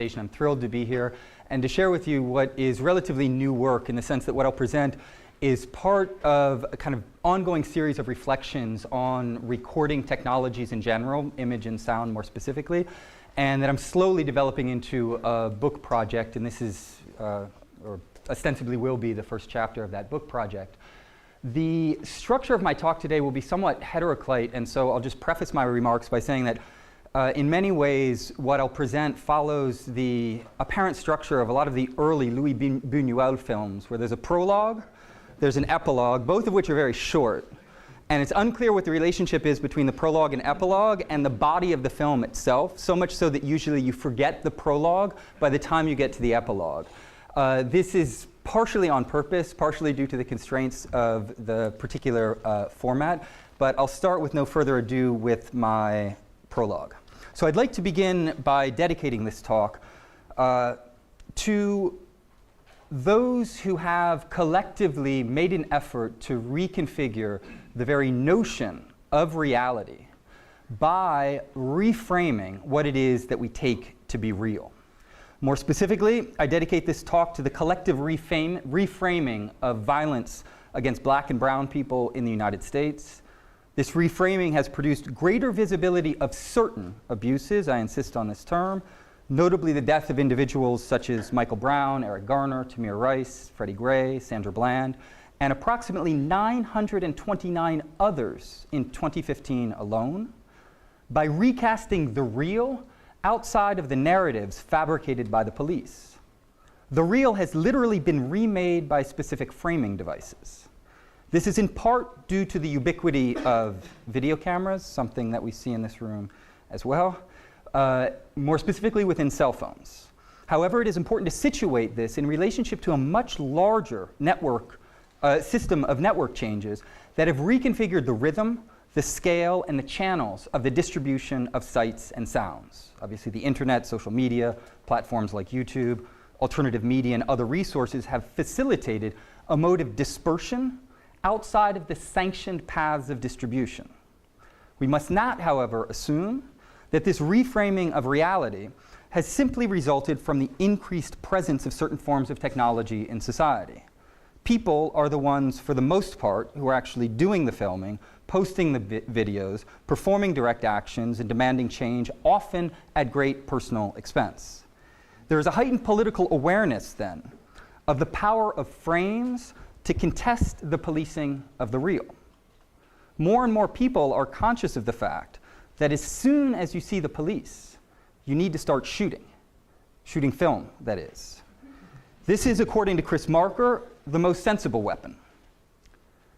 I'm thrilled to be here and to share with you what is relatively new work, in the sense that what I'll present is part of a kind of ongoing series of reflections on recording technologies in general, image and sound more specifically, and that I'm slowly developing into a book project, and this is, or ostensibly will be, the first chapter of that book project. The structure of my talk today will be somewhat heteroclite, and so I'll just preface my remarks by saying that in many ways, what I'll present follows the apparent structure of a lot of the early Louis Buñuel films, where there's a prologue, there's an epilogue, both of which are very short. And it's unclear what the relationship is between the prologue and epilogue and the body of the film itself, so much so that usually you forget the prologue by the time you get to the epilogue. This is partially on purpose, partially due to the constraints of the particular format, but I'll start with no further ado with my prologue. So I'd like to begin by dedicating this talk to those who have collectively made an effort to reconfigure the very notion of reality by reframing what it is that we take to be real. More specifically, I dedicate this talk to the collective reframing of violence against black and brown people in the United States. This reframing has produced greater visibility of certain abuses, I insist on this term, notably the death of individuals such as Michael Brown, Eric Garner, Tamir Rice, Freddie Gray, Sandra Bland, and approximately 929 others in 2015 alone, by recasting the real outside of the narratives fabricated by the police. The real has literally been remade by specific framing devices. This is in part due to the ubiquity of video cameras, something that we see in this room as well, more specifically within cell phones. However, it is important to situate this in relationship to a much larger network, system of network changes that have reconfigured the rhythm, the scale, and the channels of the distribution of sights and sounds. Obviously, the internet, social media, platforms like YouTube, alternative media, and other resources have facilitated a mode of dispersion outside of the sanctioned paths of distribution. We must not, however, assume that this reframing of reality has simply resulted from the increased presence of certain forms of technology in society. People are the ones, for the most part, who are actually doing the filming, posting the videos, performing direct actions, and demanding change, often at great personal expense. There is a heightened political awareness, then, of the power of frames to contest the policing of the real. More and more people are conscious of the fact that as soon as you see the police, you need to start shooting film, that is. This is, according to Chris Marker, the most sensible weapon.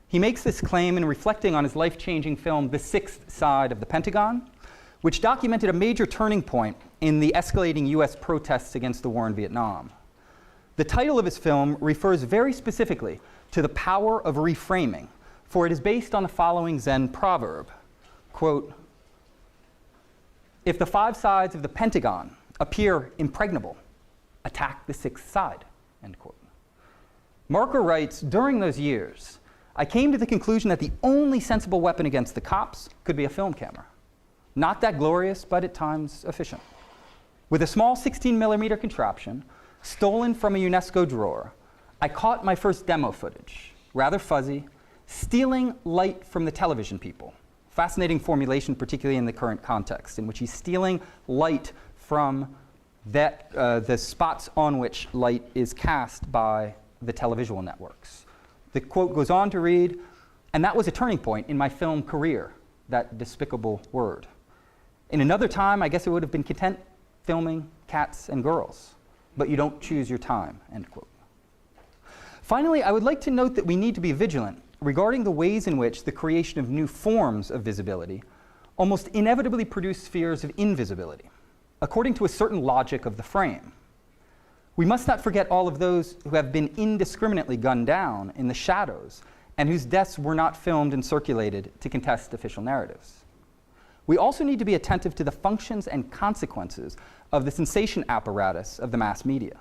He makes this claim in reflecting on his life-changing film, The Sixth Side of the Pentagon, which documented a major turning point in the escalating US protests against the war in Vietnam. The title of his film refers very specifically to the power of reframing, for it is based on the following Zen proverb, quote, "If the five sides of the Pentagon appear impregnable, attack the sixth side," end quote. Marker writes, during those years, I came to the conclusion that the only sensible weapon against the cops could be a film camera. Not that glorious, but at times efficient. With a small 16mm contraption, stolen from a UNESCO drawer, I caught my first demo footage, rather fuzzy, stealing light from the television people. Fascinating formulation, particularly in the current context, in which he's stealing light from the spots on which light is cast by the televisual networks. The quote goes on to read, "And that was a turning point in my film career," that despicable word. In another time, I guess I would have been content filming cats and girls, but you don't choose your time, end quote. Finally, I would like to note that we need to be vigilant regarding the ways in which the creation of new forms of visibility almost inevitably produce spheres of invisibility, according to a certain logic of the frame. We must not forget all of those who have been indiscriminately gunned down in the shadows and whose deaths were not filmed and circulated to contest official narratives. We also need to be attentive to the functions and consequences of the sensation apparatus of the mass media.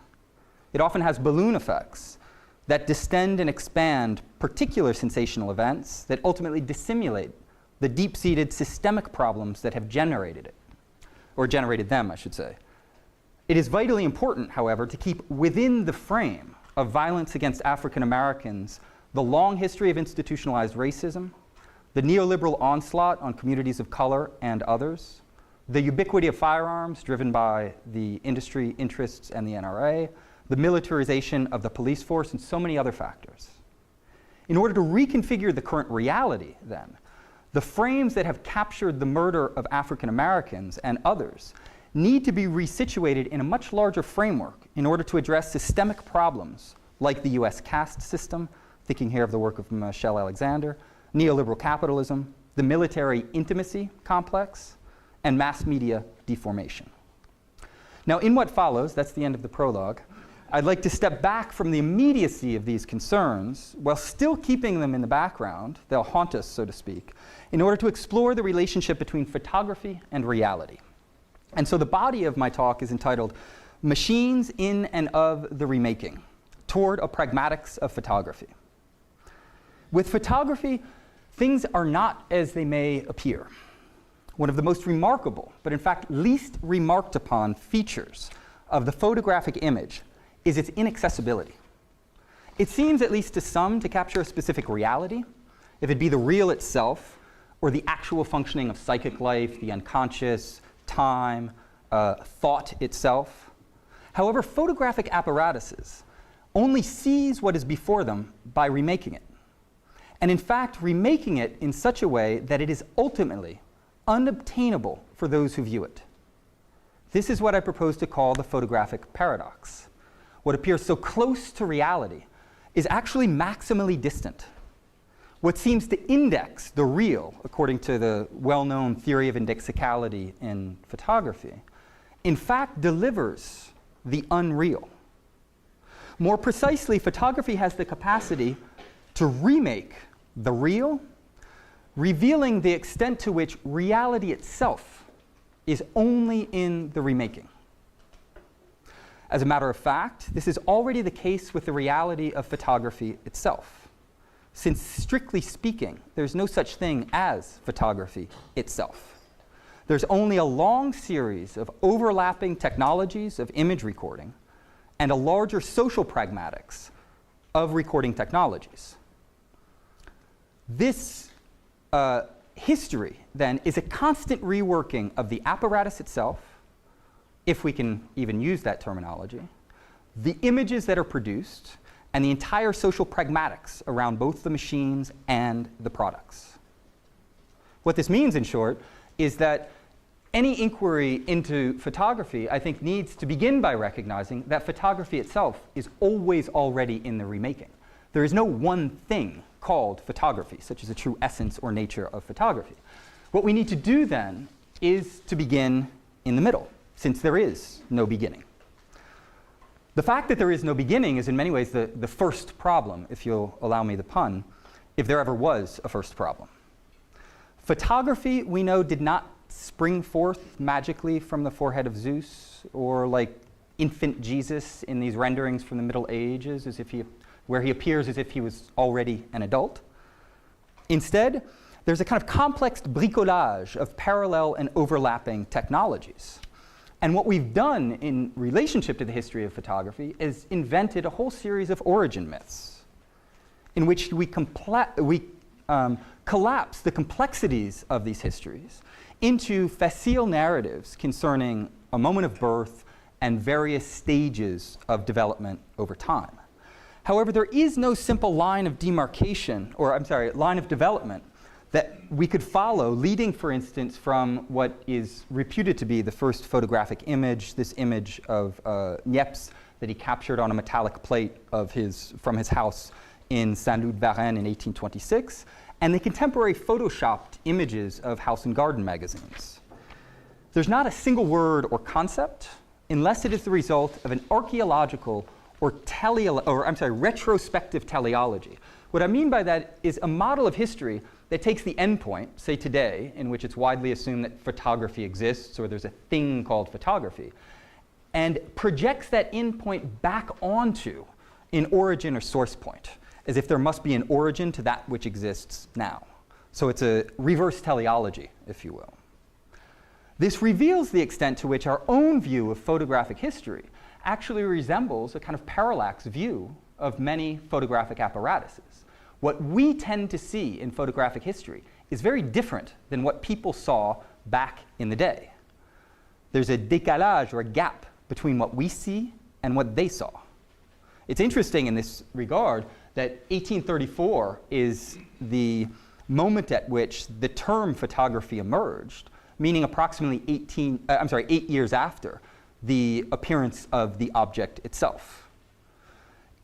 It often has balloon effects that distend and expand particular sensational events that ultimately dissimulate the deep-seated systemic problems that have generated it, or generated them, I should say. It is vitally important, however, to keep within the frame of violence against African Americans the long history of institutionalized racism, the neoliberal onslaught on communities of color and others, the ubiquity of firearms driven by the industry interests and the NRA, the militarization of the police force, and so many other factors. In order to reconfigure the current reality, then, the frames that have captured the murder of African Americans and others need to be resituated in a much larger framework in order to address systemic problems like the US caste system, thinking here of the work of Michelle Alexander, neoliberal capitalism, the military intimacy complex, and mass media deformation. Now, in what follows, that's the end of the prologue, I'd like to step back from the immediacy of these concerns while still keeping them in the background, they'll haunt us, so to speak, in order to explore the relationship between photography and reality. And so the body of my talk is entitled Machines in and of the Remaking, Toward a Pragmatics of Photography. With photography, things are not as they may appear. One of the most remarkable, but in fact least remarked upon features of the photographic image is its inaccessibility. It seems, at least to some, to capture a specific reality, if it be the real itself, or the actual functioning of psychic life, the unconscious, time, thought itself. However, photographic apparatuses only seize what is before them by remaking it. And in fact, remaking it in such a way that it is ultimately unobtainable for those who view it. This is what I propose to call the photographic paradox. What appears so close to reality is actually maximally distant. What seems to index the real, according to the well-known theory of indexicality in photography, in fact delivers the unreal. More precisely, photography has the capacity to remake the real, revealing the extent to which reality itself is only in the remaking. As a matter of fact, this is already the case with the reality of photography itself, since strictly speaking, there's no such thing as photography itself. There's only a long series of overlapping technologies of image recording and a larger social pragmatics of recording technologies. This history, then, is a constant reworking of the apparatus itself, if we can even use that terminology, the images that are produced, and the entire social pragmatics around both the machines and the products. What this means, in short, is that any inquiry into photography, I think, needs to begin by recognizing that photography itself is always already in the remaking. There is no one thing called photography, such as a true essence or nature of photography. What we need to do then is to begin in the middle, since there is no beginning. The fact that there is no beginning is in many ways the first problem, if you'll allow me the pun, if there ever was a first problem. Photography, we know, did not spring forth magically from the forehead of Zeus, or like infant Jesus in these renderings from the Middle Ages, where he appears as if he was already an adult. Instead, there's a kind of complex bricolage of parallel and overlapping technologies. And what we've done in relationship to the history of photography is invented a whole series of origin myths in which we collapse the complexities of these histories into facile narratives concerning a moment of birth and various stages of development over time. However, there is no simple line of demarcation, or line of development that we could follow, leading, for instance, from what is reputed to be the first photographic image, this image of Niepce that he captured on a metallic plate from his house in Saint-Loup-de-Varennes in 1826, and the contemporary photoshopped images of house and garden magazines. There's not a single word or concept unless it is the result of an archaeological or retrospective teleology. What I mean by that is a model of history that takes the endpoint, say today, in which it's widely assumed that photography exists or there's a thing called photography, and projects that endpoint back onto an origin or source point, as if there must be an origin to that which exists now. So it's a reverse teleology, if you will. This reveals the extent to which our own view of photographic history actually resembles a kind of parallax view of many photographic apparatuses. What we tend to see in photographic history is very different than what people saw back in the day. There's a décalage or a gap between what we see and what they saw. It's interesting in this regard that 1834 is the moment at which the term photography emerged, meaning approximately 8 years after the appearance of the object itself.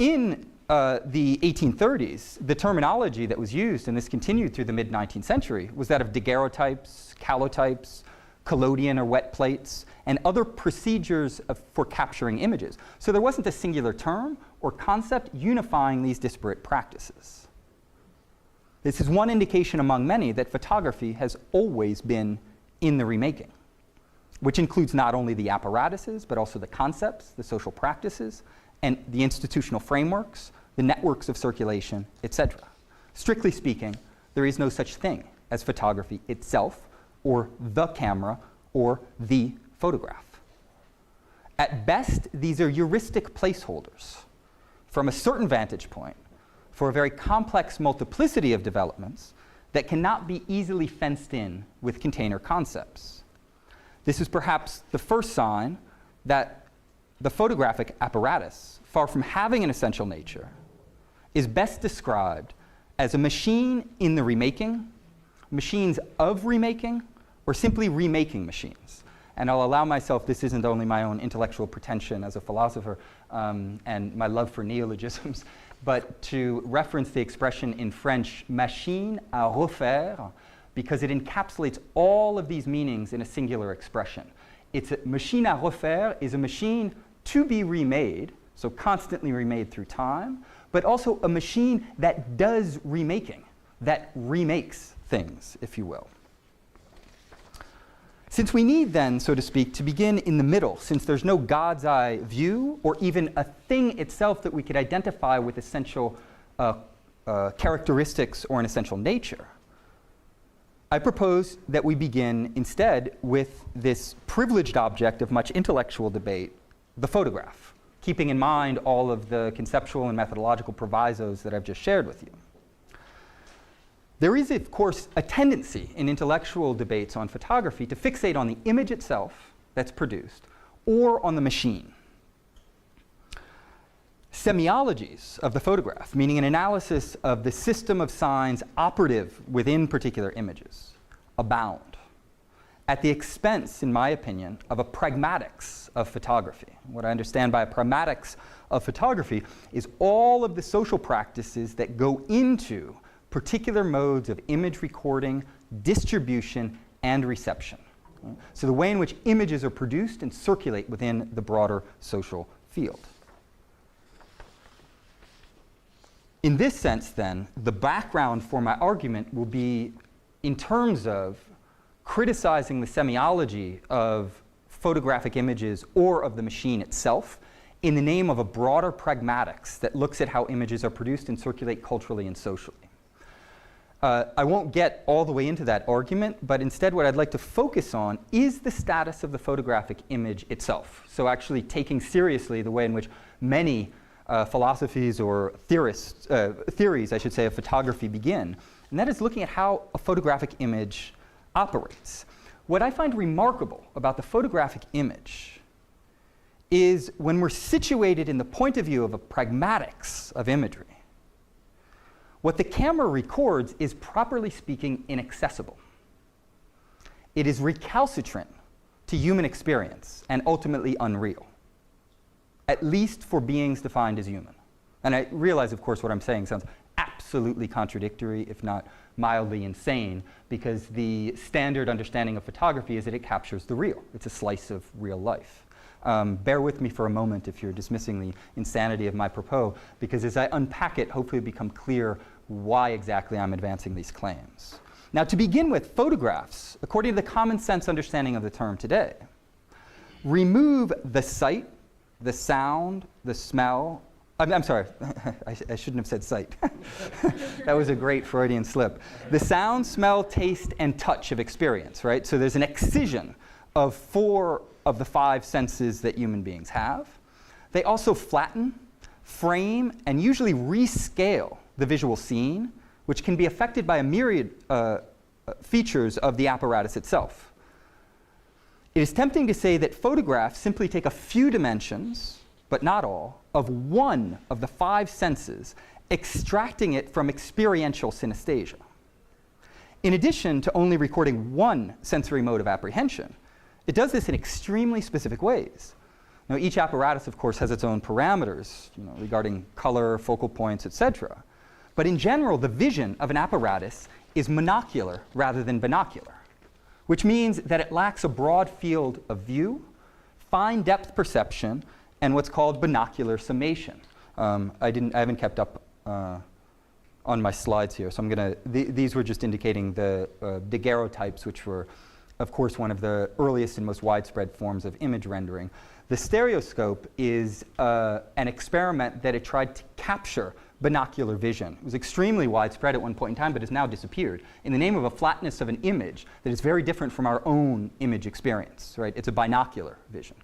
In the 1830s, the terminology that was used, and this continued through the mid-19th century, was that of daguerreotypes, calotypes, collodion or wet plates, and other procedures for capturing images. So there wasn't a singular term or concept unifying these disparate practices. This is one indication among many that photography has always been in the remaking, which includes not only the apparatuses, but also the concepts, the social practices, and the institutional frameworks, the networks of circulation, etc. Strictly speaking, there is no such thing as photography itself, or the camera, or the photograph. At best, these are heuristic placeholders from a certain vantage point for a very complex multiplicity of developments that cannot be easily fenced in with container concepts. This is perhaps the first sign that the photographic apparatus, far from having an essential nature, is best described as a machine in the remaking, machines of remaking, or simply remaking machines. And I'll allow myself, this isn't only my own intellectual pretension as a philosopher and my love for neologisms, but to reference the expression in French, machine à refaire, because it encapsulates all of these meanings in a singular expression. It's a machine à refaire is a machine to be remade, so constantly remade through time, but also a machine that does remaking, that remakes things, if you will. Since we need then, so to speak, to begin in the middle, since there's no God's eye view or even a thing itself that we could identify with essential characteristics or an essential nature, I propose that we begin instead with this privileged object of much intellectual debate, the photograph, keeping in mind all of the conceptual and methodological provisos that I've just shared with you. There is, of course, a tendency in intellectual debates on photography to fixate on the image itself that's produced or on the machine. Semiologies of the photograph, meaning an analysis of the system of signs operative within particular images, abound, at the expense, in my opinion, of a pragmatics of photography. What I understand by a pragmatics of photography is all of the social practices that go into particular modes of image recording, distribution, and reception. So the way in which images are produced and circulate within the broader social field. In this sense, then, the background for my argument will be in terms of criticizing the semiology of photographic images or of the machine itself in the name of a broader pragmatics that looks at how images are produced and circulate culturally and socially. I won't get all the way into that argument, but instead what I'd like to focus on is the status of the photographic image itself. So actually taking seriously the way in which many philosophies or theories, I should say, of photography begin. And that is looking at how a photographic image operates. What I find remarkable about the photographic image is when we're situated in the point of view of a pragmatics of imagery, what the camera records is, properly speaking, inaccessible. It is recalcitrant to human experience and ultimately unreal, at least for beings defined as human. And I realize, of course, what I'm saying sounds absolutely contradictory, if not mildly insane, because the standard understanding of photography is that it captures the real. It's a slice of real life. Bear with me for a moment if you're dismissing the insanity of my propos, because as I unpack it, hopefully it'll become clear why exactly I'm advancing these claims. Now, to begin with, photographs, according to the common sense understanding of the term today, remove the sight, the sound, the smell. I'm sorry, I shouldn't have said sight. That was a great Freudian slip. The sound, smell, taste, and touch of experience, right? So there's an excision of 4 of the 5 senses that human beings have. They also flatten, frame, and usually rescale the visual scene, which can be affected by a myriad features of the apparatus itself. It is tempting to say that photographs simply take a few dimensions, but not all, of 1 of the 5 senses, extracting it from experiential synesthesia. In addition to only recording 1 sensory mode of apprehension, it does this in extremely specific ways. Now, each apparatus, of course, has its own parameters, regarding color, focal points, etc. But in general, the vision of an apparatus is monocular rather than binocular, which means that it lacks a broad field of view, fine depth perception, and what's called binocular summation. I haven't kept up on my slides here, so I'm going to. These were just indicating the daguerreotypes, which were, of course, one of the earliest and most widespread forms of image rendering. The stereoscope is an experiment that it tried to capture binocular vision. It was extremely widespread at one point in time, but has now disappeared in the name of a flatness of an image that is very different from our own image experience. Right? It's a binocular vision.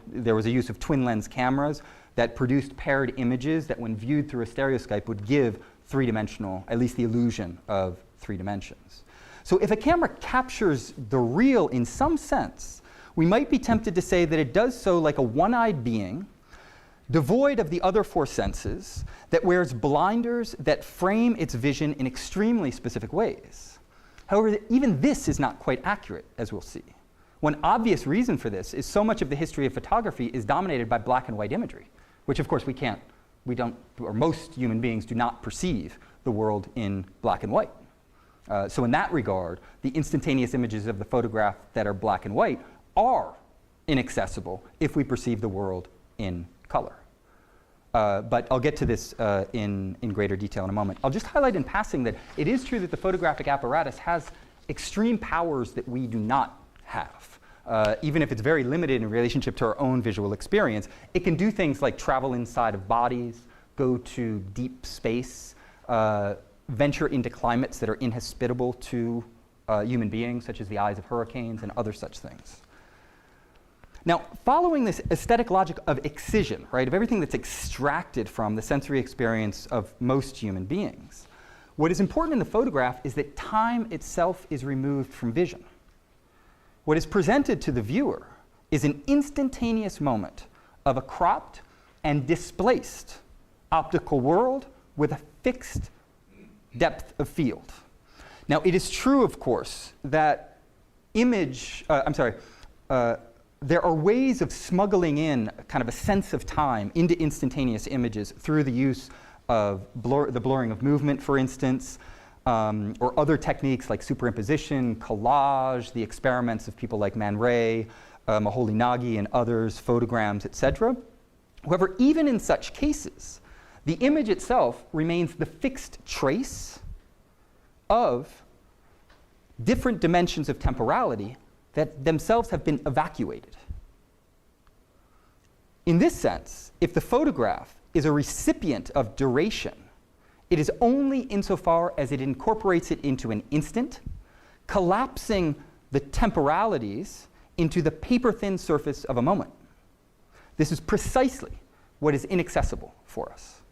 There was a use of twin lens cameras that produced paired images that, when viewed through a stereoscope, would give 3-dimensional, at least the illusion of 3 dimensions. So if a camera captures the real in some sense, we might be tempted to say that it does so like a one-eyed being, devoid of the other 4 senses, that wears blinders that frame its vision in extremely specific ways. However, even this is not quite accurate, as we'll see. One obvious reason for this is so much of the history of photography is dominated by black and white imagery, which of course or most human beings do not perceive the world in black and white. So in that regard, the instantaneous images of the photograph that are black and white are inaccessible if we perceive the world in color. But I'll get to this in greater detail in a moment. I'll just highlight in passing that it is true that the photographic apparatus has extreme powers that we do not have. Even if it's very limited in relationship to our own visual experience, it can do things like travel inside of bodies, go to deep space, venture into climates that are inhospitable to human beings, such as the eyes of hurricanes and other such things. Now, following this aesthetic logic of excision, right, of everything that's extracted from the sensory experience of most human beings, what is important in the photograph is that time itself is removed from vision. What is presented to the viewer is an instantaneous moment of a cropped and displaced optical world with a fixed depth of field. Now, it is true, of course, that there are ways of smuggling in kind of a sense of time into instantaneous images through the use of the blurring of movement, for instance, or other techniques like superimposition, collage, the experiments of people like Man Ray, Moholy Nagy, and others, photograms, etc. However, even in such cases, the image itself remains the fixed trace of different dimensions of temporality that themselves have been evacuated. In this sense, if the photograph is a recipient of duration, it is only insofar as it incorporates it into an instant, collapsing the temporalities into the paper-thin surface of a moment. This is precisely what is inaccessible for us.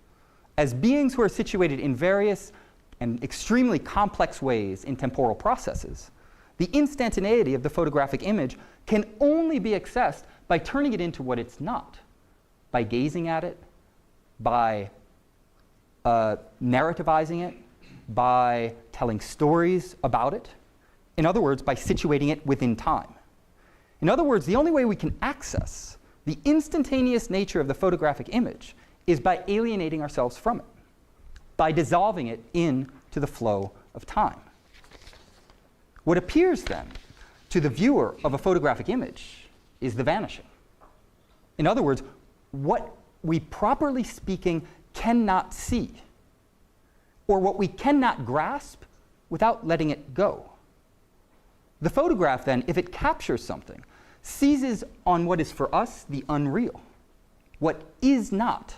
As beings who are situated in various and extremely complex ways in temporal processes, the instantaneity of the photographic image can only be accessed by turning it into what it's not, by gazing at it, by narrativizing it, by telling stories about it. In other words, by situating it within time. In other words, the only way we can access the instantaneous nature of the photographic image is by alienating ourselves from it, by dissolving it into the flow of time. What appears then to the viewer of a photographic image is the vanishing. In other words, what we properly speaking cannot see, or what we cannot grasp without letting it go. The photograph then, if it captures something, seizes on what is for us the unreal, what is not.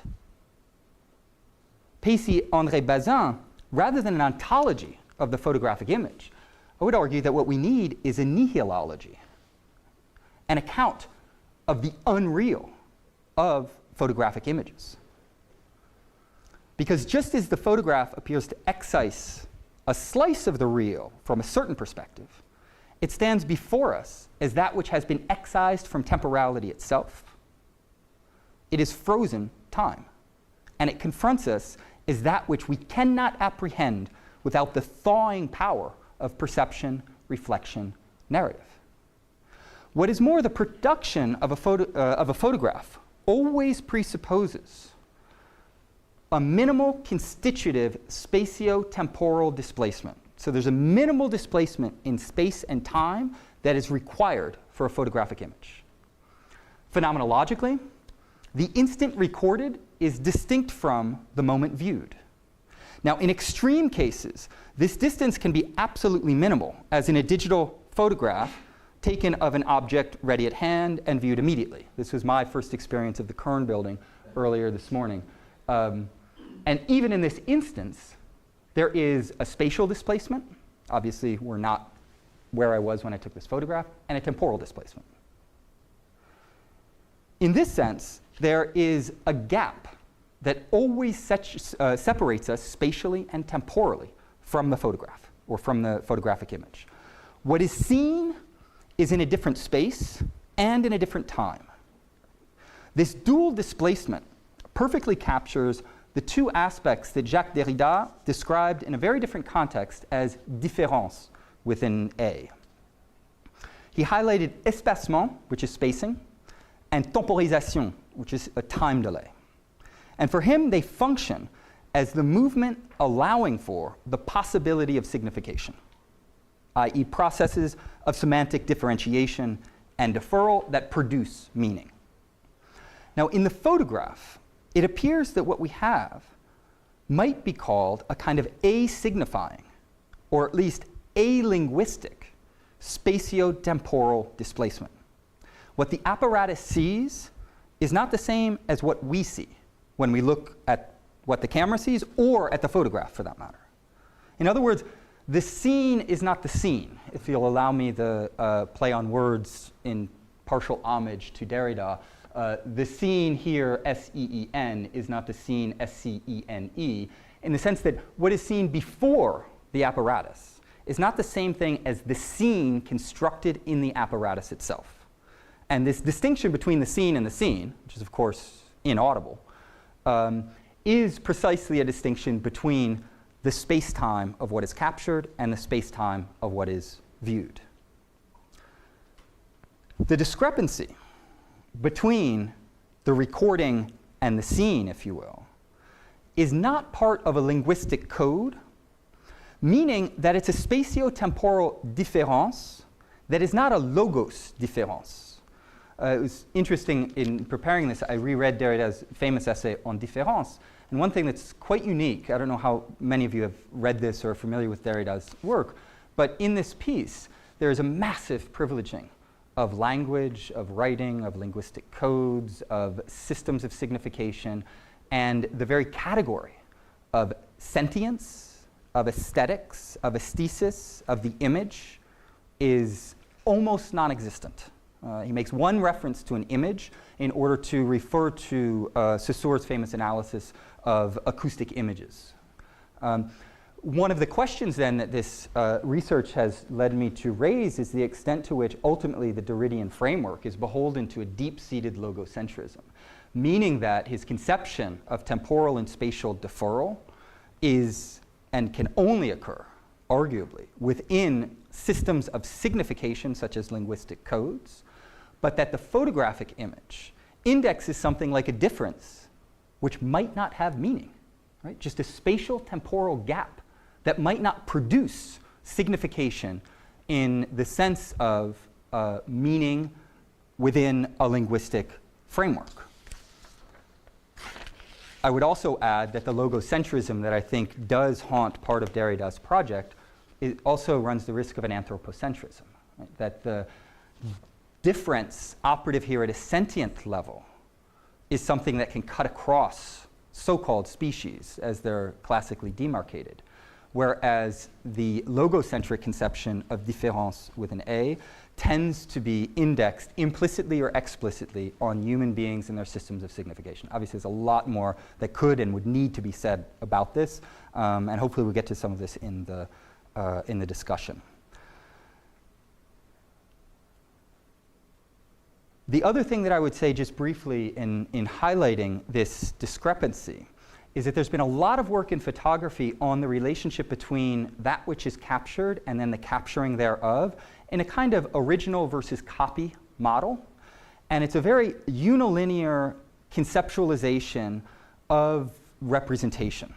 Pacy-André Bazin, rather than an ontology of the photographic image, I would argue that what we need is a nihilology. an account of the unreal of photographic images. Because just as the photograph appears to excise a slice of the real from a certain perspective, it stands before us as that which has been excised from temporality itself. It is frozen time, and it confronts us as that which we cannot apprehend without the thawing power of perception, reflection, narrative. What is more, the production of a photograph always presupposes a minimal constitutive spatiotemporal displacement. So there's a minimal displacement in space and time that is required for a photographic image. Phenomenologically, the instant recorded is distinct from the moment viewed. Now, in extreme cases, this distance can be absolutely minimal, as in a digital photograph taken of an object ready at hand and viewed immediately. This was my first experience of the Kern building earlier this morning. And even in this instance, there is a spatial displacement. Obviously, we're not where I was when I took this photograph, and a temporal displacement. In this sense, there is a gap that always separates us spatially and temporally from the photograph, or from the photographic image. What is seen is in a different space and in a different time. This dual displacement perfectly captures the two aspects that Jacques Derrida described in a very different context as différence within A. He highlighted espacement, which is spacing, and temporisation, which is a time delay. And for him, they function as the movement allowing for the possibility of signification, i.e. processes of semantic differentiation and deferral that produce meaning. Now, in the photograph, it appears that what we have might be called a kind of a-signifying, or at least a-linguistic, spatiotemporal displacement. What the apparatus sees is not the same as what we see when we look at what the camera sees, or at the photograph for that matter. In other words, the scene is not the scene, if you'll allow me the play on words in partial homage to Derrida. The scene here, S-E-E-N, is not the scene, S-C-E-N-E, in the sense that what is seen before the apparatus is not the same thing as the scene constructed in the apparatus itself. And this distinction between the scene and the scene, which is of course inaudible, is precisely a distinction between the space-time of what is captured and the space-time of what is viewed. The discrepancy between the recording and the scene, if you will, is not part of a linguistic code, meaning that it's a spatio-temporal différence that is not a logos différence. It was interesting in preparing this, I reread Derrida's famous essay on différence, and one thing that's quite unique, I don't know how many of you have read this or are familiar with Derrida's work, but in this piece, there is a massive privileging of language, of writing, of linguistic codes, of systems of signification, and the very category of sentience, of aesthetics, of aesthesis, of the image is almost non-existent. He makes one reference to an image in order to refer to Saussure's famous analysis of acoustic images. One of the questions then that this research has led me to raise is the extent to which ultimately the Derridian framework is beholden to a deep-seated logocentrism, meaning that his conception of temporal and spatial deferral is and can only occur, arguably, within systems of signification such as linguistic codes, but that the photographic image indexes something like a difference which might not have meaning, right? Just a spatial temporal gap that might not produce signification in the sense of meaning within a linguistic framework. I would also add that the logocentrism that I think does haunt part of Derrida's project, it also runs the risk of an anthropocentrism, right? That the difference operative here at a sentient level is something that can cut across so-called species as they're classically demarcated, whereas the logocentric conception of différence with an A tends to be indexed implicitly or explicitly on human beings and their systems of signification. Obviously, there's a lot more that could and would need to be said about this, and hopefully we'll get to some of this in the discussion. The other thing that I would say just briefly in highlighting this discrepancy is that there's been a lot of work in photography on the relationship between that which is captured and then the capturing thereof in a kind of original versus copy model. And it's a very unilinear conceptualization of representation.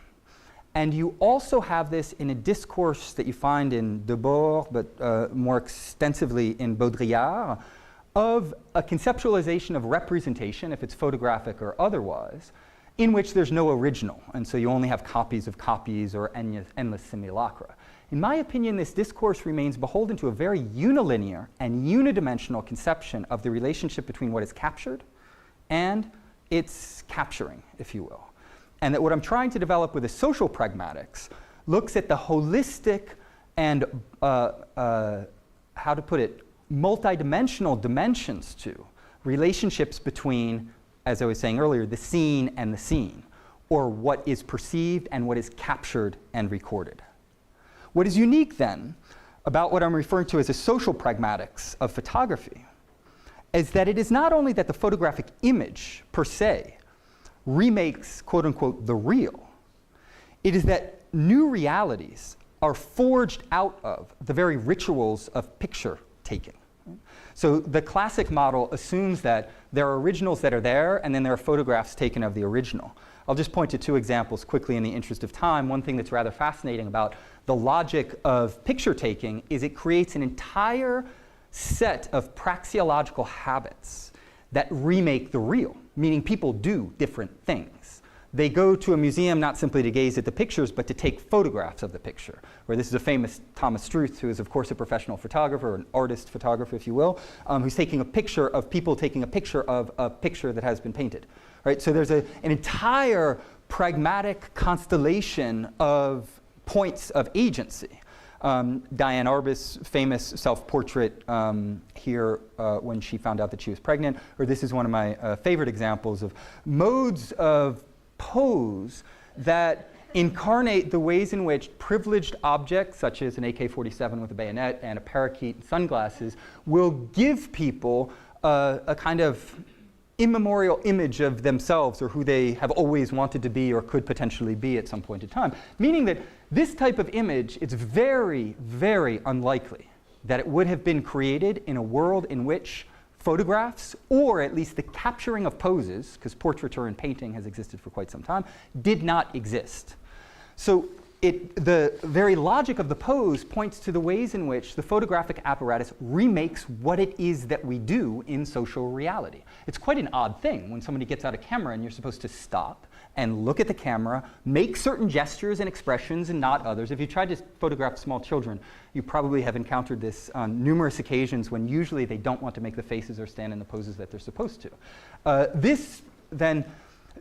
And you also have this in a discourse that you find in Debord, but more extensively in Baudrillard, of a conceptualization of representation, if it's photographic or otherwise, in which there's no original, and so you only have copies of copies or endless simulacra. In my opinion, this discourse remains beholden to a very unilinear and unidimensional conception of the relationship between what is captured and its capturing, if you will. And that what I'm trying to develop with the social pragmatics looks at the holistic and, how to put it, multidimensional dimensions to relationships between, as I was saying earlier, the seen and the seen, or what is perceived and what is captured and recorded. What is unique then about what I'm referring to as the social pragmatics of photography is that it is not only that the photographic image per se remakes, quote unquote, the real, it is that new realities are forged out of the very rituals of picture taking. So the classic model assumes that there are originals that are there, and then there are photographs taken of the original. I'll just point to two examples quickly in the interest of time. One thing that's rather fascinating about the logic of picture taking is it creates an entire set of praxeological habits that remake the real, meaning people do different things. They go to a museum not simply to gaze at the pictures, but to take photographs of the picture. Where this is a famous Thomas Struth, who is of course a professional photographer, an artist photographer, if you will, who's taking a picture of people taking a picture of a picture that has been painted. Right? So there's an entire pragmatic constellation of points of agency. Diane Arbus' famous self-portrait here when she found out that she was pregnant, or this is one of my favorite examples of modes of pose that incarnate the ways in which privileged objects, such as an AK-47 with a bayonet and a parakeet and sunglasses, will give people a kind of immemorial image of themselves or who they have always wanted to be or could potentially be at some point in time. Meaning that this type of image, it's very, very unlikely that it would have been created in a world in which photographs, or at least the capturing of poses, because portraiture and painting has existed for quite some time, did not exist. So the very logic of the pose points to the ways in which the photographic apparatus remakes what it is that we do in social reality. It's quite an odd thing when somebody gets out a camera and you're supposed to stop and look at the camera, make certain gestures and expressions and not others. If you tried to photograph small children, you probably have encountered this on numerous occasions when usually they don't want to make the faces or stand in the poses that they're supposed to. This then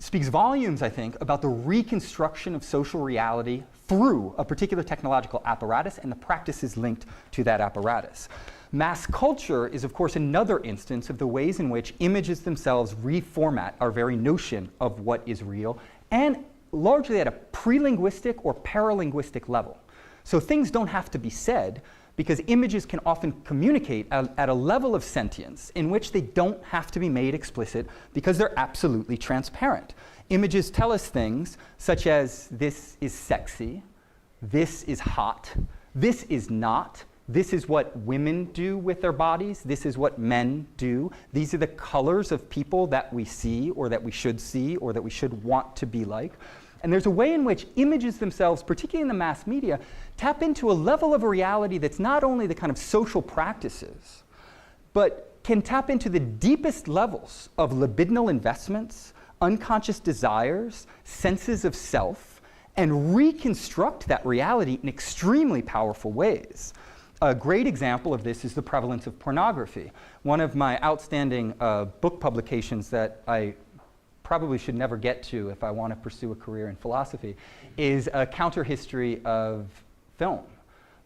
speaks volumes, I think, about the reconstruction of social reality through a particular technological apparatus and the practices linked to that apparatus. Mass culture is, of course, another instance of the ways in which images themselves reformat our very notion of what is real, and largely at a pre-linguistic or paralinguistic level. So things don't have to be said, because images can often communicate at a level of sentience in which they don't have to be made explicit because they're absolutely transparent. Images tell us things such as, this is sexy, this is hot, this is not, this is what women do with their bodies, this is what men do, these are the colors of people that we see or that we should see or that we should want to be like. And there's a way in which images themselves, particularly in the mass media, tap into a level of a reality that's not only the kind of social practices, but can tap into the deepest levels of libidinal investments, unconscious desires, senses of self, and reconstruct that reality in extremely powerful ways. A great example of this is the prevalence of pornography. One of my outstanding book publications that I probably should never get to if I want to pursue a career in philosophy, is a counter-history of film.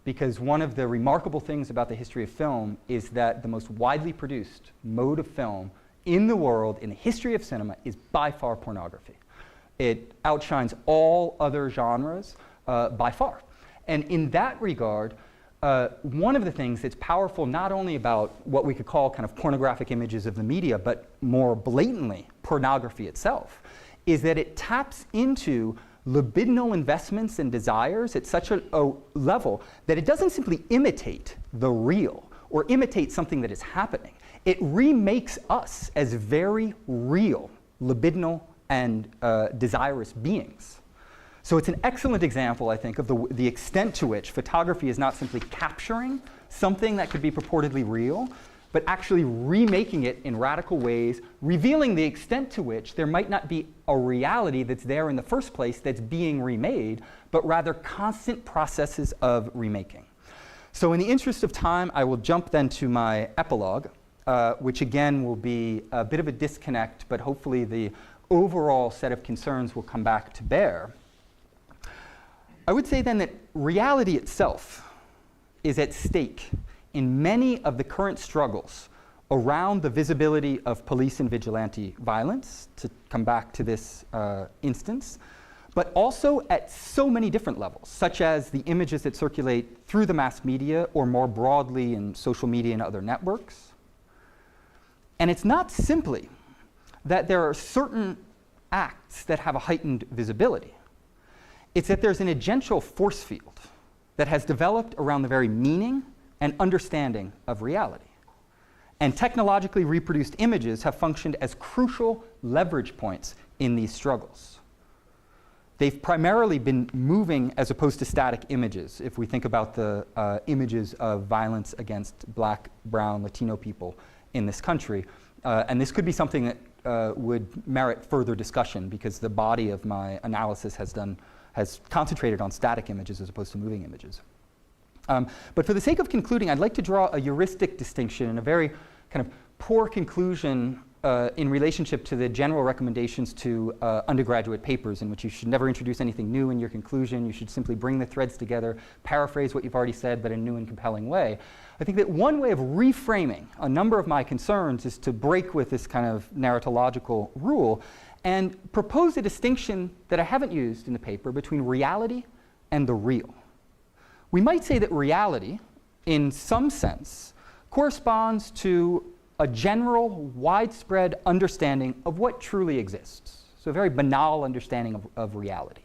Because one of the remarkable things about the history of film is that the most widely produced mode of film in the world, in the history of cinema, is by far pornography. It outshines all other genres by far. And in that regard, one of the things that's powerful not only about what we could call kind of pornographic images of the media, but more blatantly pornography itself, is that it taps into libidinal investments and desires at such a level that it doesn't simply imitate the real or imitate something that is happening. It remakes us as very real libidinal and desirous beings. So it's an excellent example, I think, of the extent to which photography is not simply capturing something that could be purportedly real, but actually remaking it in radical ways, revealing the extent to which there might not be a reality that's there in the first place that's being remade, but rather constant processes of remaking. So in the interest of time, I will jump then to my epilogue, which again will be a bit of a disconnect, but hopefully the overall set of concerns will come back to bear. I would say then that reality itself is at stake in many of the current struggles around the visibility of police and vigilante violence, to come back to this instance, but also at so many different levels, such as the images that circulate through the mass media or more broadly in social media and other networks. And it's not simply that there are certain acts that have a heightened visibility. It's that there's an agential force field that has developed around the very meaning and understanding of reality. And technologically reproduced images have functioned as crucial leverage points in these struggles. They've primarily been moving as opposed to static images, if we think about the images of violence against Black, Brown, Latino people in this country. And this could be something that would merit further discussion, because the body of my analysis has concentrated on static images as opposed to moving images. But for the sake of concluding, I'd like to draw a heuristic distinction and a very kind of poor conclusion in relationship to the general recommendations to undergraduate papers, in which you should never introduce anything new in your conclusion. You should simply bring the threads together, paraphrase what you've already said, but in a new and compelling way. I think that one way of reframing a number of my concerns is to break with this kind of narratological rule and propose a distinction that I haven't used in the paper between reality and the real. We might say that reality, in some sense, corresponds to a general, widespread understanding of what truly exists. So a very banal understanding of reality.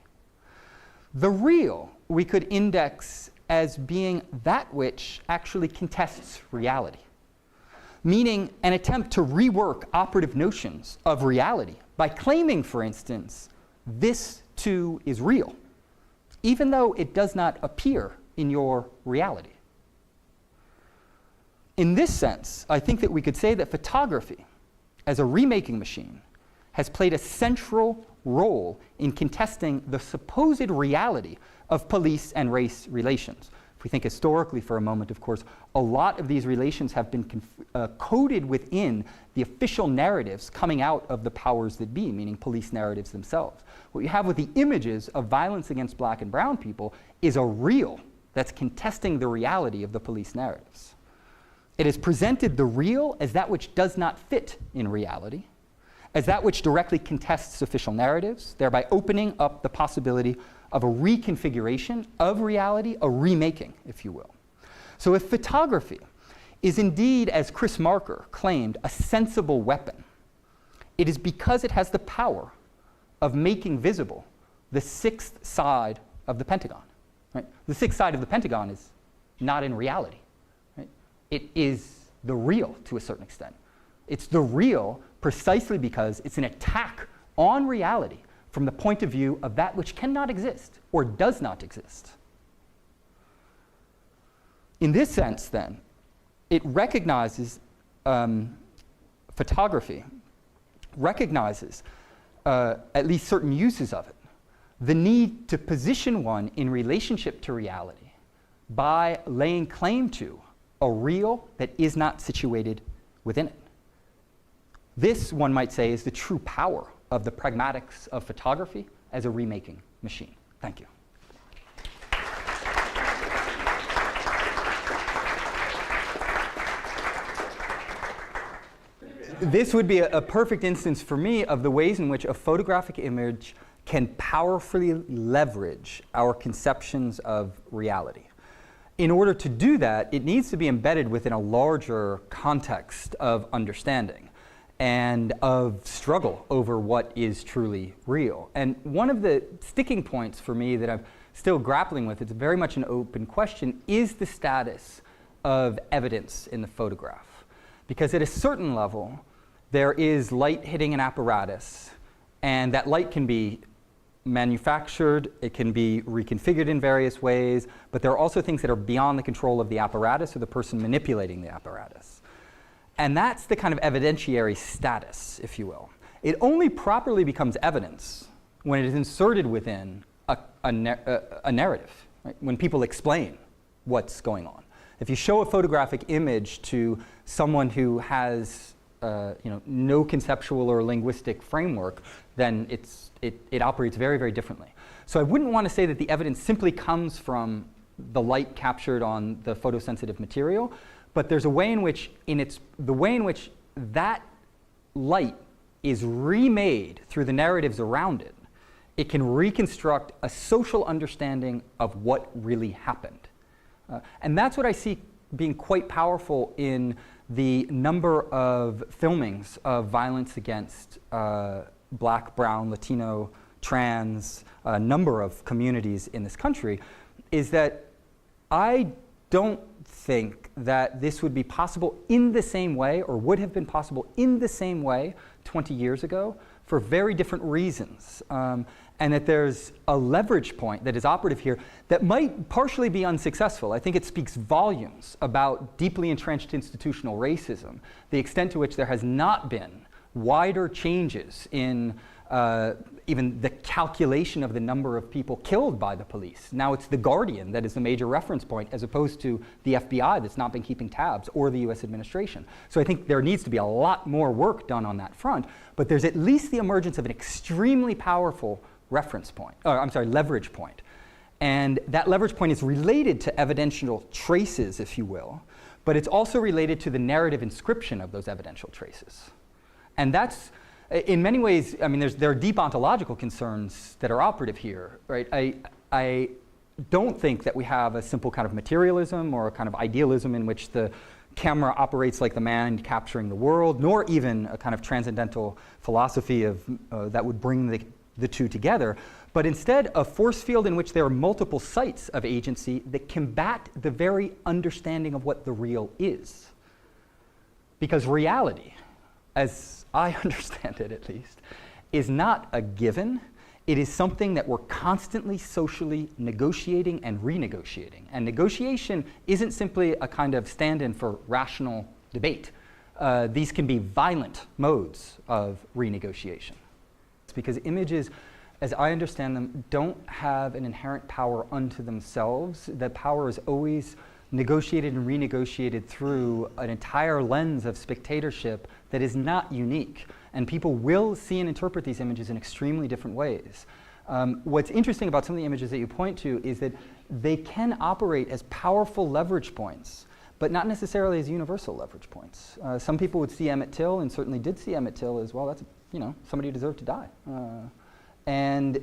The real we could index as being that which actually contests reality, meaning an attempt to rework operative notions of reality by claiming, for instance, this too is real, even though it does not appear in your reality. In this sense, I think that we could say that photography, as a remaking machine, has played a central role in contesting the supposed reality of police and race relations. If we think historically for a moment, of course, a lot of these relations have been coded within the official narratives coming out of the powers that be, meaning police narratives themselves. What you have with the images of violence against Black and brown people is a real that's contesting the reality of the police narratives. It has presented the real as that which does not fit in reality, as that which directly contests official narratives, thereby opening up the possibility of a reconfiguration of reality, a remaking, if you will. So if photography is indeed, as Chris Marker claimed, a sensible weapon, it is because it has the power of making visible the sixth side of the Pentagon. Right? The sixth side of the Pentagon is not in reality. Right? It is the real to a certain extent. It's the real precisely because it's an attack on reality from the point of view of that which cannot exist or does not exist. In this sense, then, it recognizes, photography recognizes at least certain uses of it, the need to position one in relationship to reality by laying claim to a real that is not situated within it. This, one might say, is the true power of the pragmatics of photography as a remaking machine. Thank you. This would be a perfect instance for me of the ways in which a photographic image can powerfully leverage our conceptions of reality. In order to do that, it needs to be embedded within a larger context of understanding and of struggle over what is truly real. And one of the sticking points for me that I'm still grappling with, it's very much an open question, is the status of evidence in the photograph. Because at a certain level, there is light hitting an apparatus, and that light can be manufactured, it can be reconfigured in various ways, but there are also things that are beyond the control of the apparatus or the person manipulating the apparatus. And that's the kind of evidentiary status, if you will. It only properly becomes evidence when it is inserted within a narrative, right? When people explain what's going on. If you show a photographic image to someone who has no conceptual or linguistic framework, then it operates very, very differently. So I wouldn't want to say that the evidence simply comes from the light captured on the photosensitive material, but there's a way in which, the way in which that light is remade through the narratives around it, it can reconstruct a social understanding of what really happened. And that's what I see being quite powerful in the number of filmings of violence against Black, Brown, Latino, trans, a number of communities in this country, is that I don't think that this would be possible in the same way, or would have been possible in the same way 20 years ago, for very different reasons. And that there's a leverage point that is operative here that might partially be unsuccessful. I think it speaks volumes about deeply entrenched institutional racism, the extent to which there has not been wider changes in even the calculation of the number of people killed by the police. Now it's The Guardian that is the major reference point, as opposed to the FBI that's not been keeping tabs, or the US administration. So I think there needs to be a lot more work done on that front, but there's at least the emergence of an extremely powerful leverage point. And that leverage point is related to evidential traces, if you will, but it's also related to the narrative inscription of those evidential traces. And that's, in many ways, I mean, there are deep ontological concerns that are operative here, right? I don't think that we have a simple kind of materialism or a kind of idealism in which the camera operates like the man capturing the world, nor even a kind of transcendental philosophy of that would bring the two together, but instead a force field in which there are multiple sites of agency that combat the very understanding of what the real is. Because reality, as I understand it at least, is not a given. It is something that we're constantly socially negotiating and renegotiating. And negotiation isn't simply a kind of stand-in for rational debate. These can be violent modes of renegotiation. It's because images, as I understand them, don't have an inherent power unto themselves. That power is always negotiated and renegotiated through an entire lens of spectatorship that is not unique. And people will see and interpret these images in extremely different ways. What's interesting about some of the images that you point to is that they can operate as powerful leverage points, but not necessarily as universal leverage points. Some people would see Emmett Till, and certainly did see Emmett Till as well. That's, somebody who deserved to die. And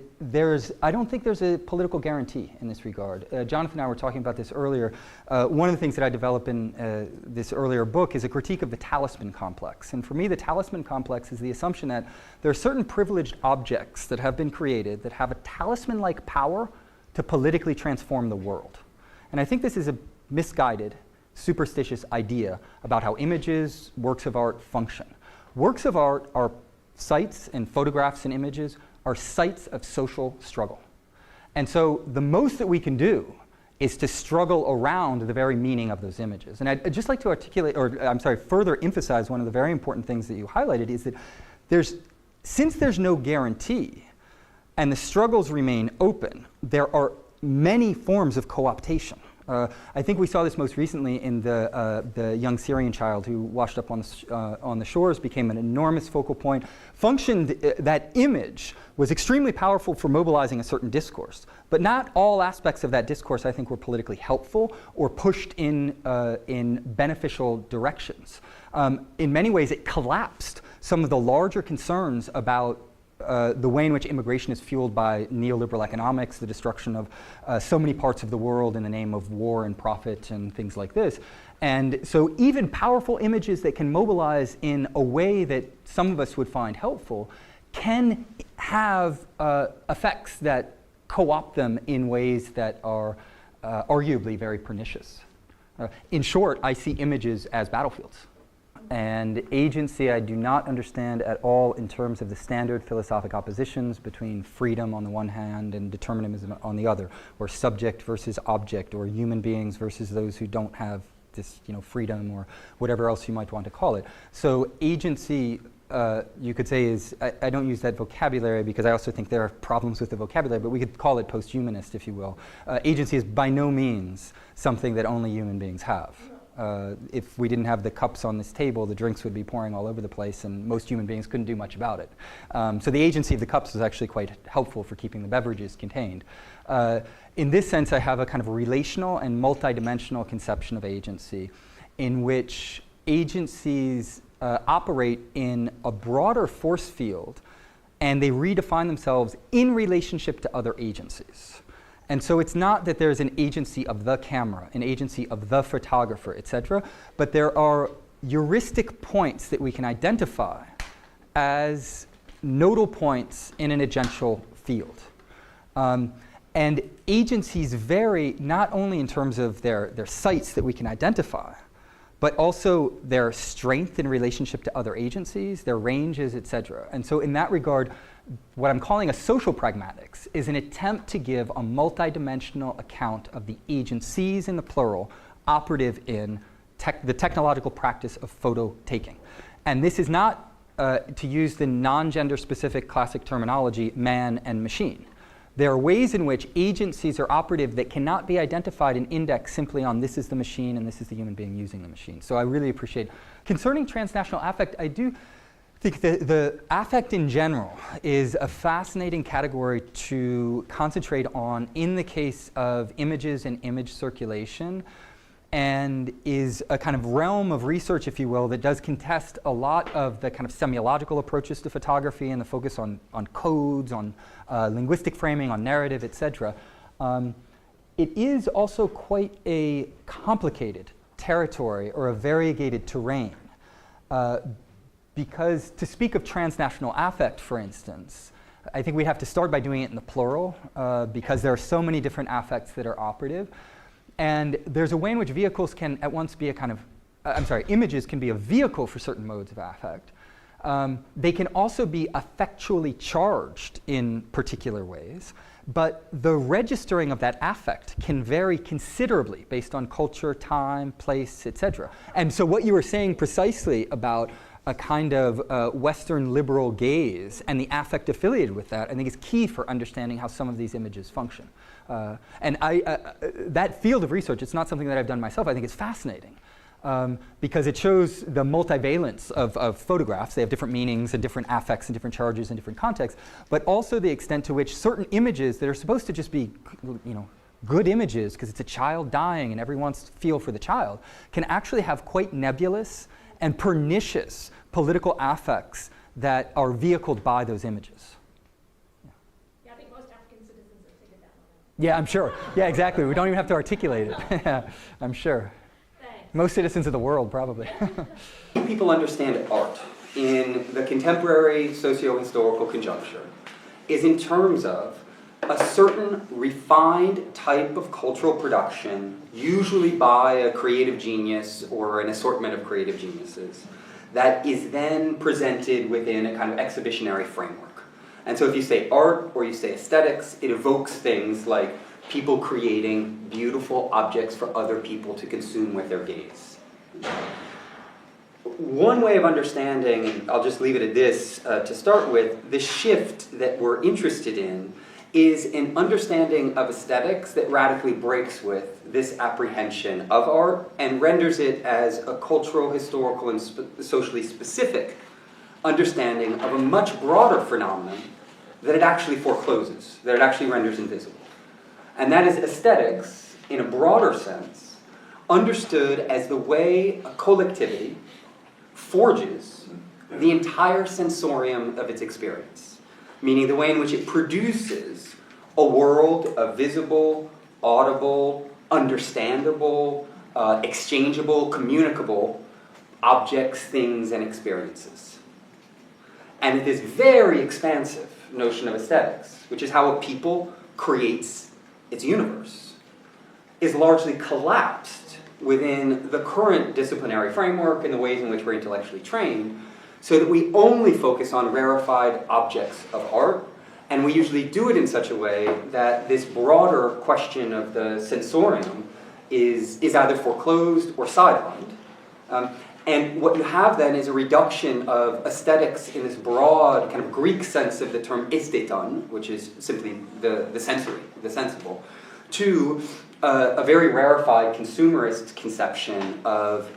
I don't think there's a political guarantee in this regard. Jonathan and I were talking about this earlier. One of the things that I develop in this earlier book is a critique of the talisman complex. And for me, the talisman complex is the assumption that there are certain privileged objects that have been created that have a talisman-like power to politically transform the world. And I think this is a misguided, superstitious idea about how images, works of art function. Works of art are sites, and photographs and images are sites of social struggle. And so the most that we can do is to struggle around the very meaning of those images. And I'd just like to articulate, further emphasize one of the very important things that you highlighted is that since there's no guarantee and the struggles remain open, there are many forms of co-optation I think we saw this most recently in the young Syrian child who washed up on the shores, became an enormous focal point, functioned, that image was extremely powerful for mobilizing a certain discourse. But not all aspects of that discourse, I think, were politically helpful or pushed in beneficial directions. In many ways, it collapsed some of the larger concerns about the way in which immigration is fueled by neoliberal economics, the destruction of so many parts of the world in the name of war and profit and things like this. And so even powerful images that can mobilize in a way that some of us would find helpful can have effects that co-opt them in ways that are arguably very pernicious. In short, I see images as battlefields. And agency I do not understand at all in terms of the standard philosophic oppositions between freedom on the one hand and determinism on the other, or subject versus object, or human beings versus those who don't have this, freedom, or whatever else you might want to call it. So agency, you could say, is, I don't use that vocabulary because I also think there are problems with the vocabulary, but we could call it post-humanist, if you will. Agency is by no means something that only human beings have. If we didn't have the cups on this table, the drinks would be pouring all over the place, and most human beings couldn't do much about it. So the agency of the cups is actually quite helpful for keeping the beverages contained. In this sense, I have a kind of relational and multidimensional conception of agency, in which agencies operate in a broader force field, and they redefine themselves in relationship to other agencies. And so it's not that there's an agency of the camera, an agency of the photographer, et cetera, but there are heuristic points that we can identify as nodal points in an agential field. And agencies vary not only in terms of their sites that we can identify, but also their strength in relationship to other agencies, their ranges, et cetera. And so in that regard, what I'm calling a social pragmatics is an attempt to give a multidimensional account of the agencies, in the plural, operative in the technological practice of photo taking. And this is not, to use the non-gender specific classic terminology, man and machine. There are ways in which agencies are operative that cannot be identified and indexed simply on this is the machine and this is the human being using the machine. So I really appreciate. Concerning transnational affect, I do think the affect in general is a fascinating category to concentrate on in the case of images and image circulation, and is a kind of realm of research, if you will, that does contest a lot of the kind of semiological approaches to photography and the focus on codes, on linguistic framing, on narrative, et cetera. It is also quite a complicated territory or a variegated terrain. Because to speak of transnational affect, for instance, I think we have to start by doing it in the plural, because there are so many different affects that are operative. And there's a way in which vehicles can at once be a kind of, images can be a vehicle for certain modes of affect. They can also be affectually charged in particular ways, but the registering of that affect can vary considerably based on culture, time, place, etc. And so what you were saying precisely about a kind of Western liberal gaze and the affect affiliated with that, I think is key for understanding how some of these images function. And that field of research, it's not something that I've done myself, I think it's fascinating. Because it shows the multivalence of photographs. They have different meanings and different affects and different charges and different contexts, but also the extent to which certain images that are supposed to just be, good images because it's a child dying and everyone's feel for the child, can actually have quite nebulous and pernicious political affects that are vehicled by those images. Yeah, I think most African citizens have figured that one out. Yeah, I'm sure. Yeah, exactly. We don't even have to articulate it. I'm sure. Most citizens of the world, probably. People understand art in the contemporary socio-historical conjuncture is in terms of a certain refined type of cultural production, usually by a creative genius or an assortment of creative geniuses, that is then presented within a kind of exhibitionary framework. And so if you say art or you say aesthetics, it evokes things like people creating beautiful objects for other people to consume with their gaze. One way of understanding, and I'll just leave it at this to start with, the shift that we're interested in is an understanding of aesthetics that radically breaks with this apprehension of art and renders it as a cultural, historical, and socially specific understanding of a much broader phenomenon that it actually forecloses, that it actually renders invisible. And that is aesthetics, in a broader sense, understood as the way a collectivity forges the entire sensorium of its experience, meaning the way in which it produces a world of visible, audible, understandable, exchangeable, communicable objects, things, and experiences. And this very expansive notion of aesthetics, which is how a people creates its universe, is largely collapsed within the current disciplinary framework and the ways in which we're intellectually trained, so that we only focus on rarefied objects of art, and we usually do it in such a way that this broader question of the sensorium is either foreclosed or sidelined. And what you have then is a reduction of aesthetics in this broad kind of Greek sense of the term aestheton, which is simply the sensory, the sensible, to a very rarefied consumerist conception of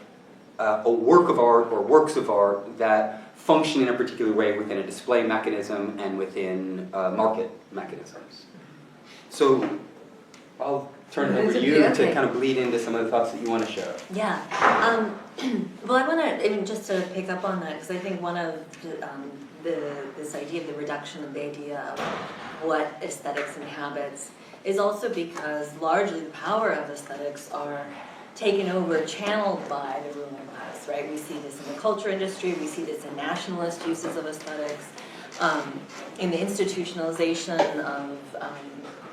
a work of art or works of art that function in a particular way within a display mechanism and within market mechanisms. So I'll turn it over to you to kind of bleed into some of the thoughts that you want to share. Yeah. Well, I want to, just to pick up on that, because I think one of this idea of the reduction of the idea of what aesthetics inhabits is also because largely the power of aesthetics are taken over, channeled by the ruling class, right? We see this in the culture industry, we see this in nationalist uses of aesthetics, in the institutionalization of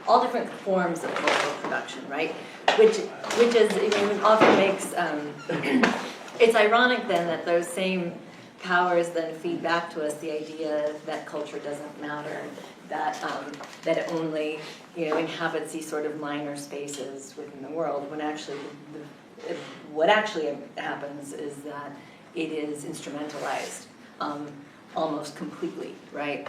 all different forms of cultural production, right? Which is, often makes, it's ironic then that those same powers then feed back to us the idea that culture doesn't matter, that it only inhabits these sort of minor spaces within the world, when actually what actually happens is that it is instrumentalized almost completely, right?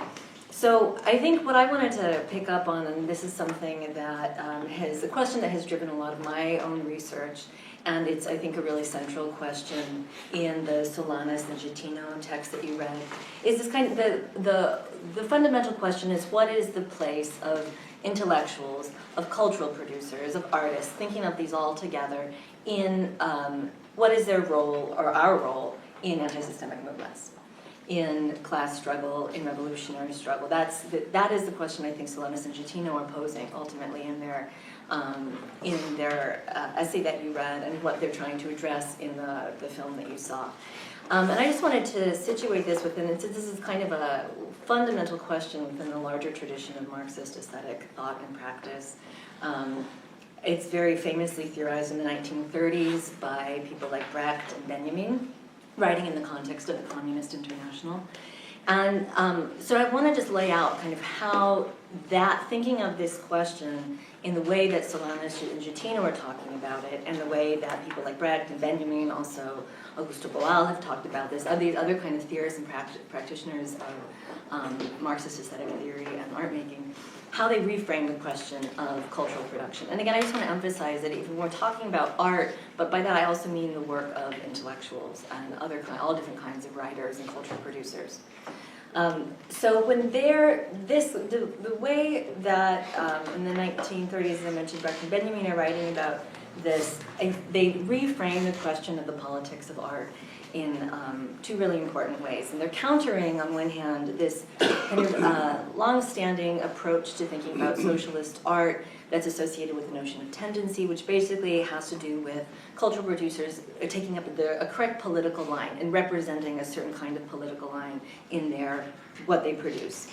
So I think what I wanted to pick up on, and this is something that a question that has driven a lot of my own research, and it's, I think, a really central question in the Solanas and Gitino text that you read, is this kind of, the fundamental question is, what is the place of intellectuals, of cultural producers, of artists, thinking of these all together in what is their role, or our role, in anti-systemic movements, in class struggle, in revolutionary struggle. That is the question I think Solanas and Gitino are posing ultimately in their essay that you read, and what they're trying to address in the film that you saw. And I just wanted to situate this within, this is kind of a fundamental question within the larger tradition of Marxist aesthetic thought and practice. It's very famously theorized in the 1930s by people like Brecht and Benjamin, writing in the context of the Communist International. And so I want to just lay out kind of how that, thinking of this question in the way that Solanas and Gitino are talking about it, and the way that people like Brecht and Benjamin, also Augusto Boal, have talked about this, these other kind of theorists and practitioners of Marxist aesthetic theory and art making, how they reframe the question of cultural production. And again, I just want to emphasize that even we're talking about art, but by that I also mean the work of intellectuals and all different kinds of writers and cultural producers. So when the way that in the 1930s, as I mentioned, Brecht and Benjamin are writing about this, they reframe the question of the politics of art in two really important ways. And they're countering, on one hand, this kind of long-standing approach to thinking about socialist art that's associated with the notion of tendency, which basically has to do with cultural producers taking up a correct political line and representing a certain kind of political line in what they produce.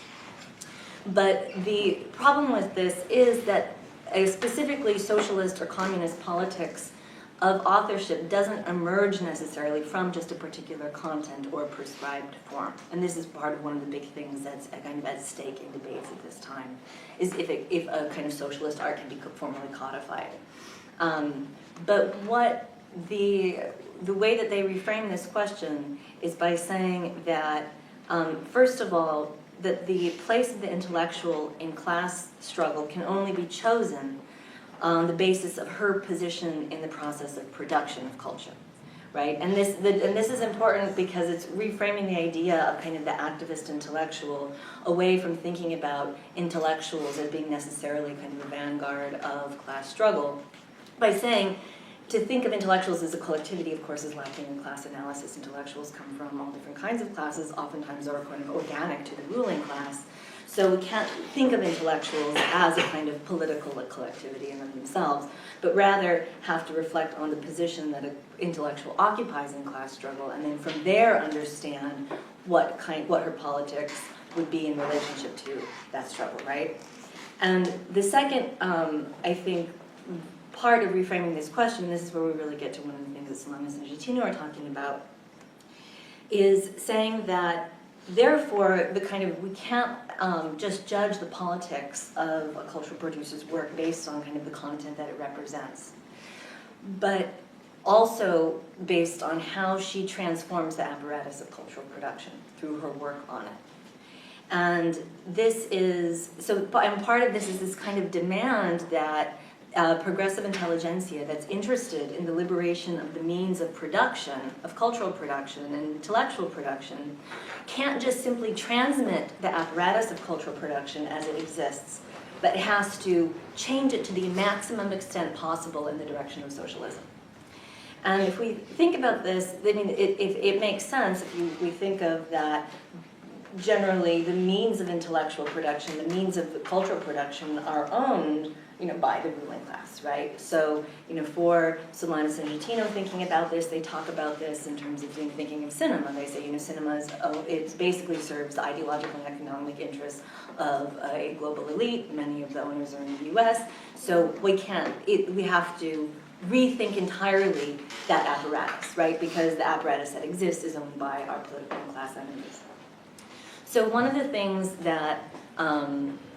But the problem with this is that a specifically socialist or communist politics of authorship doesn't emerge necessarily from just a particular content or prescribed form. And this is part of one of the big things that's kind of at stake in debates at this time, is if a kind of socialist art can be formally codified. But what the way that they reframe this question is by saying that, first of all, that the place of the intellectual in class struggle can only be chosen on the basis of her position in the process of production of culture, right? And this is important because it's reframing the idea of kind of the activist intellectual away from thinking about intellectuals as being necessarily kind of the vanguard of class struggle, by saying to think of intellectuals as a collectivity, of course, is lacking in class analysis. Intellectuals come from all different kinds of classes, oftentimes are kind of organic to the ruling class. So we can't think of intellectuals as a kind of political collectivity in themselves, but rather have to reflect on the position that an intellectual occupies in class struggle, and then from there understand what her politics would be in relationship to that struggle, right? And the second, I think, part of reframing this question, this is where we really get to one of the things that Solanas and Gitino are talking about, is saying that therefore we can't just judge the politics of a cultural producer's work based on kind of the content that it represents, but also based on how she transforms the apparatus of cultural production through her work on it. And this is, and part of this is this kind of demand that progressive intelligentsia that's interested in the liberation of the means of production, of cultural production and intellectual production, can't just simply transmit the apparatus of cultural production as it exists, but it has to change it to the maximum extent possible in the direction of socialism. And if we think about this, I mean, it makes sense if we think of that generally the means of intellectual production, the means of cultural production are owned by the ruling class, right? So, for Solanas and Gitino thinking about this, they talk about this in terms of thinking of cinema. They say, cinema it basically serves the ideological and economic interests of a global elite. Many of the owners are in the US. So we have to rethink entirely that apparatus, right? Because the apparatus that exists is owned by our political and class enemies. So one of the things that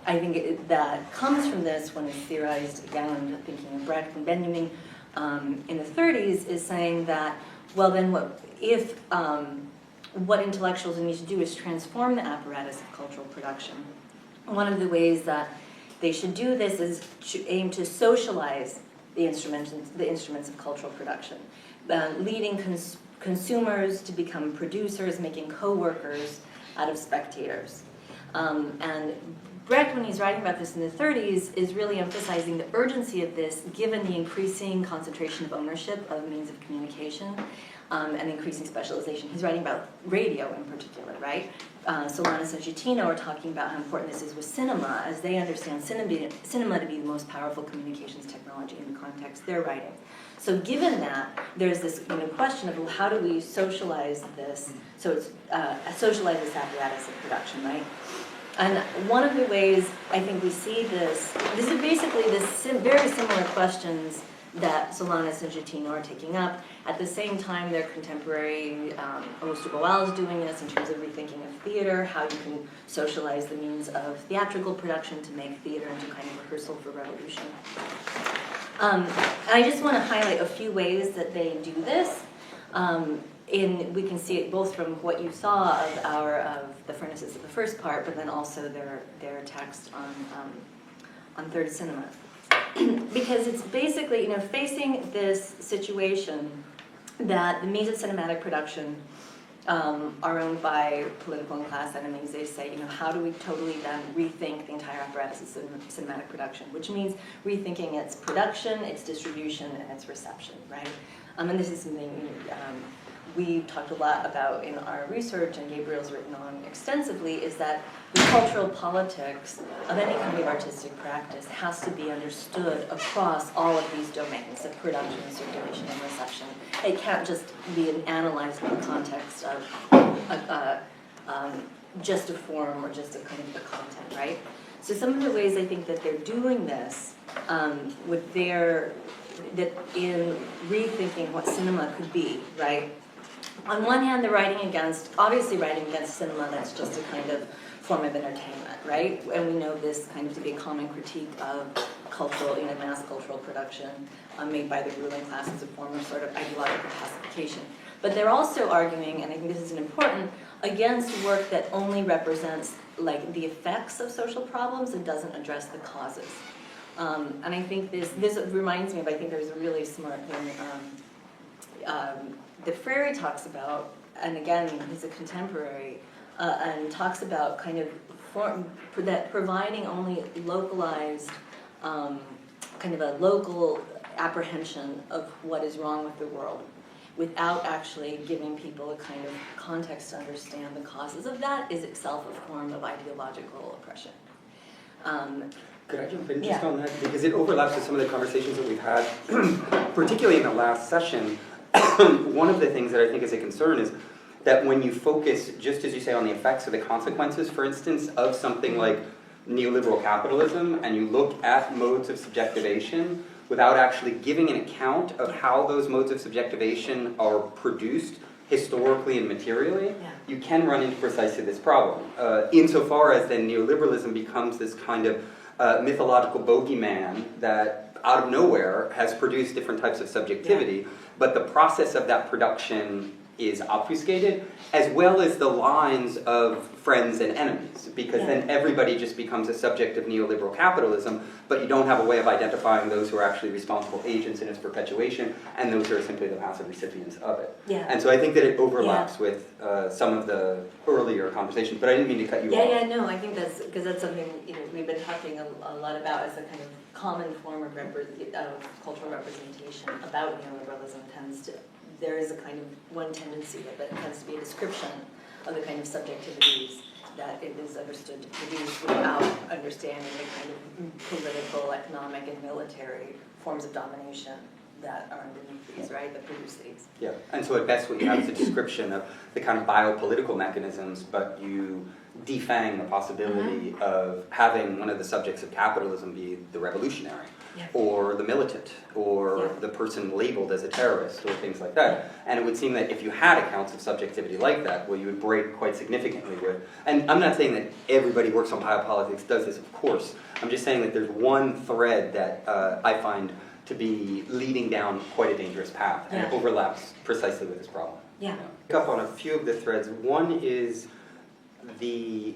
I think that comes from this when it's theorized, again, thinking of Brecht and Benjamin in the 30s, is saying that, well, then what intellectuals need to do is transform the apparatus of cultural production. One of the ways that they should do this is to aim to socialize the instruments of cultural production, leading consumers to become producers, making co-workers out of spectators. And Brecht, when he's writing about this in the 30s, is really emphasizing the urgency of this given the increasing concentration of ownership of means of communication and increasing specialization. He's writing about radio in particular, right? Solanas and Gitino are talking about how important this is with cinema, as they understand cinema to be the most powerful communications technology in the context they're writing. So given that, there's this question of, well, how do we socialize this? So it's socialize this apparatus of production, right? And one of the ways I think we see this is basically very similar questions that Solanas and Gitino are taking up. At the same time, their contemporary Augusto Boal is doing this in terms of rethinking of theater, how you can socialize the means of theatrical production to make theater into kind of rehearsal for revolution. And I just want to highlight a few ways that they do this. We can see it both from what you saw of the furnaces of the first part, but then also their text on third cinema. Because it's basically, facing this situation that the means of cinematic production are owned by political and class enemies. They say, how do we totally then rethink the entire apparatus of cinematic production, which means rethinking its production, its distribution, and its reception, right? And this is something we talked a lot about in our research, and Gabriel's written on extensively, is that the cultural politics of any kind of artistic practice has to be understood across all of these domains of production, circulation, and reception. It can't just be analyzed in the context of just a form or just a kind of the content, right? So some of the ways I think that they're doing this that in rethinking what cinema could be, right? On one hand, they're obviously writing against cinema that's just a kind of form of entertainment, right? And we know this kind of to be a common critique of cultural, mass cultural production made by the ruling class as a form of sort of ideological pacification. But they're also arguing, and I think this is important, against work that only represents like the effects of social problems and doesn't address the causes. And I think this reminds me of, I think there's a really smart thing that Freire talks about, and again, he's a contemporary, and talks about kind of that providing only localized, kind of a local apprehension of what is wrong with the world, without actually giving people a kind of context to understand the causes of that, is itself a form of ideological oppression. Could I jump in just Yeah. on that? Because it overlaps with some of the conversations that we've had, particularly in the last session. One of the things that I think is a concern is that when you focus, just as you say, on the effects or the consequences, for instance, of something like neoliberal capitalism, and you look at modes of subjectivation without actually giving an account of how those modes of subjectivation are produced historically and materially, you can run into precisely this problem. Insofar as then neoliberalism becomes this kind of mythological bogeyman that out of nowhere has produced different types of subjectivity, but the process of that production is obfuscated, as well as the lines of friends and enemies, because then everybody just becomes a subject of neoliberal capitalism, but you don't have a way of identifying those who are actually responsible agents in its perpetuation, and those who are simply the passive recipients of it. Yeah. And so I think that it overlaps with some of the earlier conversations, but I didn't mean to cut you off. Yeah, no, I think that's, because that's something, you know, we've been talking a lot about as a kind of common form of cultural representation about neoliberalism there is a kind of one tendency that it tends to be a description of the kind of subjectivities that it is understood to produce without understanding the kind of political, economic, and military forms of domination that are underneath these, right, that produce these. Yeah, and so at best what you have is a description of the kind of biopolitical mechanisms, but you defang the possibility of having one of the subjects of capitalism be the revolutionary, or the militant, or the person labeled as a terrorist, or things like that. And it would seem that if you had accounts of subjectivity like that, well, you would break quite significantly with, and I'm not saying that everybody who works on biopolitics does this, of course. I'm just saying that there's one thread that I find to be leading down quite a dangerous path, and it overlaps precisely with this problem. Pick up on a few of the threads. One is the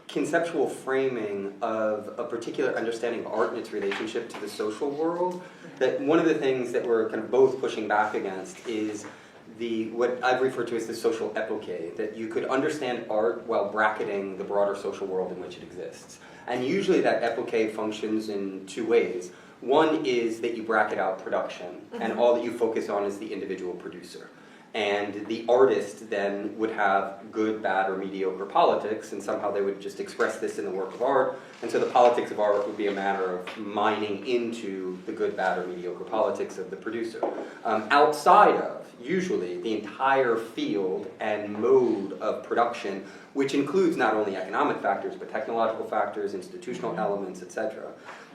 conceptual framing of a particular understanding of art and its relationship to the social world. That one of the things that we're kind of both pushing back against is what I've referred to as the social epoche, that you could understand art while bracketing the broader social world in which it exists. And usually that epoche functions in two ways. One is that you bracket out production, and all that you focus on is the individual producer. And the artist then would have good, bad, or mediocre politics, and somehow they would just express this in the work of art. And so the politics of art would be a matter of mining into the good, bad, or mediocre politics of the producer. Outside of, usually, the entire field and mode of production, which includes not only economic factors, but technological factors, institutional elements, etc.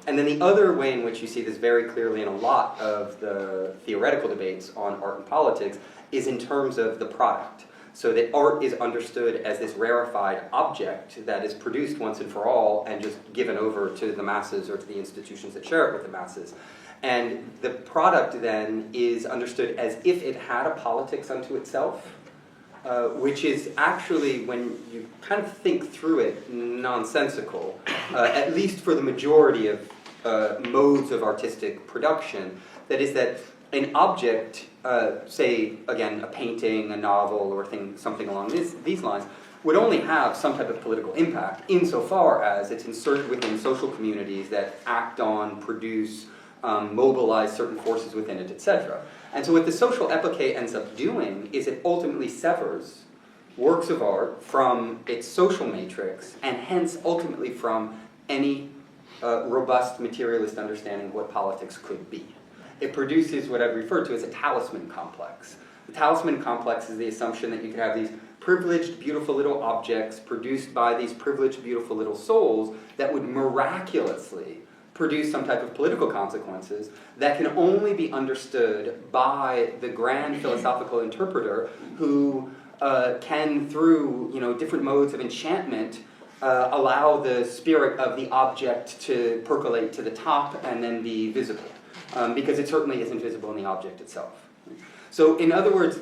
And then the other way in which you see this very clearly in a lot of the theoretical debates on art and politics is in terms of the product. So that art is understood as this rarefied object that is produced once and for all and just given over to the masses or to the institutions that share it with the masses. And the product then is understood as if it had a politics unto itself, which is actually, when you kind of think through it, nonsensical, at least for the majority of modes of artistic production. That is that an object, say, again, a painting, a novel, or something along these lines, would only have some type of political impact insofar as it's inserted within social communities that act on, produce, mobilize certain forces within it, etc. And so what the social epoche ends up doing is it ultimately severs works of art from its social matrix, and hence ultimately from any robust materialist understanding of what politics could be. It produces what I've referred to as a talisman complex. The talisman complex is the assumption that you could have these privileged, beautiful little objects produced by these privileged, beautiful little souls that would miraculously produce some type of political consequences that can only be understood by the grand philosophical interpreter who can, through different modes of enchantment, allow the spirit of the object to percolate to the top and then be visible. Because it certainly isn't visible in the object itself. So in other words,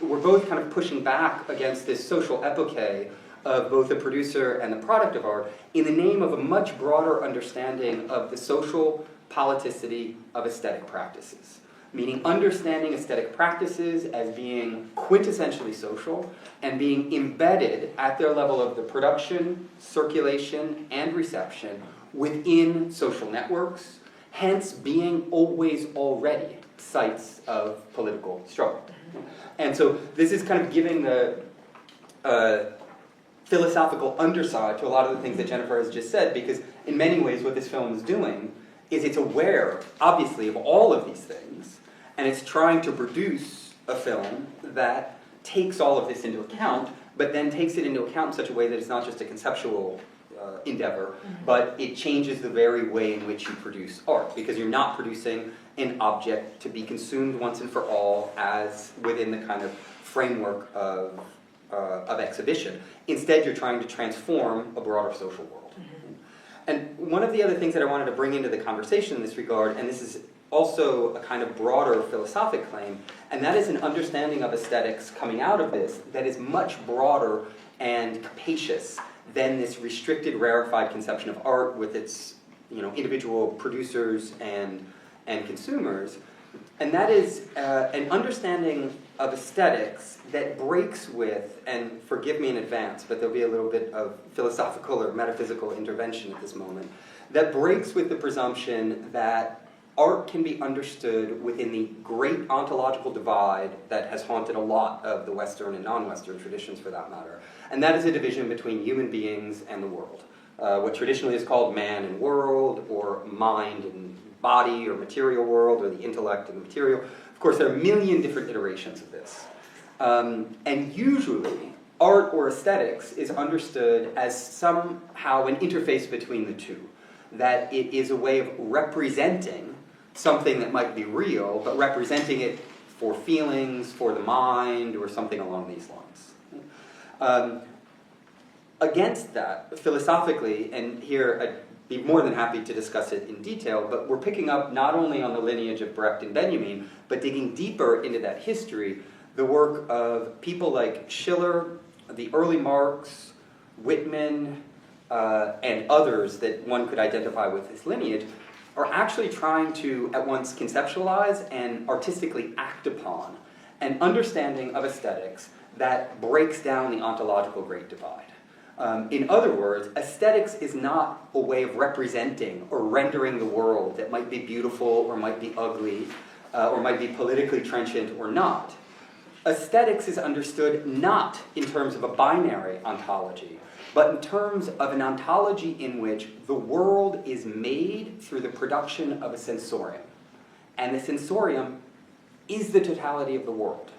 we're both kind of pushing back against this social epoche of both the producer and the product of art in the name of a much broader understanding of the social politicity of aesthetic practices. Meaning understanding aesthetic practices as being quintessentially social and being embedded at their level of the production, circulation, and reception within social networks, hence being always already sites of political struggle. And so this is kind of giving the philosophical underside to a lot of the things that Jennifer has just said, because in many ways what this film is doing is it's aware, obviously, of all of these things, and it's trying to produce a film that takes all of this into account, but then takes it into account in such a way that it's not just a conceptual endeavor, but it changes the very way in which you produce art, because you're not producing an object to be consumed once and for all as within the kind of framework of exhibition. Instead, you're trying to transform a broader social world. And one of the other things that I wanted to bring into the conversation in this regard, and this is also a kind of broader philosophic claim, and that is an understanding of aesthetics coming out of this that is much broader and capacious than this restricted, rarefied conception of art with its individual producers and consumers. And that is an understanding of aesthetics that breaks with, and forgive me in advance, but there'll be a little bit of philosophical or metaphysical intervention at this moment, that breaks with the presumption that art can be understood within the great ontological divide that has haunted a lot of the Western and non-Western traditions, for that matter. And that is a division between human beings and the world. What traditionally is called man and world, or mind and body, or material world, or the intellect and the material. Of course, there are a million different iterations of this. And usually, art or aesthetics is understood as somehow an interface between the two. That it is a way of representing something that might be real, but representing it for feelings, for the mind, or something along these lines. Against that, philosophically, and here I'd be more than happy to discuss it in detail, but we're picking up not only on the lineage of Brecht and Benjamin, but digging deeper into that history, the work of people like Schiller, the early Marx, Whitman, and others that one could identify with this lineage, are actually trying to at once conceptualize and artistically act upon an understanding of aesthetics that breaks down the ontological great divide. In other words, aesthetics is not a way of representing or rendering the world that might be beautiful or might be ugly or might be politically trenchant or not. Aesthetics is understood not in terms of a binary ontology, but in terms of an ontology in which the world is made through the production of a sensorium. And the sensorium is the totality of the world.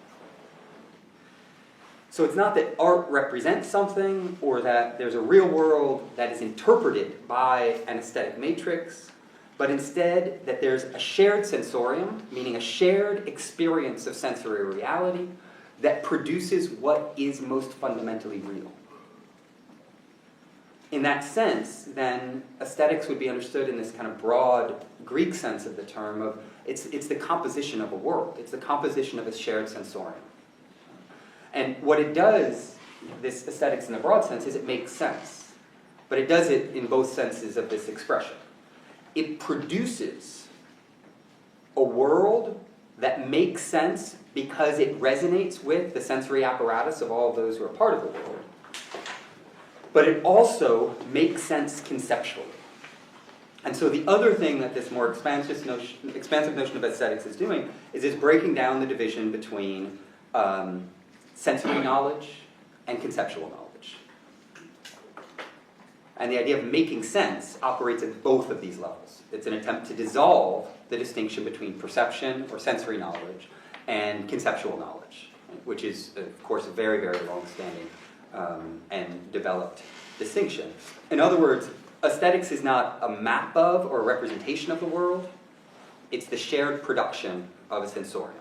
So it's not that art represents something, or that there's a real world that is interpreted by an aesthetic matrix, but instead that there's a shared sensorium, meaning a shared experience of sensory reality, that produces what is most fundamentally real. In that sense, then, aesthetics would be understood in this kind of broad Greek sense of the term of it's the composition of a world. It's the composition of a shared sensorium. And what it does, this aesthetics in the broad sense, is it makes sense. But it does it in both senses of this expression. It produces a world that makes sense because it resonates with the sensory apparatus of all of those who are part of the world. But it also makes sense conceptually. And so the other thing that this more expansive notion of aesthetics is doing is it's breaking down the division between sensory knowledge and conceptual knowledge. And the idea of making sense operates at both of these levels. It's an attempt to dissolve the distinction between perception or sensory knowledge and conceptual knowledge, which is, of course, a very, very long-standing and developed distinction. In other words, aesthetics is not a map of or a representation of the world. It's the shared production of a sensorium.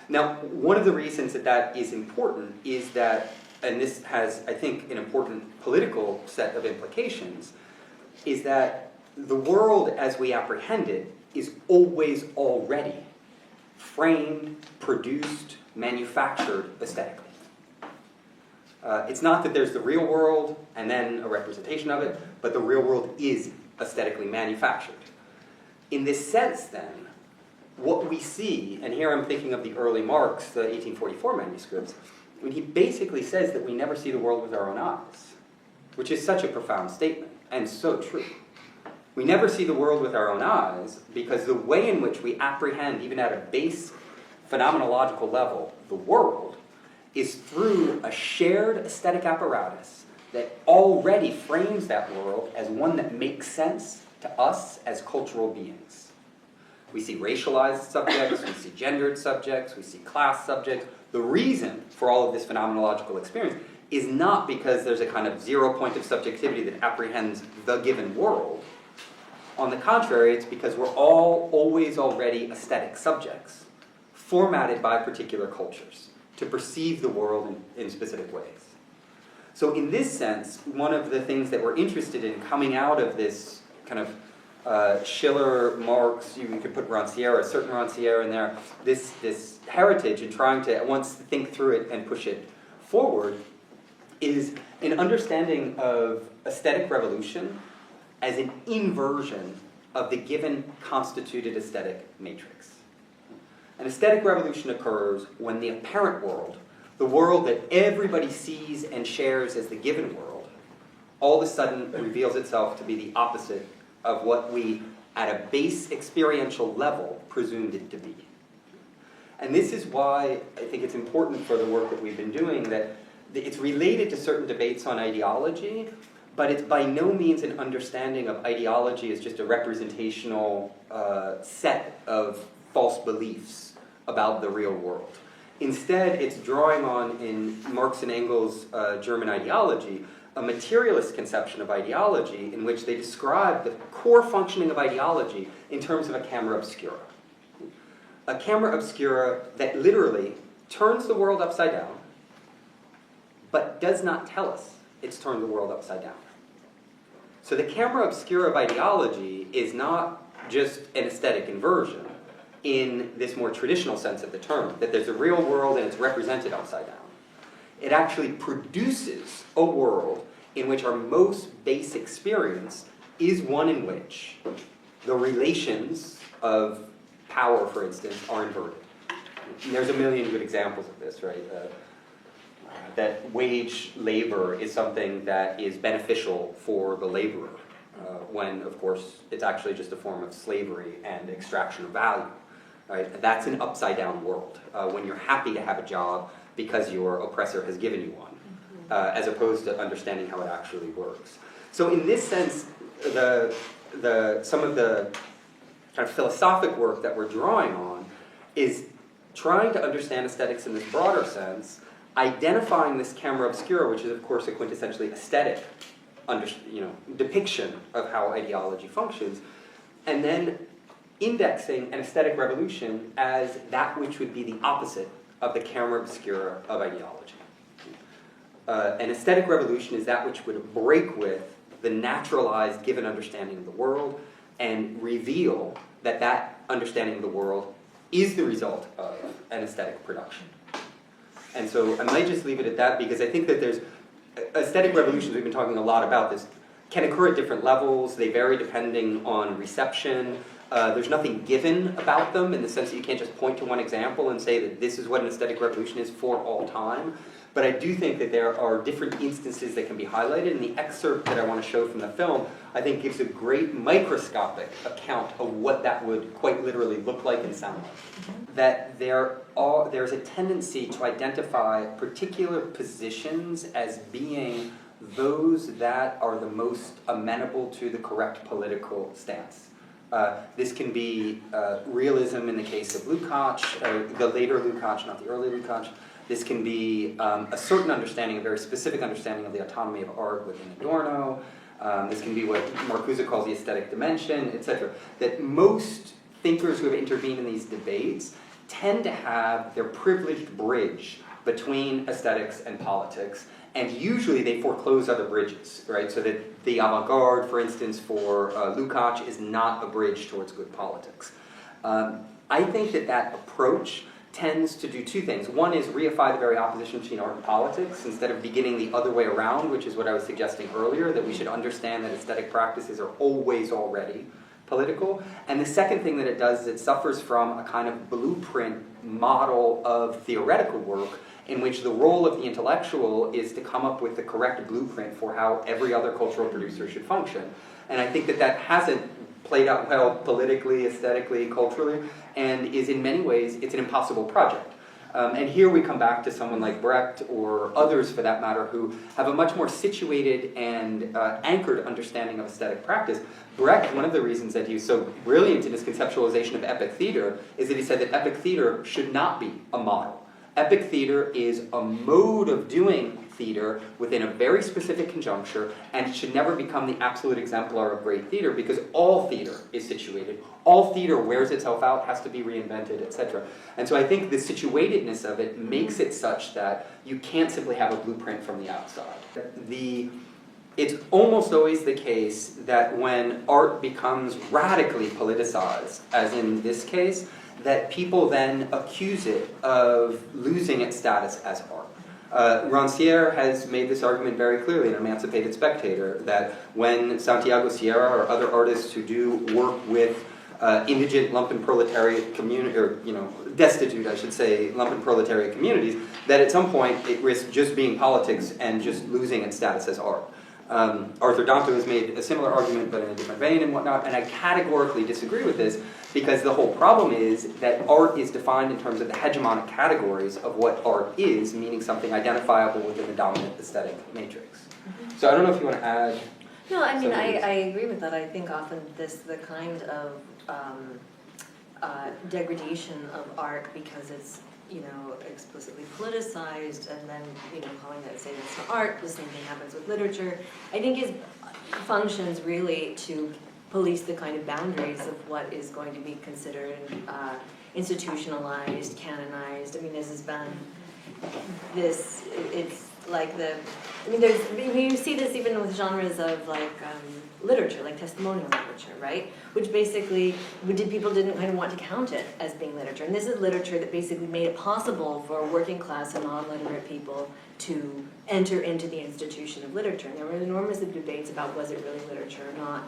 Now, one of the reasons that that is important is that, and this has, I think, an important political set of implications, is that the world as we apprehend it is always already framed, produced, manufactured aesthetically. It's not that there's the real world and then a representation of it, but the real world is aesthetically manufactured. In this sense, then, what we see, and here I'm thinking of the early Marx, the 1844 manuscripts, when he basically says that we never see the world with our own eyes, which is such a profound statement, and so true. We never see the world with our own eyes because the way in which we apprehend, even at a base phenomenological level, the world is through a shared aesthetic apparatus that already frames that world as one that makes sense to us as cultural beings. We see racialized subjects, we see gendered subjects, we see class subjects. The reason for all of this phenomenological experience is not because there's a kind of 0 point of subjectivity that apprehends the given world. On the contrary, it's because we're all always already aesthetic subjects, formatted by particular cultures to perceive the world in specific ways. So in this sense, one of the things that we're interested in coming out of this kind of Schiller, Marx, you could put Rancière, a certain Rancière in there, this heritage, and trying to at once think through it and push it forward, is an understanding of aesthetic revolution as an inversion of the given constituted aesthetic matrix. An aesthetic revolution occurs when the apparent world, the world that everybody sees and shares as the given world, all of a sudden reveals itself to be the opposite of what we, at a base experiential level, presumed it to be. And this is why I think it's important for the work that we've been doing that it's related to certain debates on ideology, but it's by no means an understanding of ideology as just a representational set of false beliefs about the real world. Instead, it's drawing on, in Marx and Engels' German ideology, a materialist conception of ideology in which they describe the core functioning of ideology in terms of a camera obscura. A camera obscura that literally turns the world upside down, but does not tell us it's turned the world upside down. So the camera obscura of ideology is not just an aesthetic inversion in this more traditional sense of the term, that there's a real world and it's represented upside down. It actually produces a world in which our most base experience is one in which the relations of power, for instance, are inverted. And there's a million good examples of this, right? That wage labor is something that is beneficial for the laborer, when, of course, it's actually just a form of slavery and extraction of value. Right? That's an upside-down world, when you're happy to have a job because your oppressor has given you one, as opposed to understanding how it actually works. So in this sense, some of the kind of philosophic work that we're drawing on is trying to understand aesthetics in this broader sense, identifying this camera obscura, which is, of course, a quintessentially aesthetic depiction of how ideology functions, and then indexing an aesthetic revolution as that which would be the opposite of the camera obscura of ideology. An aesthetic revolution is that which would break with the naturalized given understanding of the world and reveal that that understanding of the world is the result of an aesthetic production. And so I might just leave it at that because I think that there's aesthetic revolutions, we've been talking a lot about this, can occur at different levels. They vary depending on reception. There's nothing given about them in the sense that you can't just point to one example and say that this is what an aesthetic revolution is for all time. But I do think that there are different instances that can be highlighted, and the excerpt that I want to show from the film, I think, gives a great microscopic account of what that would quite literally look like and sound like. That there's a tendency to identify particular positions as being those that are the most amenable to the correct political stance. This can be realism in the case of Lukács, the later Lukács, not the early Lukács. This can be a certain understanding, a very specific understanding of the autonomy of art within Adorno. This can be what Marcuse calls the aesthetic dimension, etc. That most thinkers who have intervened in these debates tend to have their privileged bridge between aesthetics and politics, and usually they foreclose other bridges, right? So that the Avant Garde, for instance, for Lukács is not a bridge towards good politics. I think that approach tends to do two things. One is reify the very opposition between art and politics, instead of beginning the other way around, which is what I was suggesting earlier, that we should understand that aesthetic practices are always already political. And the second thing that it does is it suffers from a kind of blueprint model of theoretical work in which the role of the intellectual is to come up with the correct blueprint for how every other cultural producer should function. And I think that that hasn't played out well politically, aesthetically, culturally, and is in many ways, it's an impossible project. And here we come back to someone like Brecht, or others for that matter, who have a much more situated and anchored understanding of aesthetic practice. Brecht, one of the reasons that he was so brilliant in his conceptualization of epic theater is that he said that epic theater should not be a model. Epic theater is a mode of doing theater within a very specific conjuncture, and it should never become the absolute exemplar of great theater, because all theater is situated. All theater wears itself out, has to be reinvented, etc. And so I think the situatedness of it makes it such that you can't simply have a blueprint from the outside. It's almost always the case that when art becomes radically politicized, as in this case, that people then accuse it of losing its status as art. Rancière has made this argument very clearly in Emancipated Spectator, that when Santiago Sierra or other artists who do work with indigent lumpenproletariat community, or destitute, I should say, lumpenproletariat communities, that at some point it risks just being politics and just losing its status as art. Arthur Danto has made a similar argument, but in a different vein and whatnot, and I categorically disagree with this, because the whole problem is that art is defined in terms of the hegemonic categories of what art is, meaning something identifiable within the dominant aesthetic matrix. So I don't know if you want to add. No, I mean, I agree with that. I think often the kind of degradation of art, because it's explicitly politicized, and then calling that, say that's not art. The same thing happens with literature. I think functions really to police the kind of boundaries of what is going to be considered institutionalized, canonized. I mean, this has been this. It's like you see this even with genres of literature, like testimonial literature, right? Which basically, people didn't kind of want to count it as being literature. And this is literature that basically made it possible for working class and non-literate people to enter into the institution of literature. And there were enormous debates about was it really literature or not?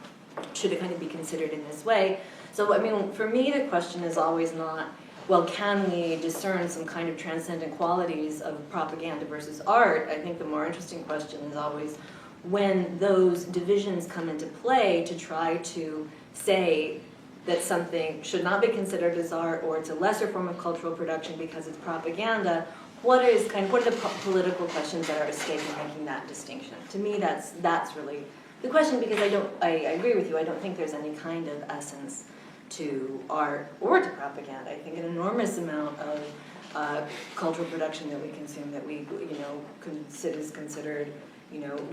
Should it kind of be considered in this way? So, I mean, for me, the question is always not, well, can we discern some kind of transcendent qualities of propaganda versus art? I think the more interesting question is always when those divisions come into play to try to say that something should not be considered as art, or it's a lesser form of cultural production because it's propaganda. What are the political questions that are at stake in making that distinction? To me, that's really the question, because I agree with you. I don't think there's any kind of essence to art or to propaganda. I think an enormous amount of cultural production that we consume, that we is considered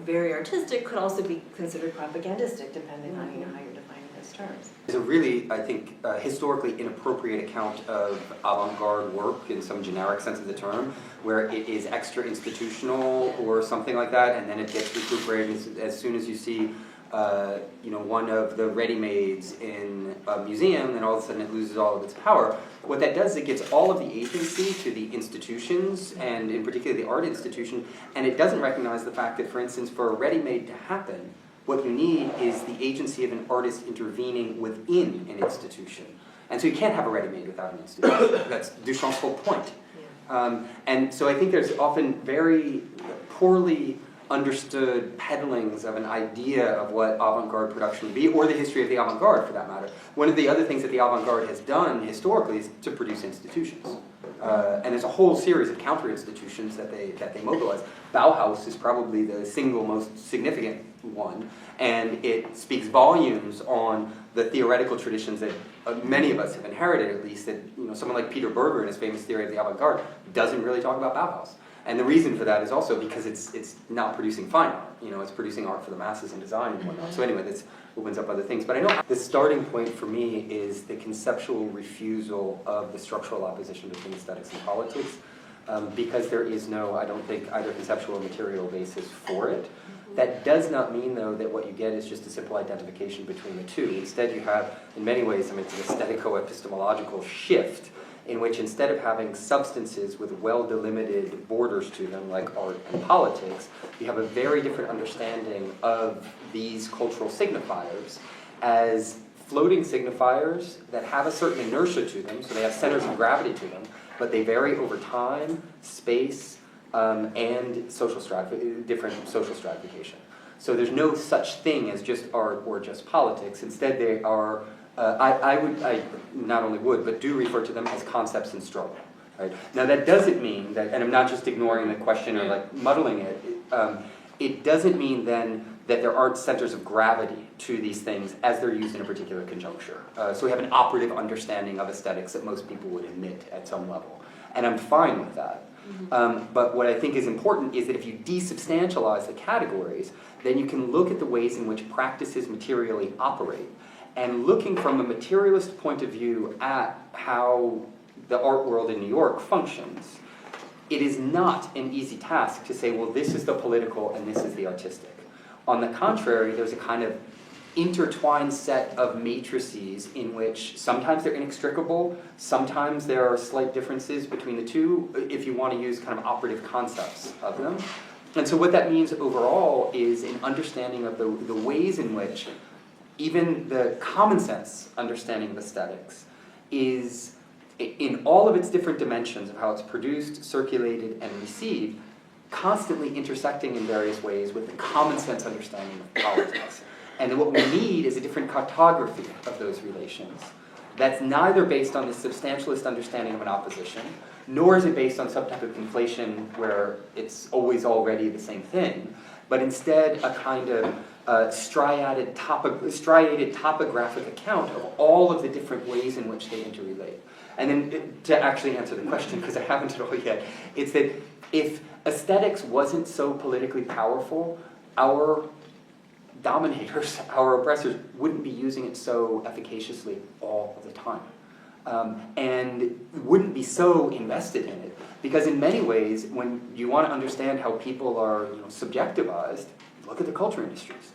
very artistic, could also be considered propagandistic, depending on how you're defining those terms. There's a really, I think, historically inappropriate account of avant-garde work in some generic sense of the term, where it is extra institutional or something like that, and then it gets recuperated as soon as you see one of the ready-mades in a museum, then all of a sudden it loses all of its power. What that does is it gives all of the agency to the institutions, and in particular the art institution, and it doesn't recognize the fact that, for instance, for a ready-made to happen, what you need is the agency of an artist intervening within an institution. And so you can't have a ready-made without an institution. That's Duchamp's whole point. And so I think there's often very poorly understood peddlings of an idea of what avant-garde production would be, or the history of the avant-garde for that matter. One of the other things that the avant-garde has done historically is to produce institutions. And there's a whole series of counter-institutions that they mobilize. Bauhaus is probably the single most significant one, and it speaks volumes on the theoretical traditions that many of us have inherited, at least, that someone like Peter Berger in his famous theory of the avant-garde doesn't really talk about Bauhaus. And the reason for that is also because it's not producing fine art. It's producing art for the masses and design and whatnot. So anyway, this opens up other things. But I know the starting point for me is the conceptual refusal of the structural opposition between aesthetics and politics, because there is no, I don't think, either conceptual or material basis for it. That does not mean, though, that what you get is just a simple identification between the two. Instead, you have, in many ways, it's an aesthetico-epistemological shift in which instead of having substances with well-delimited borders to them, like art and politics, you have a very different understanding of these cultural signifiers as floating signifiers that have a certain inertia to them, so they have centers of gravity to them, but they vary over time, space, and different social stratification. So there's no such thing as just art or just politics. Instead, they are, I not only would, but do refer to them as concepts in struggle. Right? Now that doesn't mean that, and I'm not just ignoring the question or like muddling it, it doesn't mean then that there aren't centers of gravity to these things as they're used in a particular conjuncture. So we have an operative understanding of aesthetics that most people would admit at some level. And I'm fine with that. But what I think is important is that if you desubstantialize the categories, then you can look at the ways in which practices materially operate. And looking from a materialist point of view at how the art world in New York functions, it is not an easy task to say, well, this is the political and this is the artistic. On the contrary, there's a kind of intertwined set of matrices in which sometimes they're inextricable, sometimes there are slight differences between the two, if you want to use kind of operative concepts of them. And so what that means overall is an understanding of the ways in which even the common sense understanding of aesthetics is, in all of its different dimensions of how it's produced, circulated, and received, constantly intersecting in various ways with the common sense understanding of politics. And then what we need is a different cartography of those relations that's neither based on the substantialist understanding of an opposition, nor is it based on some type of conflation where it's always already the same thing, but instead a kind of striated topographic account of all of the different ways in which they interrelate. And then to actually answer the question, because I haven't at all yet, it's that if aesthetics wasn't so politically powerful, our dominators, our oppressors, wouldn't be using it so efficaciously all of the time. And wouldn't be so invested in it. Because in many ways, when you want to understand how people are subjectivized, look at the culture industries.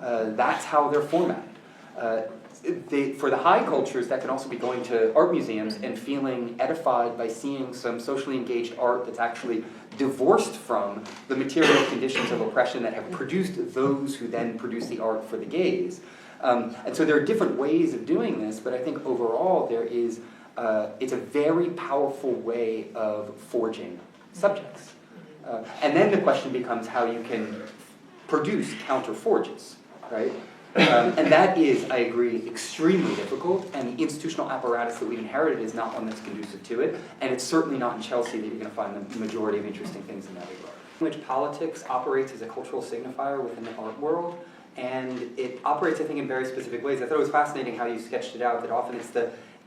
That's how they're formatted. For the high cultures, that can also be going to art museums and feeling edified by seeing some socially engaged art that's actually divorced from the material conditions of oppression that have produced those who then produce the art for the gaze. And so there are different ways of doing this, but I think overall there is, it's a very powerful way of forging subjects. And then the question becomes how you can produce counter forges, right? And that is, I agree, extremely difficult, and the institutional apparatus that we've inherited is not one that's conducive to it, and it's certainly not in Chelsea that you're going to find the majority of interesting things in that regard. In which politics operates as a cultural signifier within the art world, and it operates, I think, in very specific ways. I thought it was fascinating how you sketched it out, that often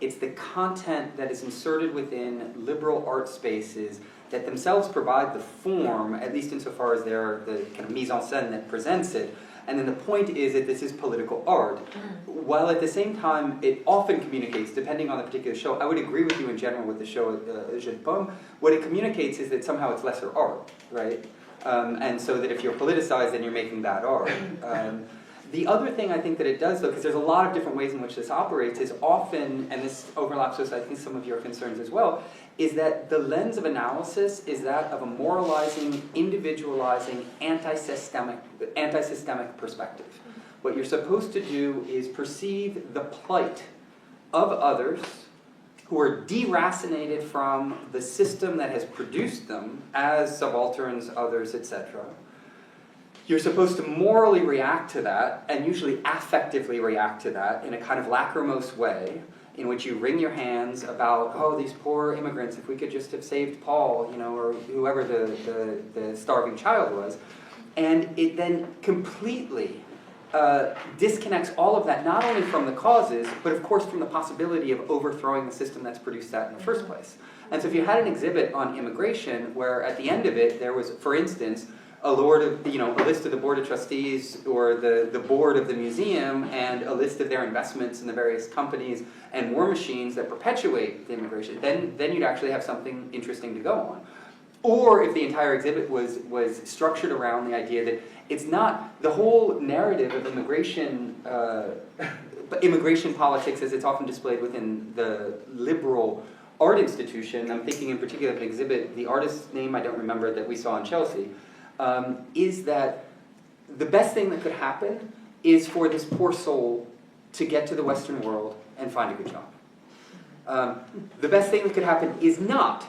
it's the content that is inserted within liberal art spaces that themselves provide the form, at least insofar as they're the kind of mise en scène that presents it. And then the point is that this is political art, while at the same time it often communicates, depending on the particular show. I would agree with you in general with the show Jeu de Paume. What it communicates is that somehow it's lesser art, right? And so that if you're politicized, then you're making bad art. The other thing I think that it does, though, because there's a lot of different ways in which this operates, is often, and this overlaps with I think some of your concerns as well, is that the lens of analysis is that of a moralizing, individualizing, anti-systemic perspective. What you're supposed to do is perceive the plight of others who are deracinated from the system that has produced them as subalterns, others, etc. You're supposed to morally react to that, and usually affectively react to that in a kind of lachrymose way, in which you wring your hands about, oh, these poor immigrants, if we could just have saved Paul, or whoever the starving child was. And it then completely disconnects all of that, not only from the causes, but of course from the possibility of overthrowing the system that's produced that in the first place. And so if you had an exhibit on immigration, where at the end of it there was, for instance, a list of the board of trustees or the board of the museum and a list of their investments in the various companies and war machines that perpetuate the immigration, then you'd actually have something interesting to go on. Or if the entire exhibit was structured around the idea that it's not the whole narrative of immigration politics as it's often displayed within the liberal art institution, I'm thinking in particular of an exhibit, the artist's name I don't remember, that we saw in Chelsea, is that the best thing that could happen is for this poor soul to get to the Western world and find a good job. The best thing that could happen is not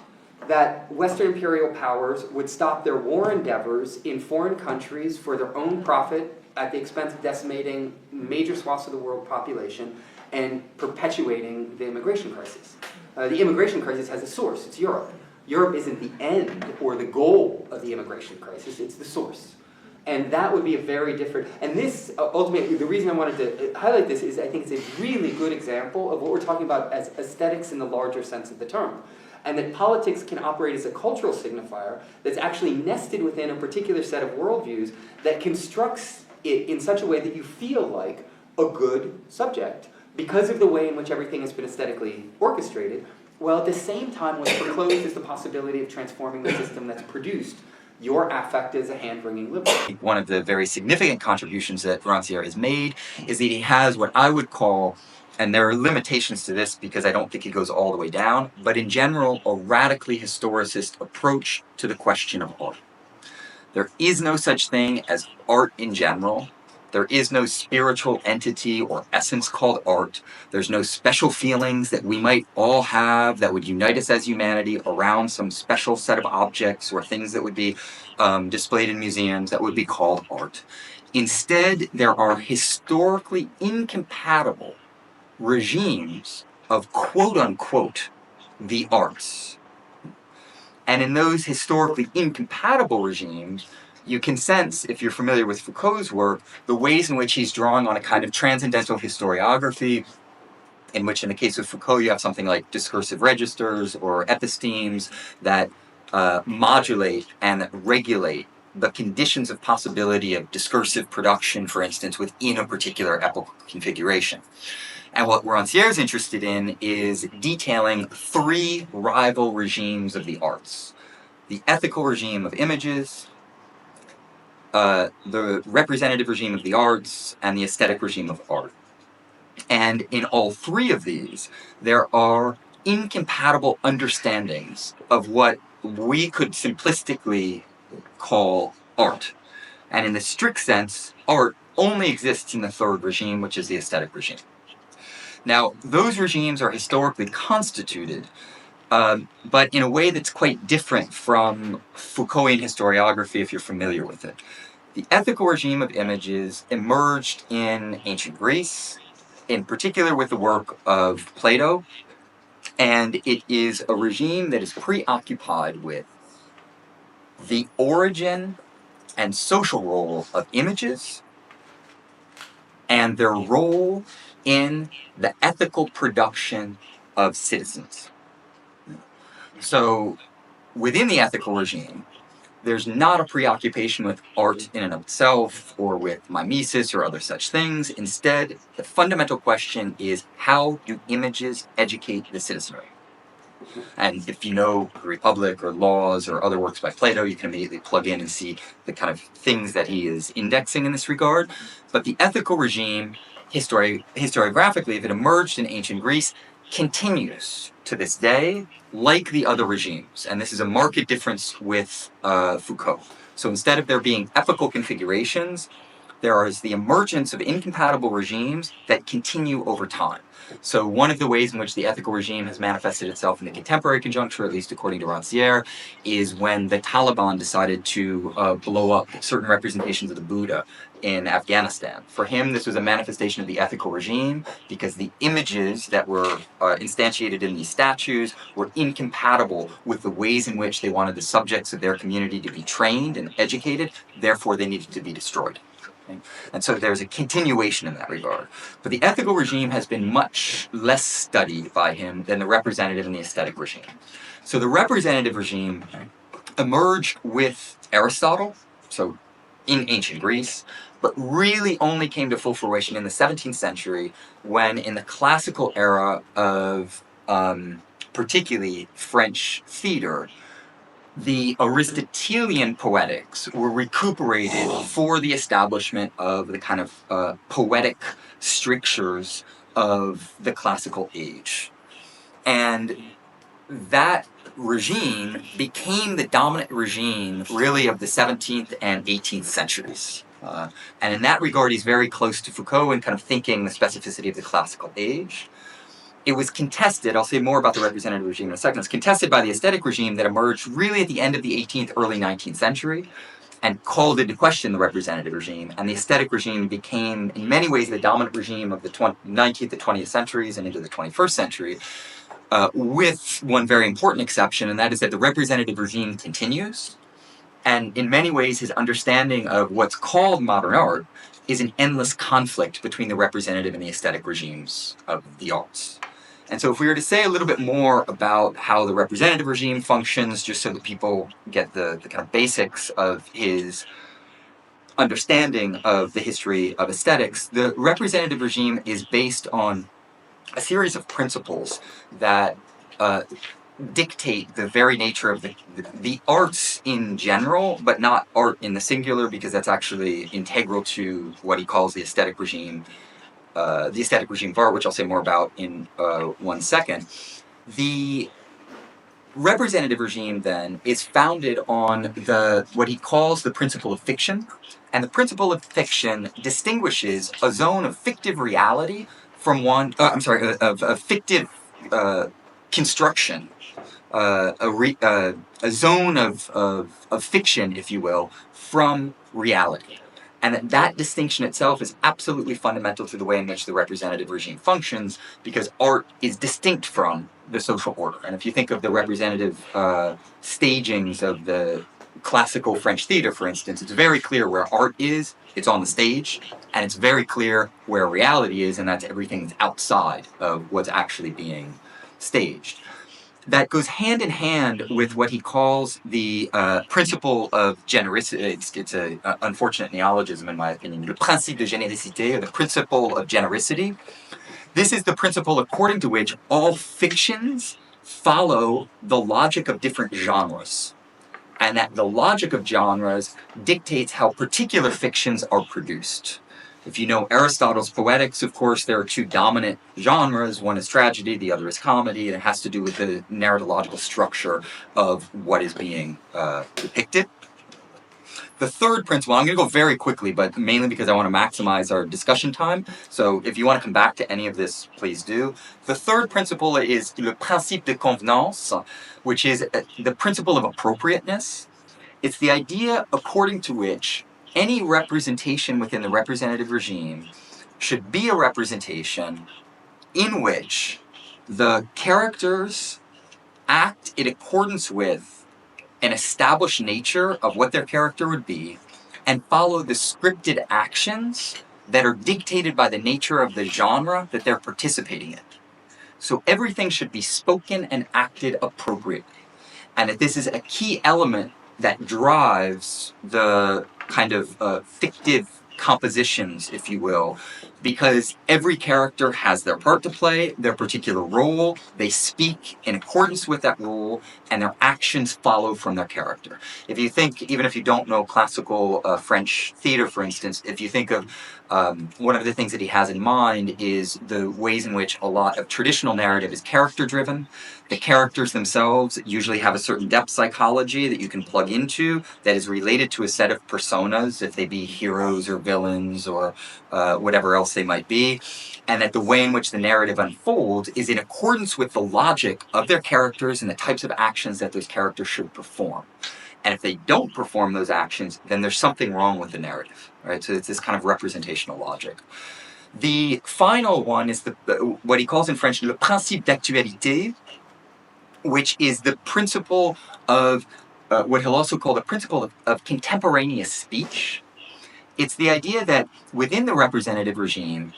that Western imperial powers would stop their war endeavors in foreign countries for their own profit at the expense of decimating major swaths of the world population and perpetuating the immigration crisis. The immigration crisis has a source, it's Europe. Europe isn't the end or the goal of the immigration crisis, it's the source. And that would be a very different, and this, ultimately, the reason I wanted to highlight this is I think it's a really good example of what we're talking about as aesthetics in the larger sense of the term. And that politics can operate as a cultural signifier that's actually nested within a particular set of worldviews that constructs it in such a way that you feel like a good subject because of the way in which everything has been aesthetically orchestrated, while at the same time what's foreclosed is the possibility of transforming the system that's produced your affect as a hand-wringing liberal. One of the very significant contributions that Rancière has made is that he has what I would call, and there are limitations to this because I don't think he goes all the way down, but in general, a radically historicist approach to the question of art. There is no such thing as art in general. There is no spiritual entity or essence called art. There's no special feelings that we might all have that would unite us as humanity around some special set of objects or things that would be displayed in museums that would be called art. Instead, there are historically incompatible regimes of quote-unquote the arts. And in those historically incompatible regimes, you can sense, if you're familiar with Foucault's work, the ways in which he's drawing on a kind of transcendental historiography, in which in the case of Foucault you have something like discursive registers or epistemes that modulate and regulate the conditions of possibility of discursive production, for instance, within a particular epochal configuration. And what Rancière is interested in is detailing three rival regimes of the arts. The ethical regime of images, the representative regime of the arts, and the aesthetic regime of art. And in all three of these, there are incompatible understandings of what we could simplistically call art. And in the strict sense, art only exists in the third regime, which is the aesthetic regime. Now, those regimes are historically constituted, but in a way that's quite different from Foucaultian historiography, if you're familiar with it. The ethical regime of images emerged in ancient Greece, in particular with the work of Plato, and it is a regime that is preoccupied with the origin and social role of images and their role in the ethical production of citizens. So, within the ethical regime, there's not a preoccupation with art in and of itself, or with mimesis or other such things. Instead, the fundamental question is, how do images educate the citizenry? And if you know the Republic or Laws or other works by Plato, you can immediately plug in and see the kind of things that he is indexing in this regard. But the ethical regime, historiographically, if it emerged in ancient Greece, continues to this day like the other regimes. And this is a marked difference with Foucault. So instead of there being epochal configurations, there is the emergence of incompatible regimes that continue over time. So one of the ways in which the ethical regime has manifested itself in the contemporary conjuncture, at least according to Rancière, is when the Taliban decided to blow up certain representations of the Buddha in Afghanistan. For him, this was a manifestation of the ethical regime because the images that were instantiated in these statues were incompatible with the ways in which they wanted the subjects of their community to be trained and educated, therefore they needed to be destroyed. And so there's a continuation in that regard. But the ethical regime has been much less studied by him than the representative and the aesthetic regime. So the representative regime emerged with Aristotle, so in ancient Greece, but really only came to full fruition in the 17th century when, in the classical era of particularly French theater, the Aristotelian poetics were recuperated for the establishment of the kind of poetic strictures of the classical age. And that regime became the dominant regime really of the 17th and 18th centuries. And in that regard, he's very close to Foucault in kind of thinking the specificity of the classical age. It was contested, I'll say more about the representative regime in a second, it's contested by the aesthetic regime that emerged really at the end of the 18th, early 19th century and called into question the representative regime. And the aesthetic regime became, in many ways, the dominant regime of the 19th and 20th centuries and into the 21st century, with one very important exception, and that is that the representative regime continues. And in many ways, his understanding of what's called modern art is an endless conflict between the representative and the aesthetic regimes of the arts. And so if we were to say a little bit more about how the representative regime functions, just so that people get the kind of basics of his understanding of the history of aesthetics, the representative regime is based on a series of principles that dictate the very nature of the arts in general, but not art in the singular, because that's actually integral to what he calls the aesthetic regime of art, which I'll say more about in 1 second. The representative regime then is founded on what he calls the principle of fiction, and the principle of fiction distinguishes a zone of fictive reality from one, of fictive construction, a zone of fiction, if you will, from reality. And that distinction itself is absolutely fundamental to the way in which the representative regime functions, because art is distinct from the social order. And if you think of the representative stagings of the classical French theater, for instance, it's very clear where art is, it's on the stage, and it's very clear where reality is, and that's everything that's outside of what's actually being staged. That goes hand in hand with what he calls the principle of genericity. It's an unfortunate neologism, in my opinion. Le principe de généricité, or the principle of genericity. This is the principle according to which all fictions follow the logic of different genres, and that the logic of genres dictates how particular fictions are produced. If you know Aristotle's Poetics, of course, there are two dominant genres. One is tragedy, the other is comedy, and it has to do with the narratological structure of what is being depicted. The third principle, I'm going to go very quickly, but mainly because I want to maximize our discussion time, so if you want to come back to any of this, please do. The third principle is le principe de convenance, which is the principle of appropriateness. It's the idea according to which any representation within the representative regime should be a representation in which the characters act in accordance with an established nature of what their character would be and follow the scripted actions that are dictated by the nature of the genre that they're participating in. So everything should be spoken and acted appropriately. And that this is a key element that drives the kind of fictive compositions, if you will, because every character has their part to play, their particular role, they speak in accordance with that role, and their actions follow from their character. If you think, even if you don't know classical French theater, for instance, if you think of one of the things that he has in mind is the ways in which a lot of traditional narrative is character-driven. The characters themselves usually have a certain depth psychology that you can plug into that is related to a set of personas, if they be heroes or villains or whatever else they might be, and that the way in which the narrative unfolds is in accordance with the logic of their characters and the types of actions that those characters should perform. And if they don't perform those actions, then there's something wrong with the narrative, right? So it's this kind of representational logic. The final one is what he calls in French le principe d'actualité, which is the principle of what he'll also call the principle of contemporaneous speech. It's the idea that within the representative regime,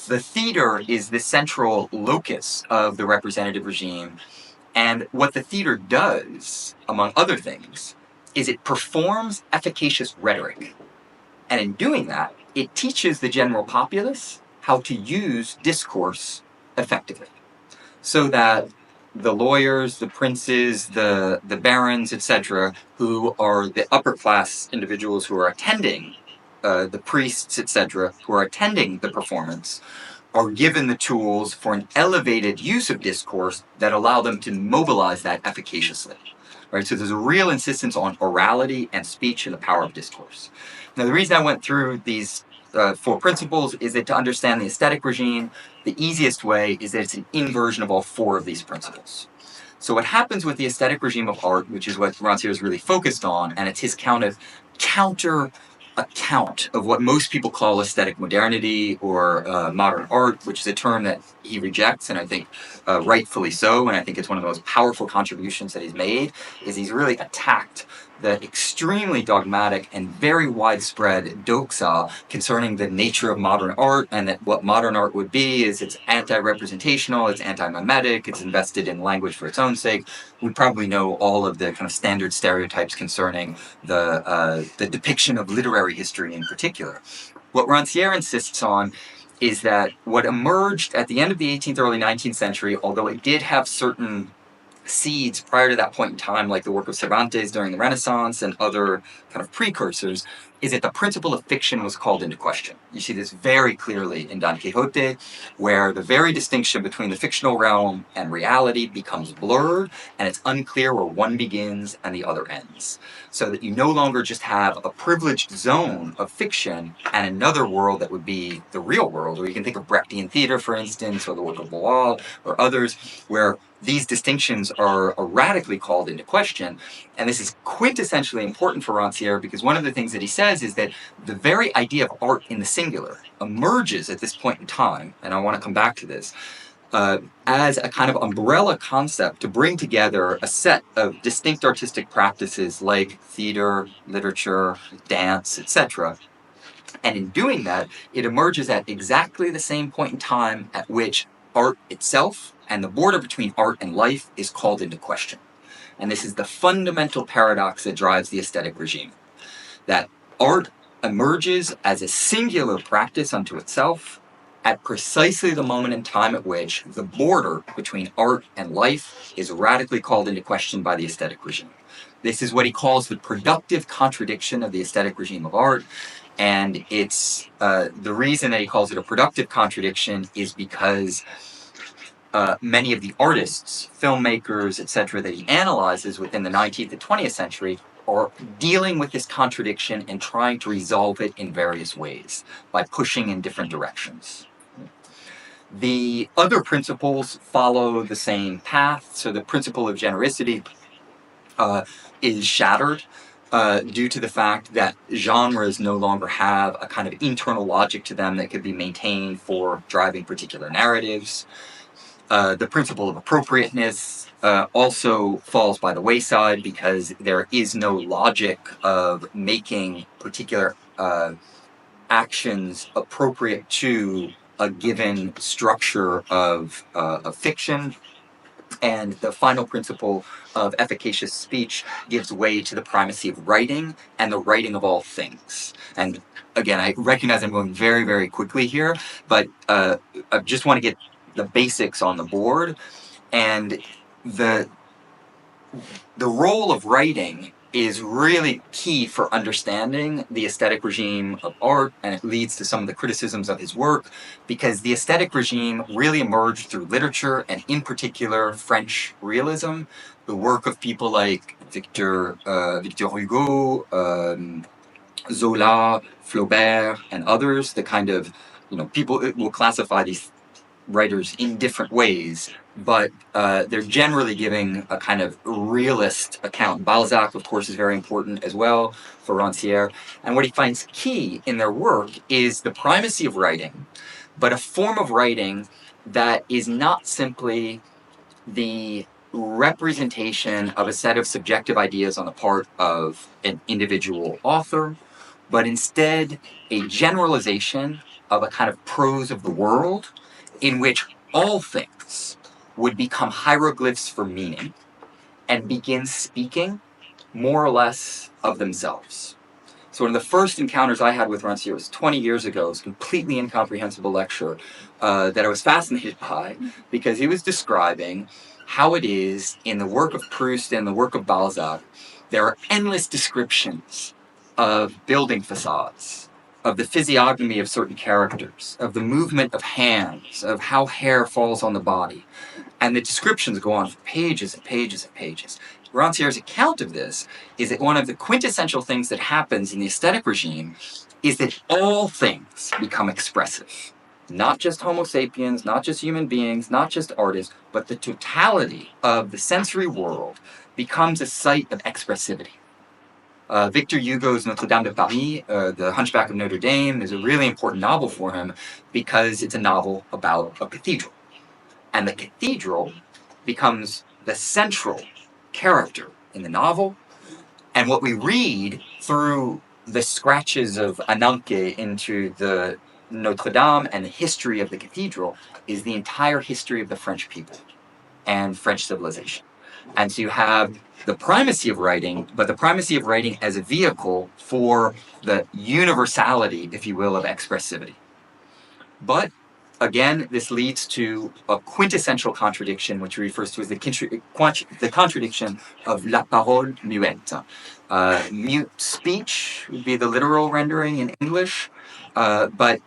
the theater is the central locus of the representative regime, and what the theater does, among other things, is it performs efficacious rhetoric. And in doing that, it teaches the general populace how to use discourse effectively. So that the lawyers, the princes, the barons, etc., who are the upper class individuals who are attending the priests, etc., who are attending the performance are given the tools for an elevated use of discourse that allow them to mobilize that efficaciously. Right? So there's a real insistence on orality and speech and the power of discourse. Now, the reason I went through these 4 principles is that to understand the aesthetic regime, the easiest way is that it's an inversion of all 4 of these principles. So what happens with the aesthetic regime of art, which is what Rancière is really focused on, and it's his counter account of what most people call aesthetic modernity or modern art, which is a term that he rejects, and I think rightfully so, and I think it's one of the most powerful contributions that he's made, is he's really attacked the extremely dogmatic and very widespread doxa concerning the nature of modern art, and that what modern art would be is it's anti-representational, it's anti-mimetic, it's invested in language for its own sake. We probably know all of the kind of standard stereotypes concerning the depiction of literary history in particular. What Rancière insists on is that what emerged at the end of the 18th, early 19th century, although it did have certain seeds prior to that point in time, like the work of Cervantes during the Renaissance and other kind of precursors, is that the principle of fiction was called into question. You see this very clearly in Don Quixote, where the very distinction between the fictional realm and reality becomes blurred, and it's unclear where one begins and the other ends. So that you no longer just have a privileged zone of fiction and another world that would be the real world, or you can think of Brechtian theater, for instance, or the work of Boal, or others, where these distinctions are radically called into question. And this is quintessentially important for Rancière because one of the things that he says is that the very idea of art in the singular emerges at this point in time, and I want to come back to this, as a kind of umbrella concept to bring together a set of distinct artistic practices like theater, literature, dance, etc. And in doing that, it emerges at exactly the same point in time at which art itself and the border between art and life is called into question. And this is the fundamental paradox that drives the aesthetic regime. That art emerges as a singular practice unto itself at precisely the moment in time at which the border between art and life is radically called into question by the aesthetic regime. This is what he calls the productive contradiction of the aesthetic regime of art. And it's the reason that he calls it a productive contradiction is because many of the artists, filmmakers, etc., that he analyzes within the 19th and 20th century are dealing with this contradiction and trying to resolve it in various ways by pushing in different directions. The other principles follow the same path. So the principle of genericity is shattered due to the fact that genres no longer have a kind of internal logic to them that could be maintained for driving particular narratives. The principle of appropriateness also falls by the wayside because there is no logic of making particular actions appropriate to a given structure of fiction. And the final principle of efficacious speech gives way to the primacy of writing and the writing of all things. And again, I recognize I'm going very, very quickly here, but I just want to get the basics on the board. And the role of writing is really key for understanding the aesthetic regime of art, and it leads to some of the criticisms of his work, because the aesthetic regime really emerged through literature, and in particular French realism, the work of people like Victor Hugo, Zola, Flaubert, and others. The kind of, people will classify these writers in different ways, but they're generally giving a kind of realist account. Balzac, of course, is very important as well for Rancière. And what he finds key in their work is the primacy of writing, but a form of writing that is not simply the representation of a set of subjective ideas on the part of an individual author, but instead a generalization of a kind of prose of the world in which all things would become hieroglyphs for meaning and begin speaking more or less of themselves. So one of the first encounters I had with Rancière was 20 years ago. It was a completely incomprehensible lecture that I was fascinated by because he was describing how it is in the work of Proust and the work of Balzac, there are endless descriptions of building facades, of the physiognomy of certain characters, of the movement of hands, of how hair falls on the body. And the descriptions go on for pages and pages and pages. Rancière's account of this is that one of the quintessential things that happens in the aesthetic regime is that all things become expressive. Not just Homo sapiens, not just human beings, not just artists, but the totality of the sensory world becomes a site of expressivity. Victor Hugo's Notre Dame de Paris, The Hunchback of Notre Dame, is a really important novel for him because it's a novel about a cathedral. And the cathedral becomes the central character in the novel. And what we read through the scratches of Ananke into the Notre Dame and the history of the cathedral is the entire history of the French people and French civilization. And so you have the primacy of writing, but the primacy of writing as a vehicle for the universality, if you will, of expressivity. But again, this leads to a quintessential contradiction, which he refers to as the contradiction of la parole muette. Mute speech would be the literal rendering in English, but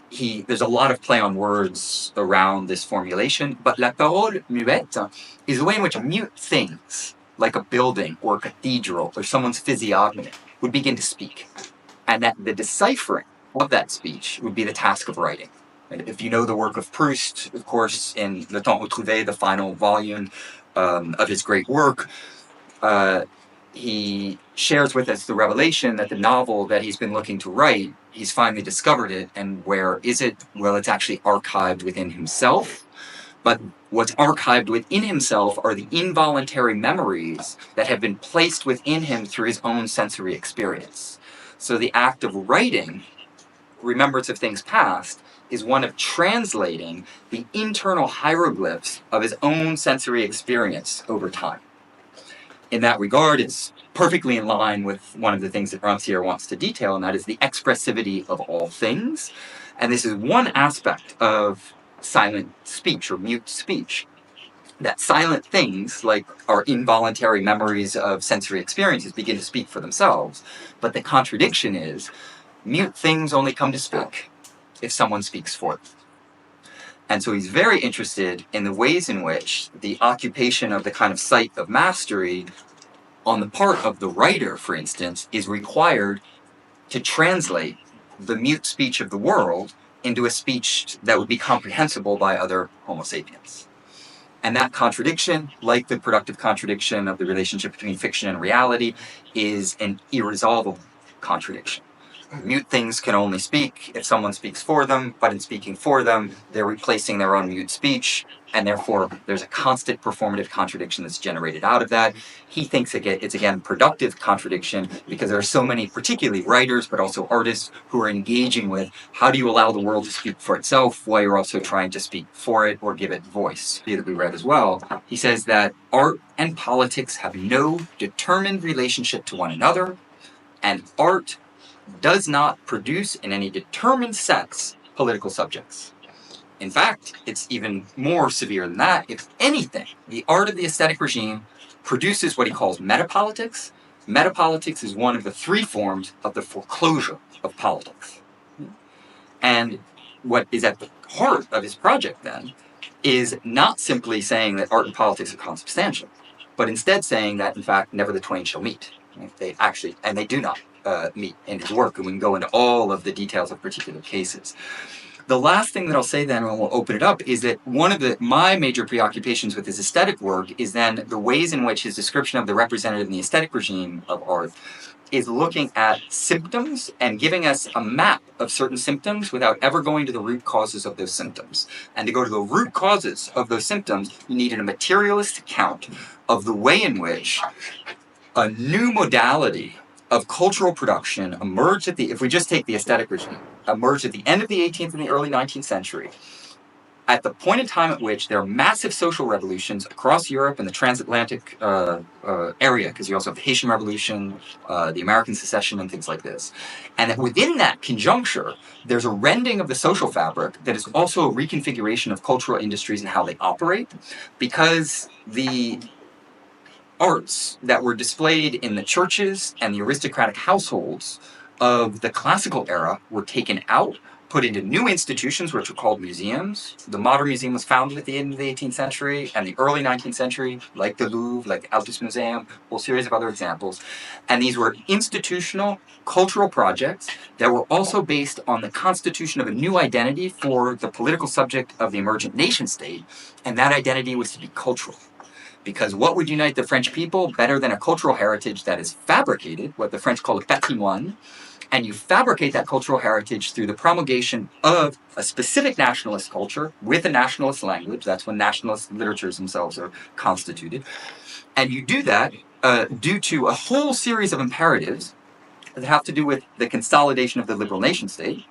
there's a lot of play on words around this formulation. But la parole muette is the way in which mute things, like a building or a cathedral or someone's physiognomy, would begin to speak. And that the deciphering of that speech would be the task of writing. And if you know the work of Proust, of course, in Le Temps Retrouvé, the final volume of his great work, he shares with us the revelation that the novel that he's been looking to write, he's finally discovered it. And where is it? Well, it's actually archived within himself. But what's archived within himself are the involuntary memories that have been placed within him through his own sensory experience. So the act of writing, remembrance of things past, is one of translating the internal hieroglyphs of his own sensory experience over time. In that regard, it's perfectly in line with one of the things that Rancière wants to detail, and that is the expressivity of all things. And this is one aspect of silent speech or mute speech. That silent things, like our involuntary memories of sensory experiences, begin to speak for themselves. But the contradiction is, mute things only come to speak if someone speaks for them. And so he's very interested in the ways in which the occupation of the kind of site of mastery on the part of the writer, for instance, is required to translate the mute speech of the world into a speech that would be comprehensible by other Homo sapiens. And that contradiction, like the productive contradiction of the relationship between fiction and reality, is an irresolvable contradiction. Mute things can only speak if someone speaks for them, but in speaking for them, they're replacing their own mute speech, and therefore there's a constant performative contradiction that's generated out of that. He thinks it's again productive contradiction because there are so many, particularly writers, but also artists, who are engaging with how do you allow the world to speak for itself while you're also trying to speak for it or give it voice. That we read as well. He says that art and politics have no determined relationship to one another, and art does not produce in any determined sense political subjects. In fact, it's even more severe than that. If anything, the art of the aesthetic regime produces what he calls metapolitics. Metapolitics is one of the three forms of the foreclosure of politics. And what is at the heart of his project, then, is not simply saying that art and politics are consubstantial, but instead saying that, in fact, never the twain shall meet. They actually, and they do not meet in his work, and we can go into all of the details of particular cases. The last thing that I'll say then, and we'll open it up, is that one of my major preoccupations with his aesthetic work is then the ways in which his description of the representative in the aesthetic regime of art is looking at symptoms and giving us a map of certain symptoms without ever going to the root causes of those symptoms. And to go to the root causes of those symptoms, you need a materialist account of the way in which a new modality of cultural production emerged if we just take the aesthetic regime, emerged at the end of the 18th and the early 19th century, at the point in time at which there are massive social revolutions across Europe and the transatlantic area, because you also have the Haitian Revolution, the American Secession, and things like this. And that within that conjuncture, there's a rending of the social fabric that is also a reconfiguration of cultural industries and how they operate, because the arts that were displayed in the churches and the aristocratic households of the classical era were taken out, put into new institutions, which were called museums. The modern museum was founded at the end of the 18th century and the early 19th century, like the Louvre, like the Altes Museum, a whole series of other examples. And these were institutional cultural projects that were also based on the constitution of a new identity for the political subject of the emergent nation state, and that identity was to be cultural. Because what would unite the French people better than a cultural heritage that is fabricated, what the French call a patrimoine, and you fabricate that cultural heritage through the promulgation of a specific nationalist culture with a nationalist language. That's when nationalist literatures themselves are constituted. And you do that due to a whole series of imperatives that have to do with the consolidation of the liberal nation state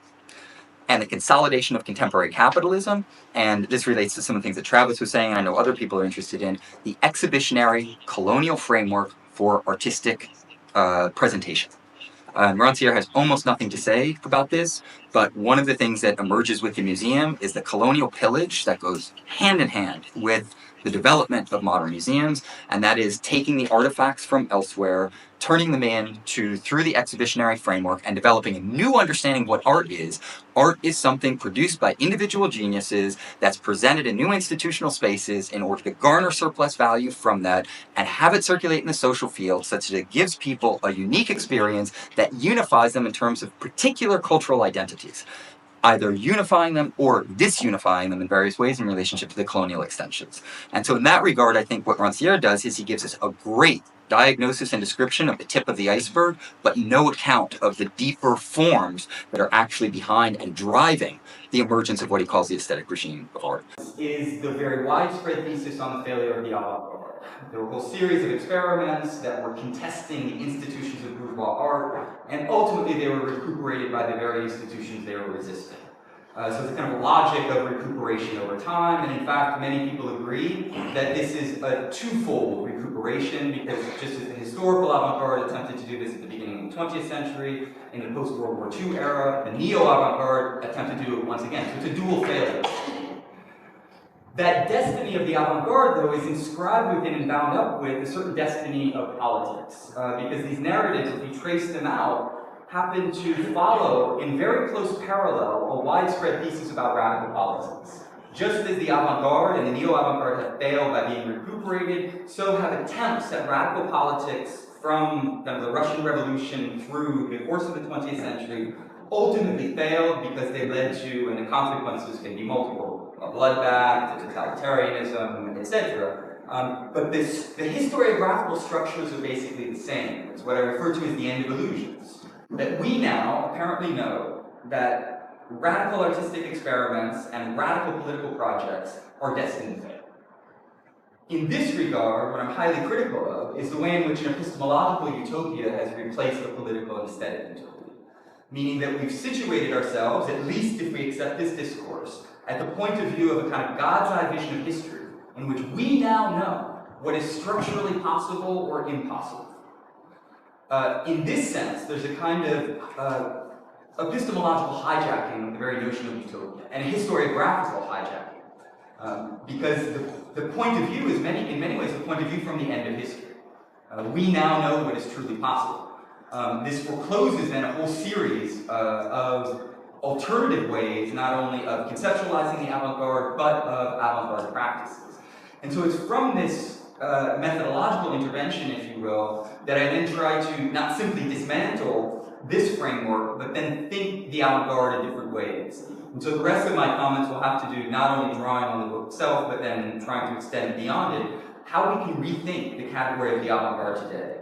and the consolidation of contemporary capitalism. And this relates to some of the things that Travis was saying, and I know other people are interested in, the exhibitionary colonial framework for artistic presentation. Rancière has almost nothing to say about this, but one of the things that emerges with the museum is the colonial pillage that goes hand in hand with the development of modern museums, and that is taking the artifacts from elsewhere, turning them through the exhibitionary framework, and developing a new understanding of what art is. Art is something produced by individual geniuses that's presented in new institutional spaces in order to garner surplus value from that and have it circulate in the social field such that it gives people a unique experience that unifies them in terms of particular cultural identities, either unifying them or disunifying them in various ways in relationship to the colonial extensions. And so in that regard, I think what Rancière does is he gives us a great diagnosis and description of the tip of the iceberg, but no account of the deeper forms that are actually behind and driving the emergence of what he calls the aesthetic regime of art. Is the very widespread thesis on the failure of the avant-garde. There were a whole series of experiments that were contesting the institutions of bourgeois art, and ultimately they were recuperated by the very institutions they were resisting. So it's kind of a logic of recuperation over time, and in fact many people agree that this is a twofold recuperation, because just as the historical avant-garde attempted to do this at the beginning of the 20th century, in the post-World War II era, the neo-avant-garde attempted to do it once again. So it's a dual failure. That destiny of the avant-garde, though, is inscribed within and bound up with a certain destiny of politics, because these narratives, if you trace them out, happen to follow in very close parallel a widespread thesis about radical politics. Just as the avant-garde and the neo-avant-garde have failed by being recuperated, so have attempts at radical politics from kind of the Russian Revolution through the course of the 20th century ultimately failed because they led to, and the consequences can be multiple, a bloodbath, to totalitarianism, etc. But the historiographical structures are basically the same. It's what I refer to as the end of illusions. That we now apparently know that radical artistic experiments and radical political projects are destined to fail. In this regard, what I'm highly critical of is the way in which an epistemological utopia has replaced a political and aesthetic utopia. Meaning that we've situated ourselves, at least if we accept this discourse, at the point of view of a kind of God's eye vision of history, in which we now know what is structurally possible or impossible. In this sense, there's a kind of epistemological hijacking of the very notion of utopia, and a historiographical hijacking. Because the point of view is in many ways, the point of view from the end of history. We now know what is truly possible. This forecloses then a whole series of alternative ways, not only of conceptualizing the avant-garde, but of avant-garde practices. And so it's from this methodological intervention, if you will, that I then try to not simply dismantle this framework, but then think the avant-garde in different ways. And so the rest of my comments will have to do not only drawing on the book itself, but then trying to extend beyond it, how we can rethink the category of the avant-garde today.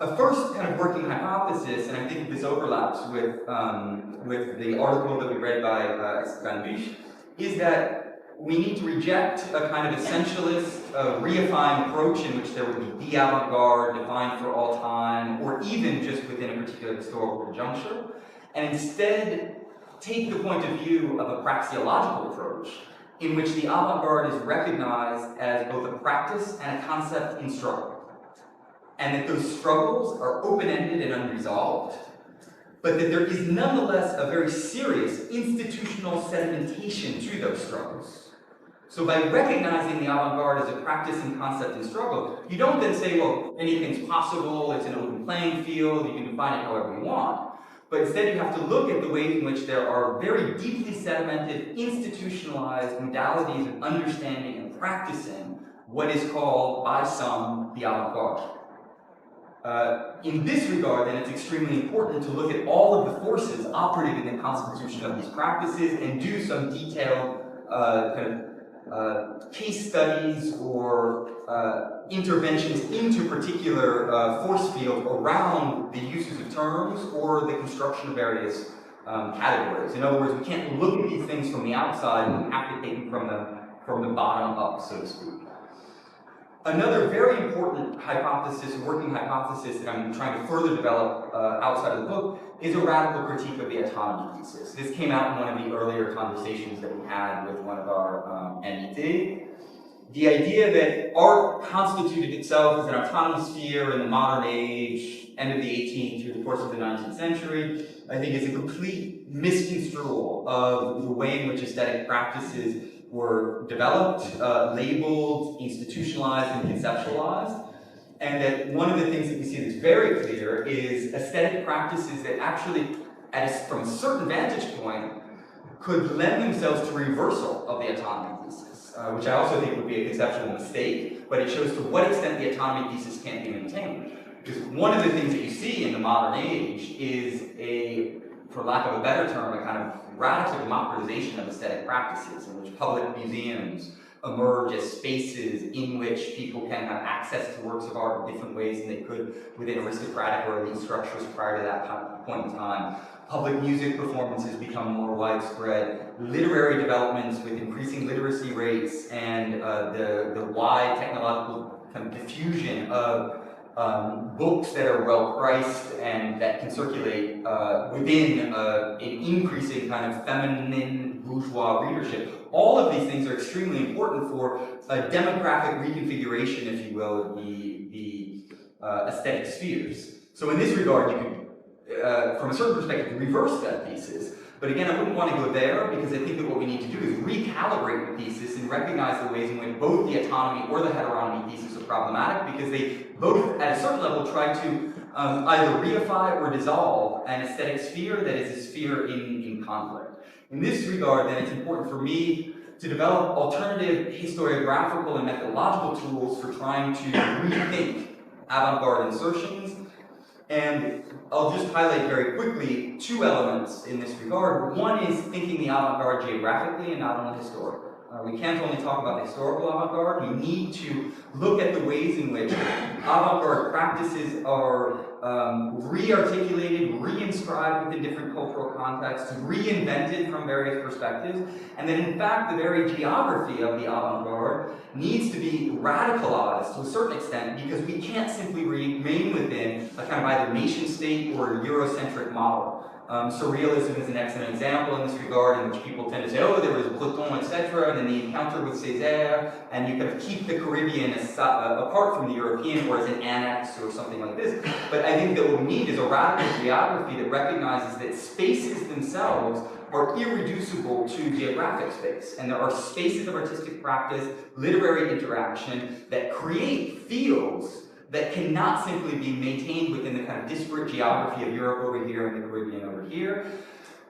A first kind of working hypothesis, and I think this overlaps with the article that we read by Van Bush, is that we need to reject a kind of essentialist, reifying approach in which there would be the avant-garde defined for all time, or even just within a particular historical conjuncture, and instead take the point of view of a praxeological approach in which the avant-garde is recognized as both a practice and a concept in struggle. And that those struggles are open-ended and unresolved, but that there is nonetheless a very serious institutional sedimentation to those struggles. So by recognizing the avant-garde as a practice and concept in struggle, you don't then say, well, anything's possible, it's an open playing field, you can define it however you want. but instead you have to look at the ways in which there are very deeply sedimented, institutionalized modalities of understanding and practicing what is called, by some, the avant-garde. In this regard, then, it's extremely important to look at all of the forces operating in the constitution of these practices and do some detailed case studies or interventions into particular force fields around the uses of terms or the construction of various categories. In other words, we can't look at these things from the outside, we have to take them from the bottom up, so to speak. Another very important hypothesis, working hypothesis, that I'm trying to further develop outside of the book is a radical critique of the autonomy thesis. This came out in one of the earlier conversations that we had with one of our MET. The idea that art constituted itself as an autonomous sphere in the modern age, end of the 18th through the course of the 19th century, I think is a complete misconstrual of the way in which aesthetic practices were developed, labeled, institutionalized, and conceptualized. And that one of the things that we see that's very clear is aesthetic practices that actually, from a certain vantage point, could lend themselves to reversal of the autonomy thesis, which I also think would be a conceptual mistake, but it shows to what extent the autonomy thesis can't be maintained. Because one of the things that you see in the modern age is for lack of a better term, a kind of radical democratization of aesthetic practices in which public museums emerge as spaces in which people can have access to works of art in different ways than they could within aristocratic or elite structures prior to that point in time. Public music performances become more widespread. Literary developments with increasing literacy rates and the wide technological kind of diffusion of books that are well priced and that can circulate within an increasing kind of feminine bourgeois readership. All of these things are extremely important for a demographic reconfiguration, if you will, of the aesthetic spheres. So in this regard, you could, from a certain perspective, reverse that thesis. But again, I wouldn't want to go there because I think that what we need to do is recalibrate the thesis and recognize the ways in which both the autonomy or the heteronomy thesis are problematic because they both, at a certain level, try to either reify or dissolve an aesthetic sphere that is a sphere in conflict. In this regard, then, it's important for me to develop alternative historiographical and methodological tools for trying to rethink avant-garde insertions. And I'll just highlight very quickly two elements in this regard. One is thinking the avant-garde geographically and not only historically. We can't only talk about the historical avant-garde, we need to look at the ways in which avant-garde practices are re-articulated, re-inscribed within different cultural contexts, reinvented from various perspectives, and that in fact the very geography of the avant-garde needs to be radicalized to a certain extent because we can't simply remain within a kind of either nation state or Eurocentric model. Surrealism is an excellent example in this regard, in which people tend to say, oh, there was Breton, etc., and then the encounter with Césaire, and you kind of keep the Caribbean apart from the European, or as an annex or something like this. But I think that what we need is a radical geography that recognizes that spaces themselves are irreducible to geographic space, and there are spaces of artistic practice, literary interaction, that create fields that cannot simply be maintained within the kind of disparate geography of Europe over here and the Caribbean over here.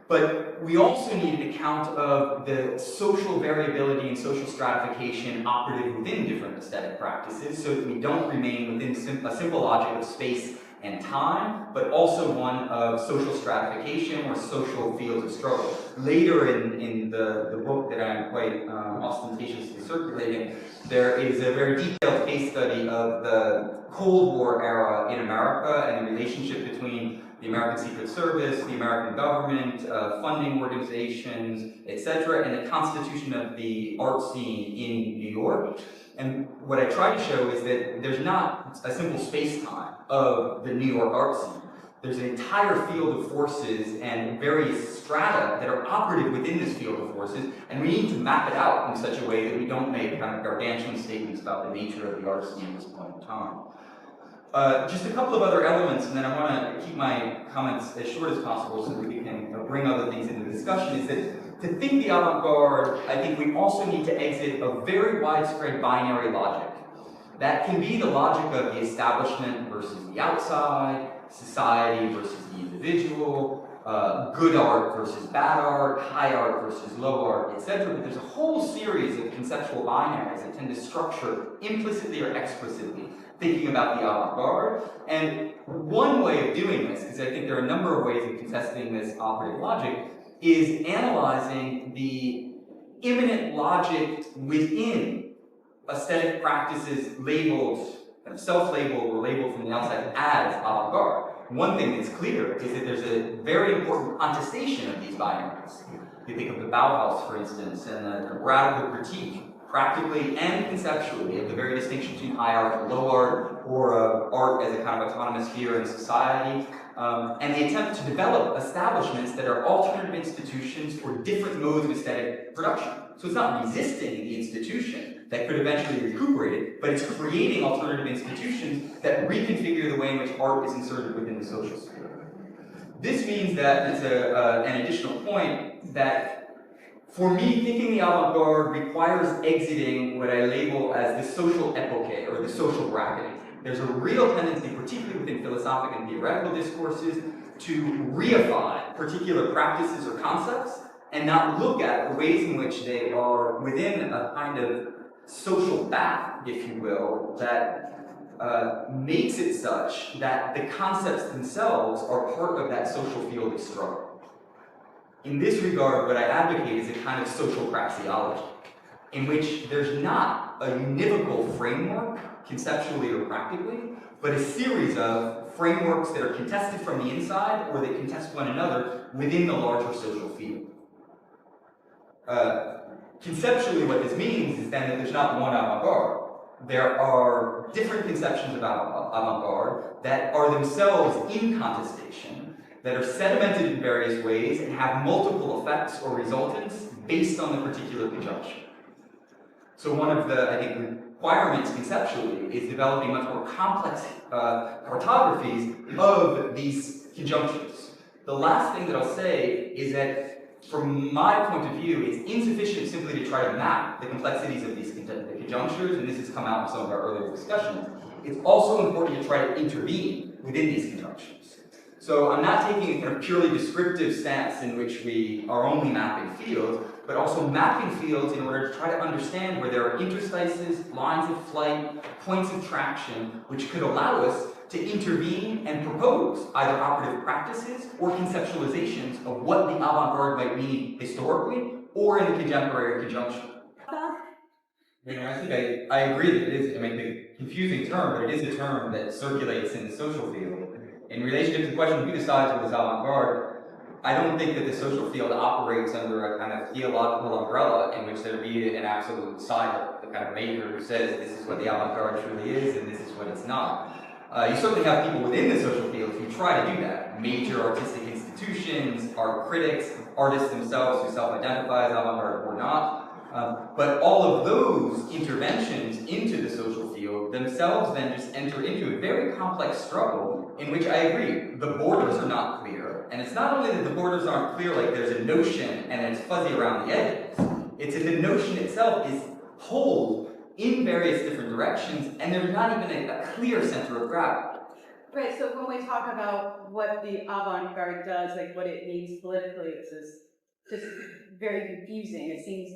But we also need an account of the social variability and social stratification operative within different aesthetic practices so that we don't remain within a simple logic of space and time, but also one of social stratification or social fields of struggle. Later in the book that I'm quite ostentatiously circulating, there is a very detailed case study of the Cold War era in America and the relationship between the American Secret Service, the American government, funding organizations, etc., and the constitution of the art scene in New York. And what I try to show is that there's not a simple space-time of the New York art scene. There's an entire field of forces and various strata that are operative within this field of forces, and we need to map it out in such a way that we don't make kind of gargantuan statements about the nature of the art scene at this point in time. Just a couple of other elements, and then I want to keep my comments as short as possible so that we can bring other things into the discussion, is that to think the avant-garde, I think we also need to exit a very widespread binary logic. That can be the logic of the establishment versus the outside, society versus the individual, good art versus bad art, high art versus low art, etc. But there's a whole series of conceptual binaries that tend to structure implicitly or explicitly thinking about the avant-garde. And one way of doing this, because I think there are a number of ways of contesting this operative logic, is analyzing the immanent logic within aesthetic practices labeled, kind of self-labeled or labeled from the outside as avant-garde. One thing that's clear is that there's a very important contestation of these binaries. You think of the Bauhaus, for instance, and the radical critique, practically and conceptually, of the very distinction between high art and low art, or art as a kind of autonomous sphere in society, and the attempt to develop establishments that are alternative institutions for different modes of aesthetic production. So it's not resisting the institution that could eventually recuperate it, but it's creating alternative institutions that reconfigure the way in which art is inserted within the social sphere. This means that it's an additional point that for me, thinking the avant-garde requires exiting what I label as the social epoche, or the social bracketing. There's a real tendency, particularly within philosophic and theoretical discourses, to reify particular practices or concepts and not look at the ways in which they are within a kind of social bath, if you will, that makes it such that the concepts themselves are part of that social field of struggle. In this regard, what I advocate is a kind of social praxeology, in which there's not a univocal framework, conceptually or practically, but a series of frameworks that are contested from the inside or that contest one another within the larger social field. Conceptually, what this means is then that there's not one avant-garde. There are different conceptions about avant-garde that are themselves in contestation, that are sedimented in various ways and have multiple effects or resultants based on the particular conjunction. So one of the, I think, requirements conceptually is developing much more complex cartographies of these conjunctions. The last thing that I'll say is that from my point of view, it's insufficient simply to try to map the complexities of these conjunctures, and this has come out in some of our earlier discussions. It's also important to try to intervene within these conjunctions. So I'm not taking a kind of purely descriptive stance in which we are only mapping fields, but also mapping fields in order to try to understand where there are interstices, lines of flight, points of traction, which could allow us to intervene and propose either operative practices or conceptualizations of what the avant-garde might mean historically or in the contemporary conjunction. You know, I think I agree that it is, I mean, a confusing term, but it is a term that circulates in the social field. In relationship to the question of who decides what is avant-garde, I don't think that the social field operates under a kind of theological umbrella in which there be an absolute side, the kind of maker who says this is what the avant-garde truly is and this is what it's not. You certainly have people within the social field who try to do that. Major artistic institutions, art critics, artists themselves who self-identify as avant-garde or not. But all of those interventions into the social field themselves then just enter into a very complex struggle in which I agree, the borders are not clear. And it's not only that the borders aren't clear, like there's a notion and it's fuzzy around the edges. It's that the notion itself is pulled in various different directions and there's not even a clear center of gravity. Right, so when we talk about what the avant-garde does, like what it means politically, it's just very confusing. It seems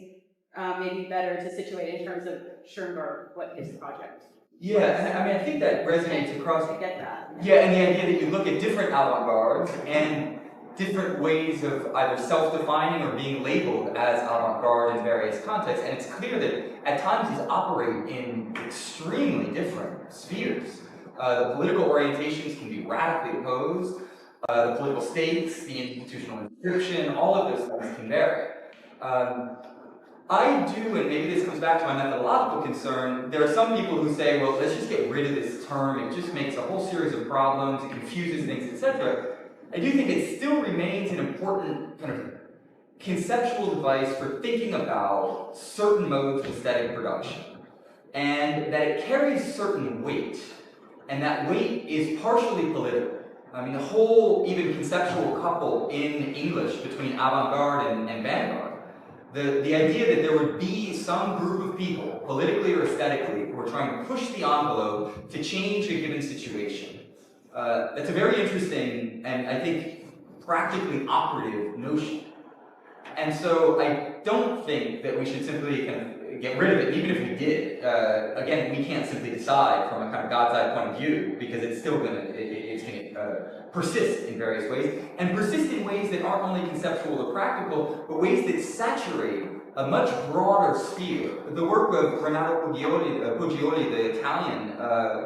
maybe better to situate in terms of Schoenberg, what his project. Yeah, and I mean, I think that resonates across. I get that. Yeah, and the idea that you look at different avant-gardes and different ways of either self-defining or being labeled as avant-garde in various contexts, and it's clear that at times these operate in extremely different spheres. The political orientations can be radically opposed, the political stakes, the institutional inscription, all of those things can vary. I do, and maybe this comes back to my methodological concern, there are some people who say, well, let's just get rid of this term, it just makes a whole series of problems, it confuses things, etc. I do think it still remains an important kind of conceptual device for thinking about certain modes of aesthetic production, and that it carries certain weight, and that weight is partially political. I mean, the whole, even conceptual couple in English between avant-garde and vanguard, the idea that there would be some group of people, politically or aesthetically, who are trying to push the envelope to change a given situation. That's a very interesting and I think practically operative notion. And so I don't think that we should simply kind of get rid of it, even if we did. Again, we can't simply decide from a kind of God's eye point of view, because it's still going to persist in various ways, and persist in ways that aren't only conceptual or practical, but ways that saturate a much broader sphere. The work of Renato Poggioli, the Italian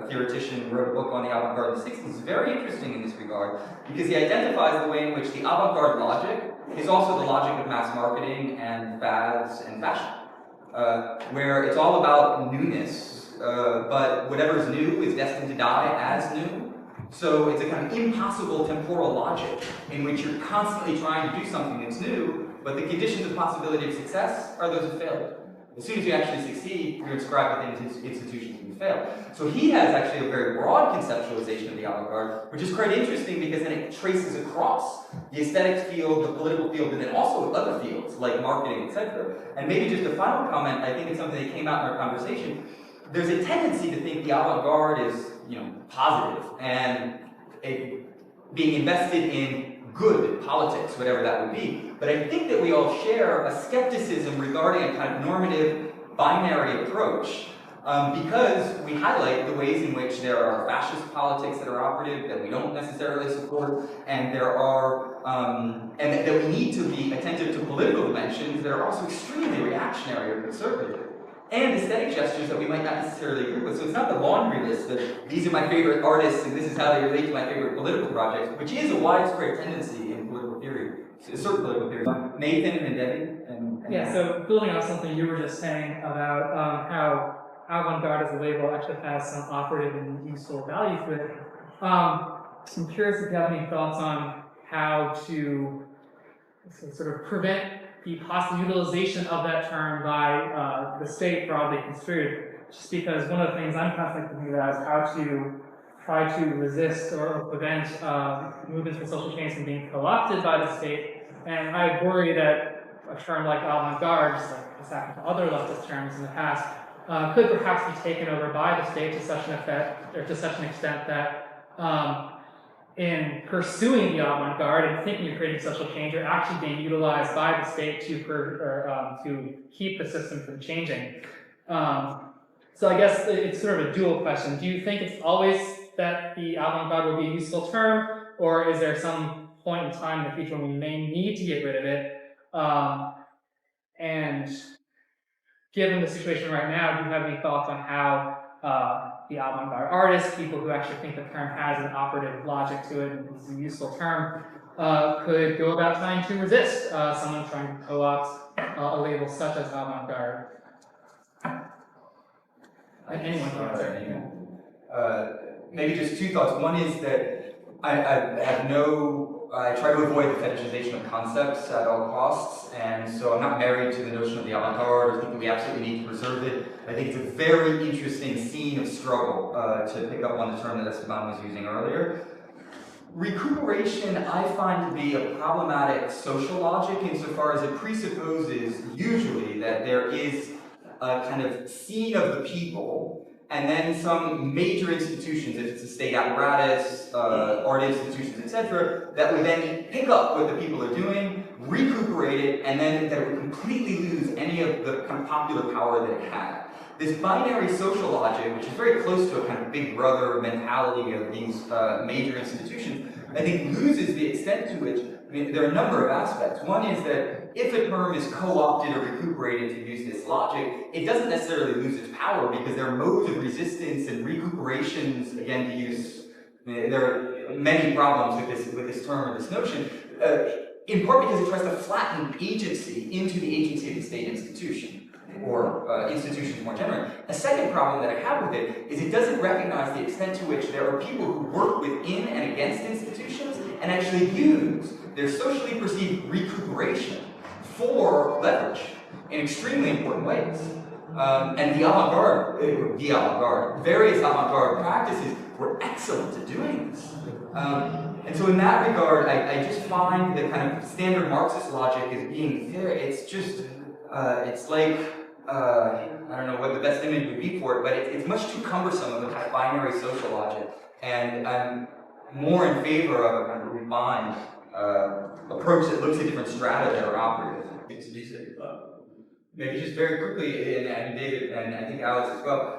theoretician, wrote a book on the Avant Garde in the 60s, is very interesting in this regard, because he identifies the way in which the Avant Garde logic is also the logic of mass marketing and fads and fashion, where it's all about newness, but whatever is new is destined to die as new. So it's a kind of impossible temporal logic in which you're constantly trying to do something that's new, but the conditions of possibility of success are those of failure. As soon as you actually succeed, you're inscribed within institutions and you fail. So he has actually a very broad conceptualization of the avant-garde, which is quite interesting because then it traces across the aesthetics field, the political field, and then also other fields like marketing, etc. And maybe just a final comment, I think it's something that came out in our conversation. There's a tendency to think the avant-garde is, positive and being invested in good politics, whatever that would be. But I think that we all share a skepticism regarding a kind of normative binary approach because we highlight the ways in which there are fascist politics that are operative that we don't necessarily support, and there are and that we need to be attentive to political dimensions that are also extremely reactionary or conservative, and aesthetic gestures that we might not necessarily agree with. So it's not the laundry list that these are my favorite artists and this is how they relate to my favorite political projects, which is a widespread tendency in political theory, certain political theory. Nathan and Debbie? Yeah, so building on something you were just saying about how avant-garde as a label actually has some operative and useful value to it, I'm curious if you have any thoughts on how to sort of prevent the possible utilization of that term by the state broadly construed. Just because one of the things I'm constantly thinking about is how to try to resist or prevent movements for social change from being co-opted by the state. And I worry that a term like avant-garde, just like has happened to other leftist terms in the past, could perhaps be taken over by the state to such an effect, or to such an extent that in pursuing the avant-garde and thinking of creating social change are actually being utilized by the state to keep the system from changing. So I guess it's sort of a dual question. Do you think it's always that the avant-garde will be a useful term, or is there some point in time in the future when we may need to get rid of it? And given the situation right now, do you have any thoughts on how the avant-garde artists, people who actually think the term has an operative logic to it and is a useful term, could go about trying to resist someone trying to co-opt a label such as avant-garde? Anyone can answer. Maybe just two thoughts. One is that I try to avoid the fetishization of concepts at all costs, and so I'm not married to the notion of the avant-garde or think that we absolutely need to preserve it. I think it's a very interesting scene of struggle, to pick up on the term that Esteban was using earlier. Recuperation I find to be a problematic social logic insofar as it presupposes usually that there is a kind of scene of the people and then some major institutions, if it's a state apparatus, art institutions, etc., that would then pick up what the people are doing, recuperate it, and then that it would completely lose any of the kind of popular power that it had. This binary social logic, which is very close to a kind of big brother mentality of these major institutions, I think loses the extent to which, there are a number of aspects. One is that if a term is co-opted or recuperated, to use this logic, it doesn't necessarily lose its power because there are modes of resistance and recuperations, again to use, there are many problems with this term or this notion, in part because it tries to flatten agency into the agency of the state institution, or institutions more generally. A second problem that I have with it is it doesn't recognize the extent to which there are people who work within and against institutions and actually use their socially perceived recuperation for leverage in extremely important ways. And the avant-garde, various avant-garde practices were excellent at doing this. And so in that regard, I just find the kind of standard Marxist logic as being there. It's just, it's like, I don't know what the best image would be for it, but it's much too cumbersome of a kind of binary social logic. And I'm more in favor of a kind of refined approach that looks at different strata that are operative. Maybe just very quickly, and David and I think Alex as well,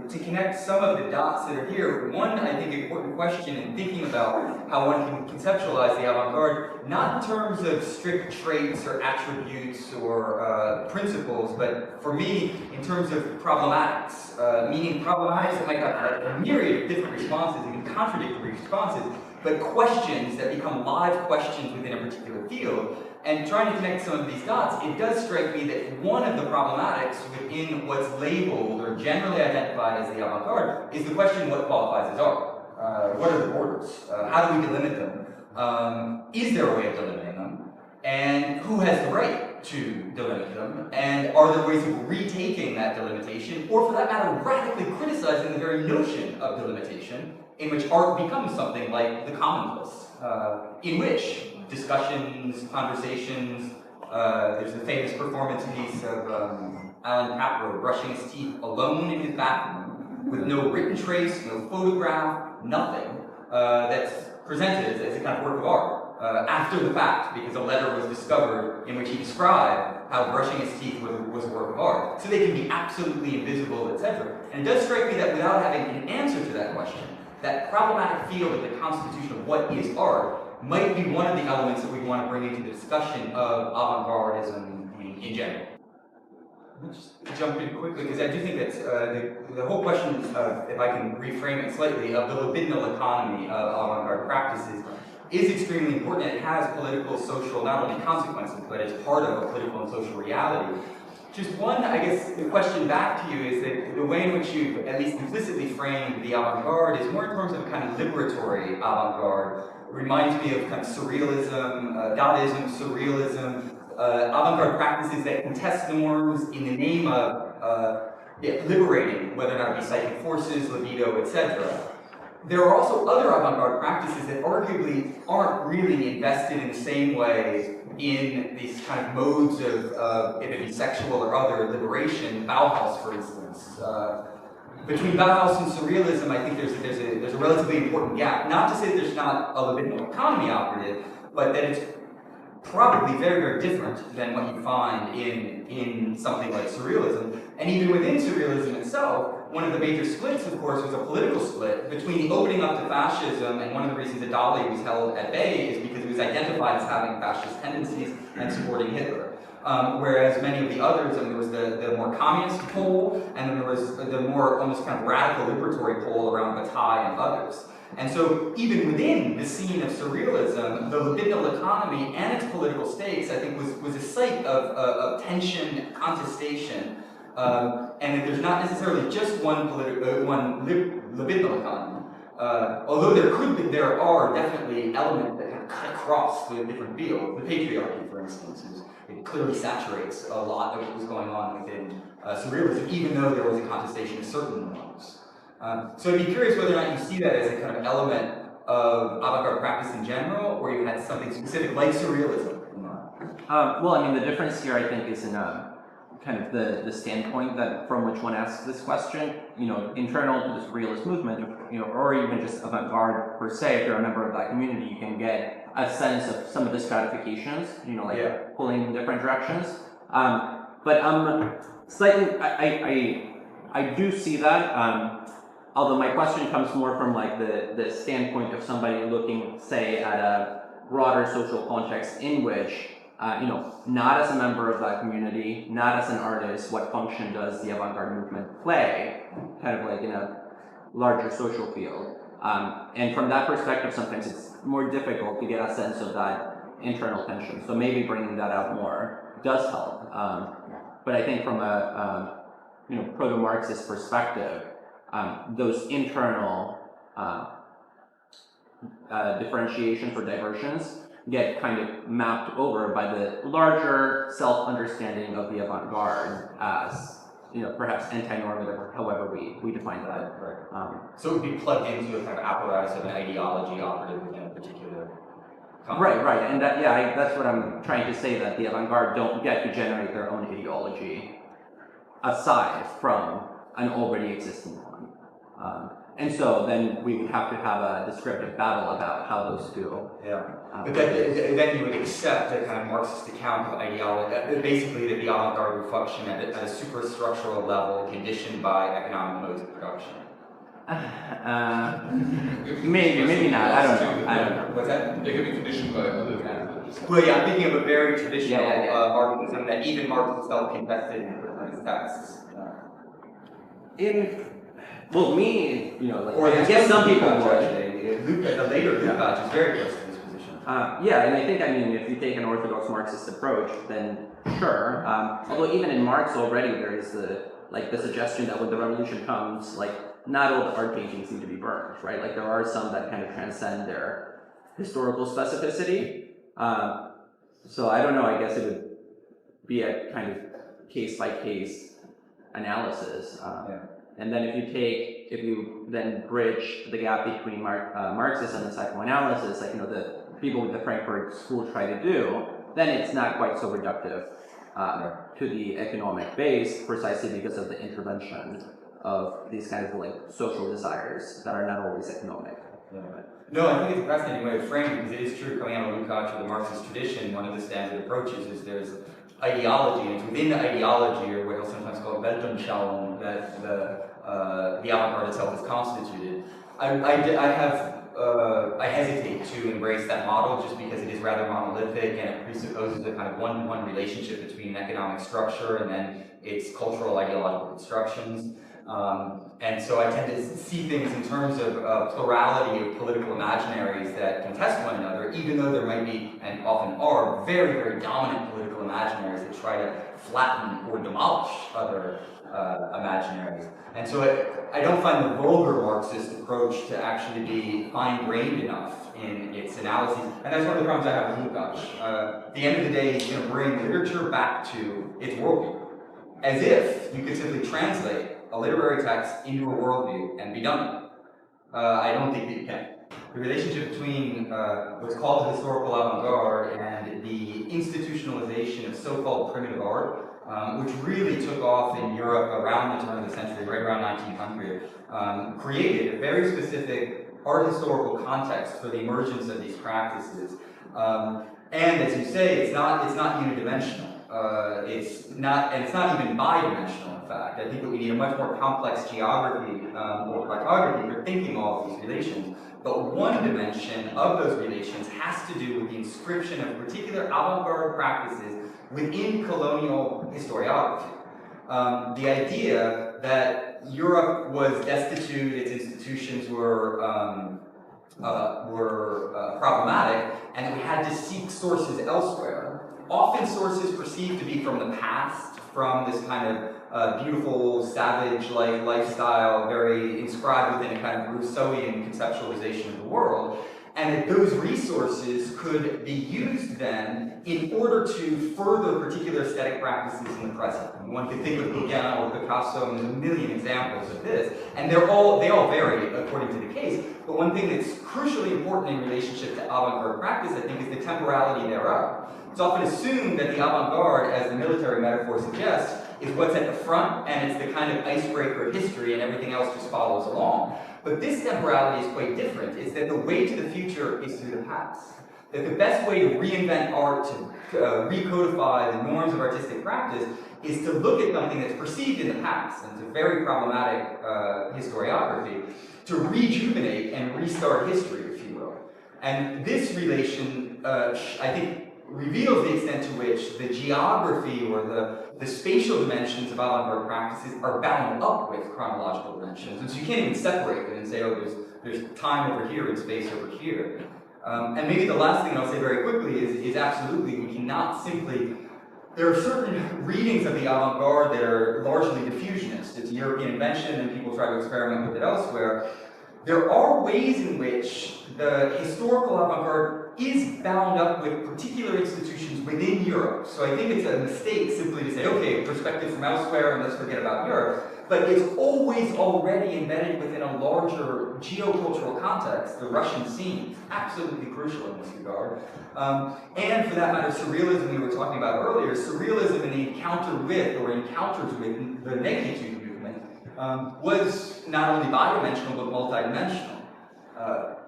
to connect some of the dots that are here. One, I think, important question in thinking about how one can conceptualize the avant-garde, not in terms of strict traits or attributes or principles, but for me, in terms of problematics, meaning problematics that might have a myriad of different responses, even contradictory responses, but questions that become live questions within a particular field. And trying to connect some of these dots, it does strike me that one of the problematics within what's labeled or generally identified as the avant-garde is the question, what qualifies as art? What are the borders? How do we delimit them? Is there a way of delimiting them? And who has the right to delimit them? And are there ways of retaking that delimitation, or for that matter, radically criticizing the very notion of delimitation, in which art becomes something like the commonplace, in which discussions, conversations, there's the famous performance piece of Alan Capro brushing his teeth alone in his bathroom with no written trace, no photograph, nothing, that's presented as a kind of work of art after the fact, because a letter was discovered in which he described how brushing his teeth was a work of art. So they can be absolutely invisible, etc. And it does strike me that without having an answer to that question, that problematic field of the constitution of what is art might be one of the elements that we want to bring into the discussion of avant-gardism in general. Let's just jump in quickly, because I do think that the whole question, if I can reframe it slightly, of the libidinal economy of avant-garde practices is extremely important. It has political, social, not only consequences, but it's part of a political and social reality. Just one, I guess, the question back to you is that the way in which you've at least implicitly framed the avant-garde is more in terms of a kind of liberatory avant-garde. It reminds me of kind of surrealism, Dadaism, surrealism, avant-garde practices that contest norms in the name of liberating, whether or not it be psychic forces, libido, etc. There are also other avant-garde practices that arguably aren't really invested in the same way in these kind of modes of, if it be sexual or other, liberation. Bauhaus, for instance. Between Bauhaus and surrealism, I think there's a relatively important gap. Not to say that there's not a libidinal economy operative, but that it's probably very, very different than what you find in something like surrealism. And even within surrealism itself, one of the major splits, of course, was a political split between the opening up to fascism, and one of the reasons that Dali was held at bay is because he was identified as having fascist tendencies and supporting Hitler. Whereas many of the others, and there was the more communist pole, and then there was the more almost kind of radical liberatory pole around Bataille and others. And so even within the scene of surrealism, the libidinal economy and its political stakes, I think, was a site of tension, contestation, and that there's not necessarily just one libidinal economy. Although there are definitely elements that kind of cut across the different fields. The patriarchy, for instance, it clearly saturates a lot of what was going on within surrealism, even though there was a contestation of certain norms. So I'd be curious whether or not you see that as a kind of element of avant-garde practice in general, or you had something specific like surrealism. Well, I mean, the difference here, I think, is in kind of the standpoint that from which one asks this question. You know, internal to this realist movement, you know, or even just avant-garde per se. If you're a member of that community, you can get a sense of some of the stratifications. You know, like pulling in different directions. But slightly, I do see that. Although my question comes more from like the standpoint of somebody looking, say, at a broader social context in which, you know, not as a member of that community, not as an artist, what function does the avant-garde movement play, kind of like in a larger social field. And from that perspective, sometimes it's more difficult to get a sense of that internal tension. So maybe bringing that out more does help. But I think from a you know, proto-Marxist perspective, those internal differentiations or diversions get kind of mapped over by the larger self-understanding of the avant-garde as, you know, perhaps anti-normative, or however we define that. Right. So it would be plugged into a kind of apparatus of an ideology operative within a particular context. Right, and that, yeah, that's what I'm trying to say, that the avant-garde don't get to generate their own ideology aside from an already existing one. And so then we would have to have a descriptive battle about how those two. Yeah. But then you would accept a kind of Marxist account of ideology, basically that the avant-garde would function at a superstructural level conditioned by economic modes of production. Maybe not. I don't know. What's that? They could be conditioned by other things. Well, yeah, I'm thinking of a very traditional Yeah. Marxism that even Marx himself contested in his texts. Well, me, like, Or I guess some people would. The later Lukács is very close to this position. Yeah, and I think, if you take an orthodox Marxist approach, then sure. Although even in Marx already there is the suggestion that when the revolution comes, not all the art paintings need to be burned, right? Like there are some that kind of transcend their historical specificity. So I don't know, I guess it would be a kind of case-by-case analysis. And then if you then bridge the gap between Marxism and psychoanalysis, the people with the Frankfurt School try to do, then it's not quite so reductive to the economic base, precisely because of the intervention of these kinds of social desires that are not always economic. Yeah. No, I think it's a fascinating way of framing because it is true coming out of Lukács or the Marxist tradition, one of the standard approaches is there's ideology, and it's within the ideology, or what he'll sometimes call Weltanschauung, that the avant-garde itself is constituted. I hesitate to embrace that model just because it is rather monolithic and it presupposes a kind of one-to-one relationship between economic structure and then its cultural ideological constructions. And so I tend to see things in terms of plurality of political imaginaries that contest one another, even though there might be, and often are, very, very dominant political imaginaries that try to flatten or demolish other imaginaries. And so I don't find the vulgar Marxist approach to actually be fine-grained enough in its analyses. And that's one of the problems I have with Lukács. At the end of the day, he's going to bring literature back to its worldview, as if you could simply translate a literary text into a worldview and be done. I don't think that you can. The relationship between what's called the historical avant-garde and the institutionalization of so-called primitive art, which really took off in Europe around the turn of the century, right around 1900, created a very specific art historical context for the emergence of these practices. And as you say, it's not unidimensional. It's not even bidimensional, in fact. I think that we need a much more complex geography or cartography for thinking all of these relations. But one dimension of those relations has to do with the inscription of particular avant-garde practices within colonial historiography. The idea that Europe was destitute, its institutions were problematic, and that we had to seek sources elsewhere. Often sources perceived to be from the past, from this kind of beautiful, savage-like lifestyle, very inscribed within a kind of Rousseauian conceptualization of the world, and that those resources could be used then in order to further particular aesthetic practices in the present. One could think of Gauguin or Picasso, and there's a million examples of this, and they all vary according to the case. But one thing that's crucially important in relationship to avant-garde practice, I think, is the temporality thereof. It's often assumed that the avant-garde, as the military metaphor suggests, is what's at the front, and it's the kind of icebreaker of history, and everything else just follows along. But this temporality is quite different. It's that the way to the future is through the past. That the best way to reinvent art, to recodify the norms of artistic practice, is to look at something that's perceived in the past, and it's a very problematic historiography, to rejuvenate and restart history, if you will. And this relation, I think, reveals the extent to which the geography or the spatial dimensions of avant-garde practices are bound up with chronological dimensions. And so you can't even separate them and say, oh, there's time over here and space over here. And maybe the last thing I'll say very quickly is absolutely we cannot simply. There are certain readings of the avant-garde that are largely diffusionist. It's a European invention and people try to experiment with it elsewhere. There are ways in which the historical avant-garde is bound up with particular institutions within Europe. So I think it's a mistake simply to say, okay, perspective from elsewhere and let's forget about Europe. But it's always already embedded within a larger geocultural context. The Russian scene is absolutely crucial in this regard. And for that matter, surrealism we were talking about earlier, surrealism in the encounter with or encounters with the negritude movement was not only bidimensional but multidimensional.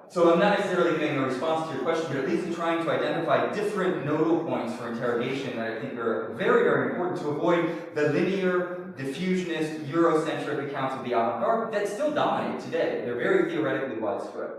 So I'm not necessarily giving a response to your question, but at least trying to identify different nodal points for interrogation that I think are very, very important to avoid the linear, diffusionist, Eurocentric accounts of the avant-garde that still dominate today. They're very theoretically widespread.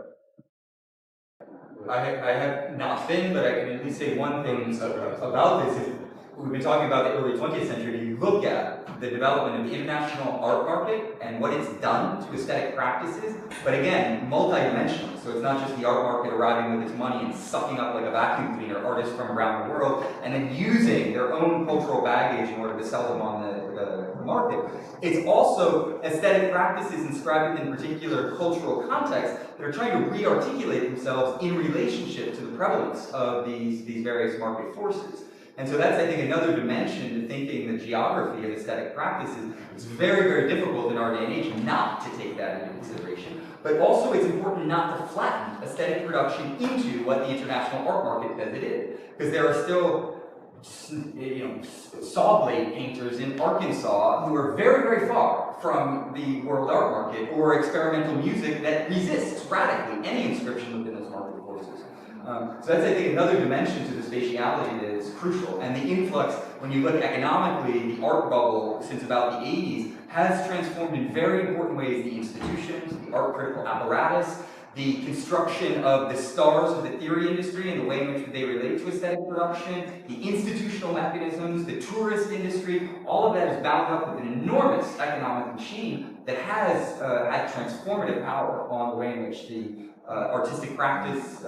I have not been, but I can at least say one thing about this. We've been talking about the early 20th century. You look at the development of the international art market and what it's done to aesthetic practices, but again, multidimensional. So it's not just the art market arriving with its money and sucking up like a vacuum cleaner artists from around the world and then using their own cultural baggage in order to sell them on the market. It's also aesthetic practices inscribed in particular cultural contexts that are trying to re-articulate themselves in relationship to the prevalence of these various market forces. And so that's, I think, another dimension to thinking the geography of aesthetic practices. It's very, very difficult in our day and age not to take that into consideration. But also it's important not to flatten aesthetic production into what the international art market says it is. Because there are still, saw blade painters in Arkansas who are very, very far from the world art market, or experimental music that resists radically any inscription within those market forces. So that's, I think, another dimension to the spatiality that is crucial. And the influx, when you look economically, the art bubble since about the 80s has transformed in very important ways the institutions, the art critical apparatus, the construction of the stars of the theory industry and the way in which they relate to aesthetic production, the institutional mechanisms, the tourist industry, all of that is bound up with an enormous economic machine that has had transformative power on the way in which the artistic practice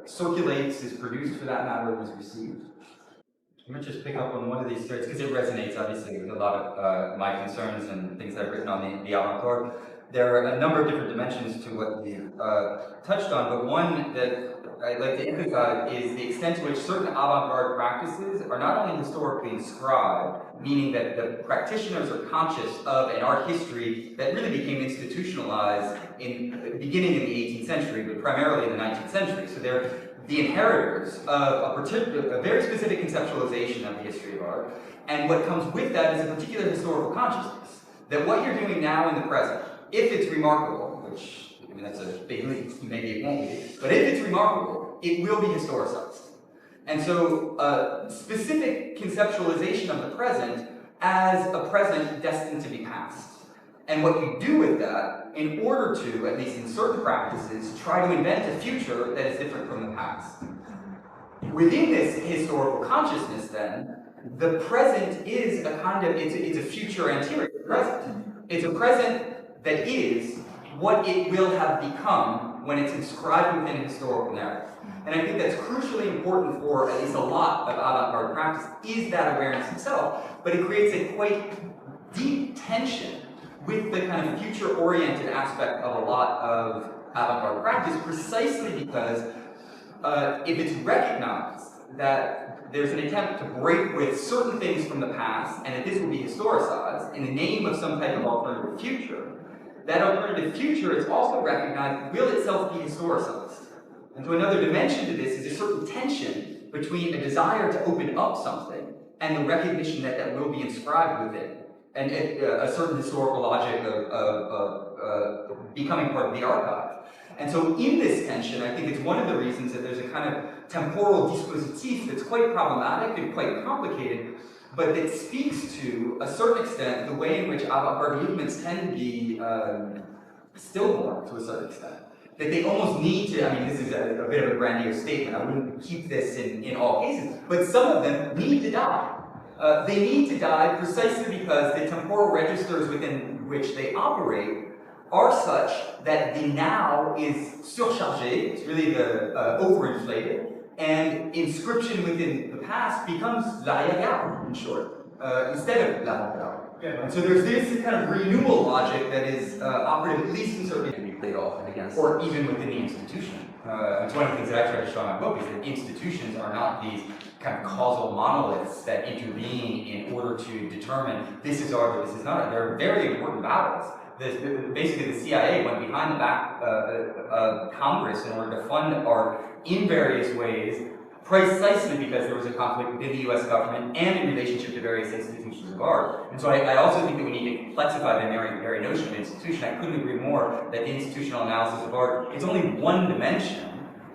circulates, is produced for that matter, and is received. I'm going to just pick up on one of these threads because it resonates obviously with a lot of my concerns and things I've written on the avant-garde. There are a number of different dimensions to what you touched on, but one that I'd like to emphasize is the extent to which certain avant-garde practices are not only historically inscribed, meaning that the practitioners are conscious of an art history that really became institutionalized beginning in the 18th century, but primarily in the 19th century. So they're the inheritors of a very specific conceptualization of the history of art, and what comes with that is a particular historical consciousness, that what you're doing now in the present, if it's remarkable, which, I mean, that's a big leap, maybe it won't be, but if it's remarkable, it will be historicized. And so, specific conceptualization of the present as a present destined to be past. And what you do with that, in order to, at least in certain practices, try to invent a future that is different from the past. Within this historical consciousness, then, the present is a kind of, it's a future anterior present. It's a present that is what it will have become when it's inscribed within a historical narrative. And I think that's crucially important for at least a lot of avant-garde practice, is that awareness itself, but it creates a quite deep tension with the kind of future-oriented aspect of a lot of avant-garde practice, precisely because if it's recognized that there's an attempt to break with certain things from the past, and that this will be historicized in the name of some type of alternative future, that alternative future is also recognized will itself be historicized. And so another dimension to this is a certain tension between a desire to open up something and the recognition that that will be inscribed within, and a certain historical logic of becoming part of the archive. And so in this tension, I think it's one of the reasons that there's a kind of temporal dispositif that's quite problematic and quite complicated, but that speaks to, a certain extent, the way in which avant-garde movements tend to be stillborn to a certain extent. That they almost need to, I mean, this is a bit of a grandiose statement, I wouldn't keep this in all cases, but some of them need to die. They need to die precisely because the temporal registers within which they operate are such that the now is surchargé, it's really the overinflated, and inscription within the past becomes l'arrière-garde, in short, instead of l'avant-garde. Yeah. And so there's this kind of renewal logic that is operative, at least in certain can be played off against, or even within the institution. It's one of the things that I try to show in my book is that institutions are not these kind of causal monoliths that intervene in order to determine this is art or this is not. They're very important battles. Basically, the CIA went behind the back of Congress in order to fund art in various ways precisely because there was a conflict within the US government and in relationship to various institutions of art. And so I also think that we need to complexify the very notion of institution. I couldn't agree more that the institutional analysis of art is only one dimension,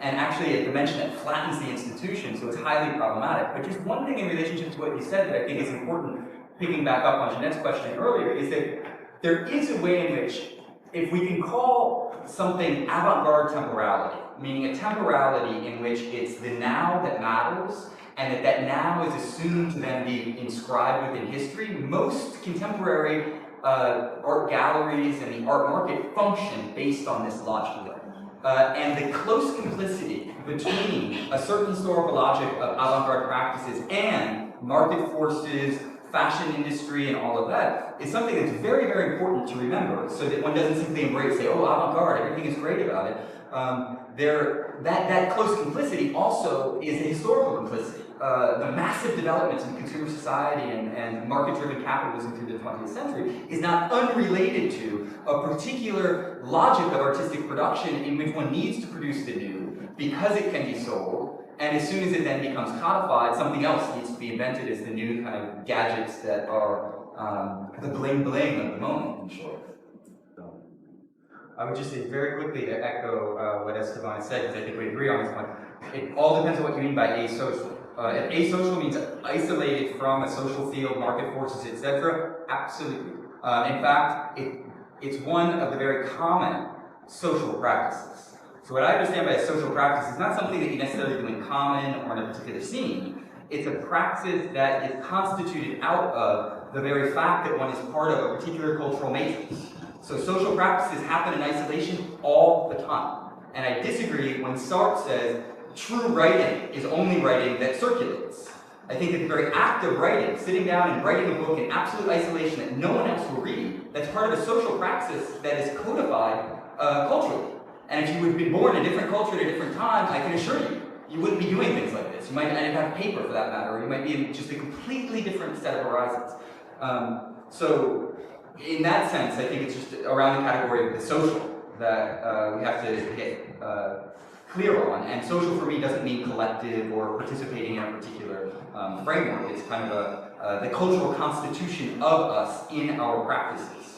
and actually a dimension that flattens the institution, so it's highly problematic. But just one thing in relationship to what you said that I think is important, picking back up on Jeanette's question earlier, is that there is a way in which, if we can call something avant-garde temporality, meaning a temporality in which it's the now that matters, and that now is assumed to then be inscribed within history, most contemporary art galleries and the art market function based on this logic. And the close complicity between a certain historical logic of avant-garde practices and market forces, fashion industry, and all of that is something that's very, very important to remember, so that one doesn't simply embrace, say, oh, avant-garde, everything is great about it. That close complicity also is a historical complicity. The massive developments in consumer society and market-driven capitalism through the 20th century is not unrelated to a particular logic of artistic production in which one needs to produce the new because it can be sold, and as soon as it then becomes codified, something else needs to be invented as the new kind of gadgets that are the bling-bling of the moment, in short. I would just say very quickly to echo what Esteban said, because I think we agree on this one. It all depends on what you mean by asocial. If asocial means isolated from a social field, market forces, etc., absolutely. In fact, it's one of the very common social practices. So what I understand by a social practice is not something that you necessarily do in common or in a particular scene. It's a practice that is constituted out of the very fact that one is part of a particular cultural matrix. So social practices happen in isolation all the time. And I disagree when Sartre says true writing is only writing that circulates. I think that the very act of writing, sitting down and writing a book in absolute isolation that no one else will read, that's part of a social praxis that is codified culturally. And if you had been born in a different culture at a different time, I can assure you, you wouldn't be doing things like this. You might not even have paper for that matter, or you might be in just a completely different set of horizons. So in that sense, I think it's just around the category of the social that we have to get clear on. And social for me doesn't mean collective or participating in a particular framework. It's kind of the cultural constitution of us in our practices.